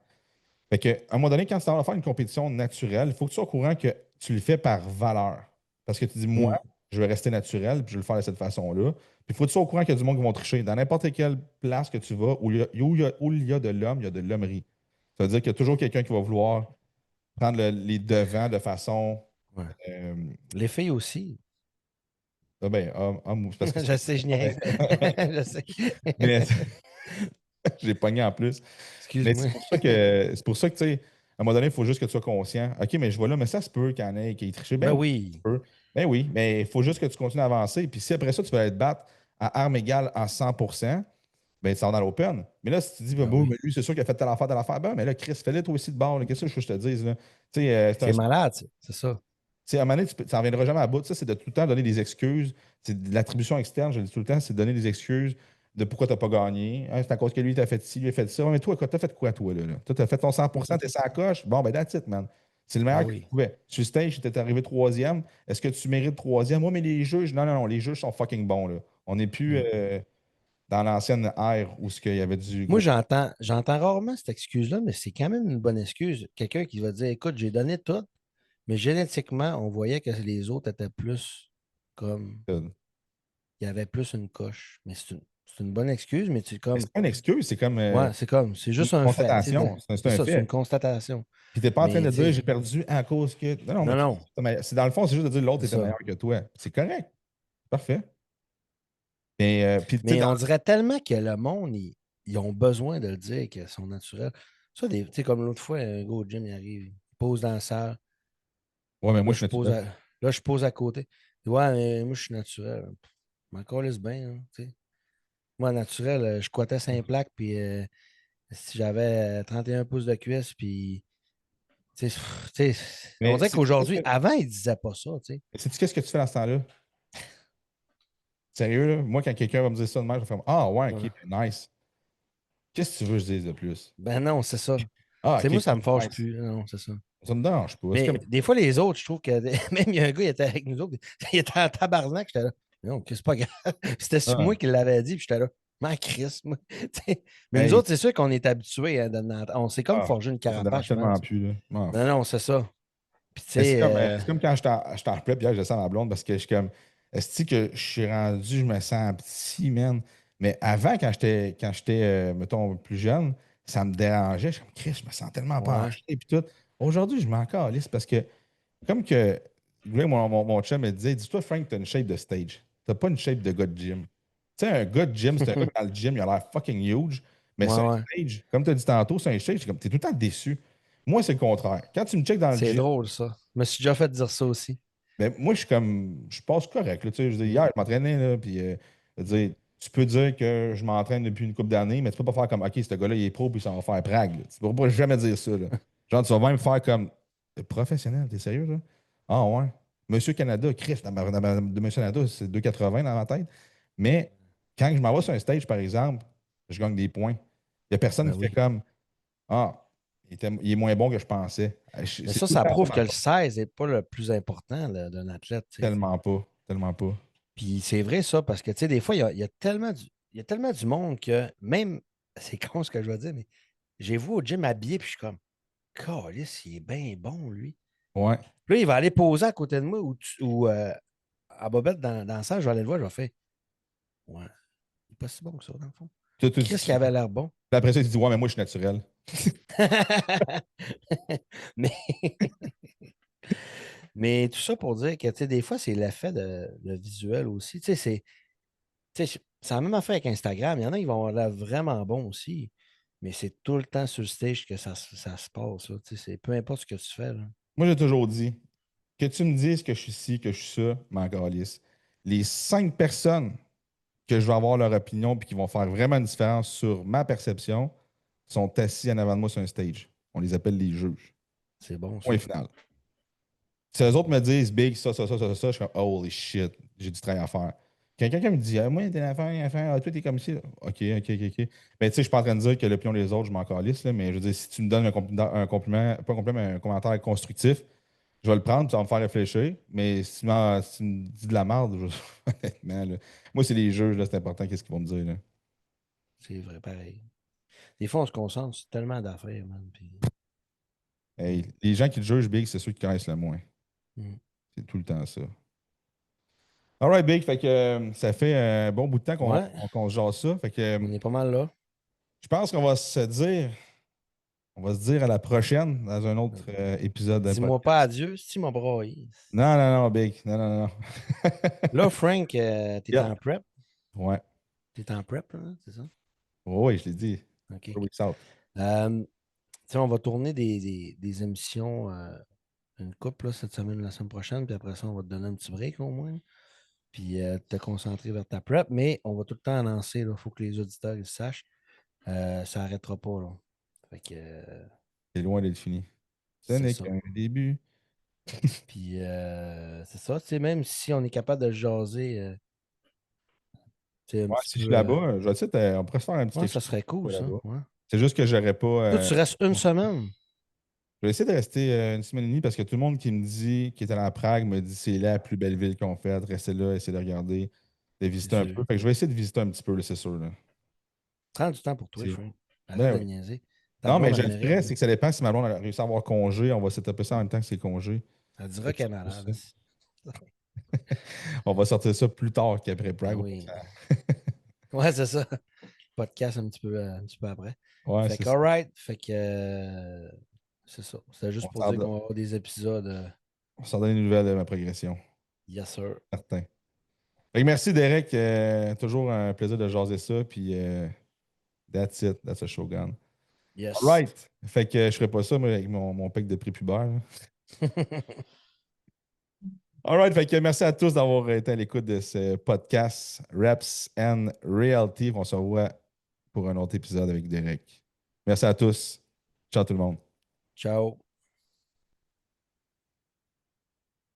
Fait que, à un moment donné, quand tu vas faire une compétition naturelle, il faut que tu sois au courant que tu le fais par valeur. Parce que tu dis, moi, Mm. je vais rester naturel, puis je vais le faire de cette façon-là. Puis il faut que tu sois au courant qu'il y a du monde qui vont tricher. Dans n'importe quelle place que tu vas, où il y a de l'homme, il y a de l'hommerie. Ça veut dire qu'il y a toujours quelqu'un qui va vouloir prendre les devants de façon. Ouais. euh, Les filles aussi. ben, parce que Je sais, je niaise. Je sais. mais j'ai pogné en plus. Mais Excuse-moi. c'est pour ça que, tu sais, à un moment donné, il faut juste que tu sois conscient. OK, mais je vois là, mais ça se peut qu'il y en ait qui aient triché. Ben Ben oui, ça se oui. peut. Ben oui, mais il faut juste que tu continues à avancer. Puis si après ça, tu vas être battre à armes égales à 100%, ben tu sors dans l'open. Mais là, si tu dis, ben, Ben bon, oui. mais lui, c'est sûr qu'il a fait telle affaire, ben mais là, Chris, fais-le toi aussi de bord, là. Qu'est-ce que je te dise, là? Tu sais, c'est un C'est malade, c'est ça. sais, à un moment donné, tu n'en reviendras jamais à bout. Ça, c'est de tout le temps donner des excuses. C'est de l'attribution externe, je le dis tout le temps, c'est de donner des excuses de pourquoi tu n'as pas gagné. Hein, c'est à cause que lui, il t'a fait ci, lui, il a fait ça. Ouais, mais toi, tu as fait quoi, toi, là? Toi, tu as fait ton 100%, t'es sa coche. Bon, ben, that's it, man. C'est le Ah meilleur que tu oui. pouvais. Sur le stage, tu étais arrivé troisième. Est-ce que tu mérites troisième? Oui, mais les juges, non, non, non, les juges sont fucking bons, là. On n'est plus Mm. dans l'ancienne ère où il y avait du Moi, gros. j'entends rarement cette excuse-là, mais c'est quand même une bonne excuse. Quelqu'un qui va dire, écoute, j'ai donné tout, mais génétiquement, on voyait que les autres étaient plus comme, il y avait plus une coche. Mais c'est une bonne excuse, mais tu Mais comme, c'est pas une excuse, c'est comme ouais, c'est comme, c'est une juste un fait. Tu sais, constatation. C'est c'est un ça, c'est une fait. constatation. Puis t'es pas en train Mais de tu dire sais, j'ai perdu à cause que. Non, non, mais non, non, c'est dans le fond, c'est juste de dire l'autre c'est était ça. meilleur que toi. C'est correct. Parfait. Mais puis tu sais, Mais on dirait tellement que le monde, ils ont besoin de le dire qu'ils sont naturels. Ça, tu sais, comme l'autre fois, un gars au gym, il arrive, il pose dans la salle. ouais, mais moi Là, je suis naturel. je pose à côté. Il dit, ouais, mais moi, je suis naturel. Je m'en calisse bien, hein, tu sais. Moi, naturel, je squattais 5 plaques, puis si j'avais 31 pouces de cuisse, puis, tu sais, on Mais dirait sais-tu qu'aujourd'hui, avant, ils disaient pas ça, tu sais. qu'est-ce que tu fais dans ce temps-là? Sérieux, là? Moi, quand quelqu'un va me dire ça de moi, je vais faire ah ouais, ok, Ouais. ben, nice. Qu'est-ce que tu veux que je dise de plus? Ben non, c'est ça. Ah, Tu sais, ok, moi, ça me cool, fâche nice. plus. Non, c'est ça. Ça me dérange pas. C'est Mais comme. des fois, les autres, je trouve que même il y a un gars, il était avec nous autres, il était en tabarnak, j'étais là. Non, c'est pas grave. C'était sur moi Ah, qui l'avait dit, puis j'étais là. Ma Chris, moi. Tu sais, mais nous hey, autres, c'est sûr qu'on est habitués à on s'est comme ah, forgé une ça me dérange carapace, je tellement pense. plus, là. Je m'en Non, fous. non, c'est ça. Puis tu Mais sais, c'est comme quand je t'en replais, puis là, je sens ma blonde parce que je suis comme, est-ce que je suis rendu, je me sens petit, man. Mais avant, quand j'étais mettons, plus jeune, ça me dérangeait. Je suis comme, Chris, je me sens tellement ouais. penché, puis tout. Aujourd'hui, je m'en calisse parce que, comme que, là, mon chum me disait, dis-toi, Frank, t'as une shape de stage. T'as pas une shape de gars de gym. Tu sais, un gars de gym, c'est un gars dans le gym, il a l'air fucking huge, mais Ouais, c'est un ouais. stage. Comme tu as dit tantôt, c'est un stage, c'est comme, t'es tout le temps déçu. Moi, c'est le contraire. Quand tu me checkes dans le C'est gym, drôle, ça. Je me suis déjà fait dire ça aussi. mais moi, je suis comme, je passe correct. Là, tu sais, je veux dire, Mm. hier, je m'entraînais, là, puis je veux dire, tu peux dire que je m'entraîne depuis une couple d'années, mais tu peux pas faire comme, OK, ce gars-là, il est pro, puis ça va faire Prague. Là. Tu peux pas jamais dire ça. Là. Genre, tu vas même faire comme, professionnel, t'es sérieux, là? Ah ouais. Monsieur Canada, Chris, de Monsieur Canada, c'est 2,80 dans ma tête. Mais quand je m'en vais sur un stage, par exemple, je gagne des points. Il y a personne Ben qui fait oui. comme, ah, il est moins bon que je pensais. Mais C'est ça, tout le ça temps ça prouve ma que le force. 16 n'est pas le plus important là, d'un athlète, tu sais. Tellement pas. Tellement pas. Puis c'est vrai ça, parce que tu sais, des fois, il y a il y a tellement du monde que même, c'est con ce que je veux dire, mais j'ai vu au gym habillé, puis je suis comme, Calisse, il est bien bon, lui. Ouais. Puis là, il va aller poser à côté de moi ou à Bobette dans la salle, je vais aller le voir, je vais faire, ouais, il n'est pas si bon que ça, dans le fond. Qu'est-ce qui avait l'air bon? Puis après ça, tu dis, ouais, mais moi, je suis naturel. mais, mais tout ça pour dire que, tu sais, des fois, c'est l'effet de visuel aussi. Tu sais, c'est la même affaire avec Instagram. Il y en a qui vont avoir l'air vraiment bons aussi, mais c'est tout le temps sur le stage que ça se passe. Là. Tu sais, peu importe ce que tu fais. Là. Moi, j'ai toujours dit, que tu me dises que je suis ci, que je suis ça, m'en calisse. Les 5 personnes que je vais avoir leur opinion puis qui vont faire vraiment une différence sur ma perception sont assis en avant de moi sur un stage. On les appelle les juges. C'est bon, ça. Point final. Si eux autres me disent big, ça, je suis comme holy shit, j'ai du travail à faire. Quand quelqu'un me dit, ah, moi, t'es l'affaire, toi, t'es comme ci. OK. Mais tu sais, je suis pas en train de dire que l'opinion des autres, je m'en calisse, là, mais je veux dire, si tu me donnes un compliment, pas un compliment, mais un commentaire constructif, je vais le prendre, ça va me faire réfléchir. Mais si tu me dis de la merde, honnêtement, là, moi, c'est les juges, là, c'est important, qu'est-ce qu'ils vont me dire, là. C'est vrai, pareil. Des fois, on se concentre sur tellement d'affaires, man. Hey, les gens qui te jugent big, c'est ceux qui connaissent le moins. Mm. C'est tout le temps ça. All right, Big. Fait que ça fait un bon bout de temps Ouais, qu'on se jase ça. Fait que on est pas mal là. je pense on va se dire à la prochaine dans un autre épisode de Dis-moi pas podcast. adieu si tu m'as braillé. Non, non, non, Big. Non, non, non. Là, Frank, t'es Yeah. en prep. Ouais. T'es en prep, là, c'est ça? Oui, je l'ai dit. OK. 4 weeks out. Tu sais, on va tourner des émissions, une couple, là, cette semaine, la semaine prochaine, puis après ça, on va te donner un petit break au moins. Puis te concentrer vers ta prep, mais on va tout le temps annoncer, il faut que les auditeurs ils sachent, ça n'arrêtera pas. Là. Fait que C'est loin d'être fini. Ce c'est n'est ça. qu'un début. Puis c'est ça, tu sais, même si on est capable de jaser, tu sais, un Ouais, petit si je suis peu. là-bas, je vais te dire, on pourrait se faire un petit Ouais, quelque ça chose serait cool, ça. là-bas. Ouais. C'est juste que j'aurais pas. Toi, tu restes une semaine. Je vais essayer de rester une semaine et demie parce que tout le monde qui me dit, qui est allé à Prague, me dit c'est la plus belle ville qu'on fait. Restez là, essayez de regarder, de C'est visiter un peu. sûr. Fait que je vais essayer de visiter un petit peu, là, c'est sûr. Là. Prends du temps pour toi, C'est- Frank. Arrête Ben de oui. niaiser. Ta Non, mais blonde, je elle le mérite, ferais, là. c'est que ça dépend si ma blonde a réussi à avoir congé. On va s'étaper ça en même temps que c'est congé. Elle Fait dira que qu'elle c'est est pour ça. malade. On va sortir ça plus tard qu'après Ben Prague. oui. Ouais, c'est ça. Podcast un petit peu après. Ouais, Fait c'est que, ça. alright. Fait que, c'est ça. C'était juste On pour s'en dire donne, qu'on va avoir des épisodes. on s'en donne une nouvelle de ma progression. Yes, sir. Certain. Fait que merci, Derek. Toujours un plaisir de jaser ça. Puis, that's it. That's a Shogun. All Yes. right. Fait que je ferais pas ça, moi, avec mon pic de prépubère. Là. All right. Fait que merci à tous d'avoir été à l'écoute de ce podcast Reps and Reality. On se revoit pour un autre épisode avec Derek. Merci à tous. Ciao tout le monde. Ciao.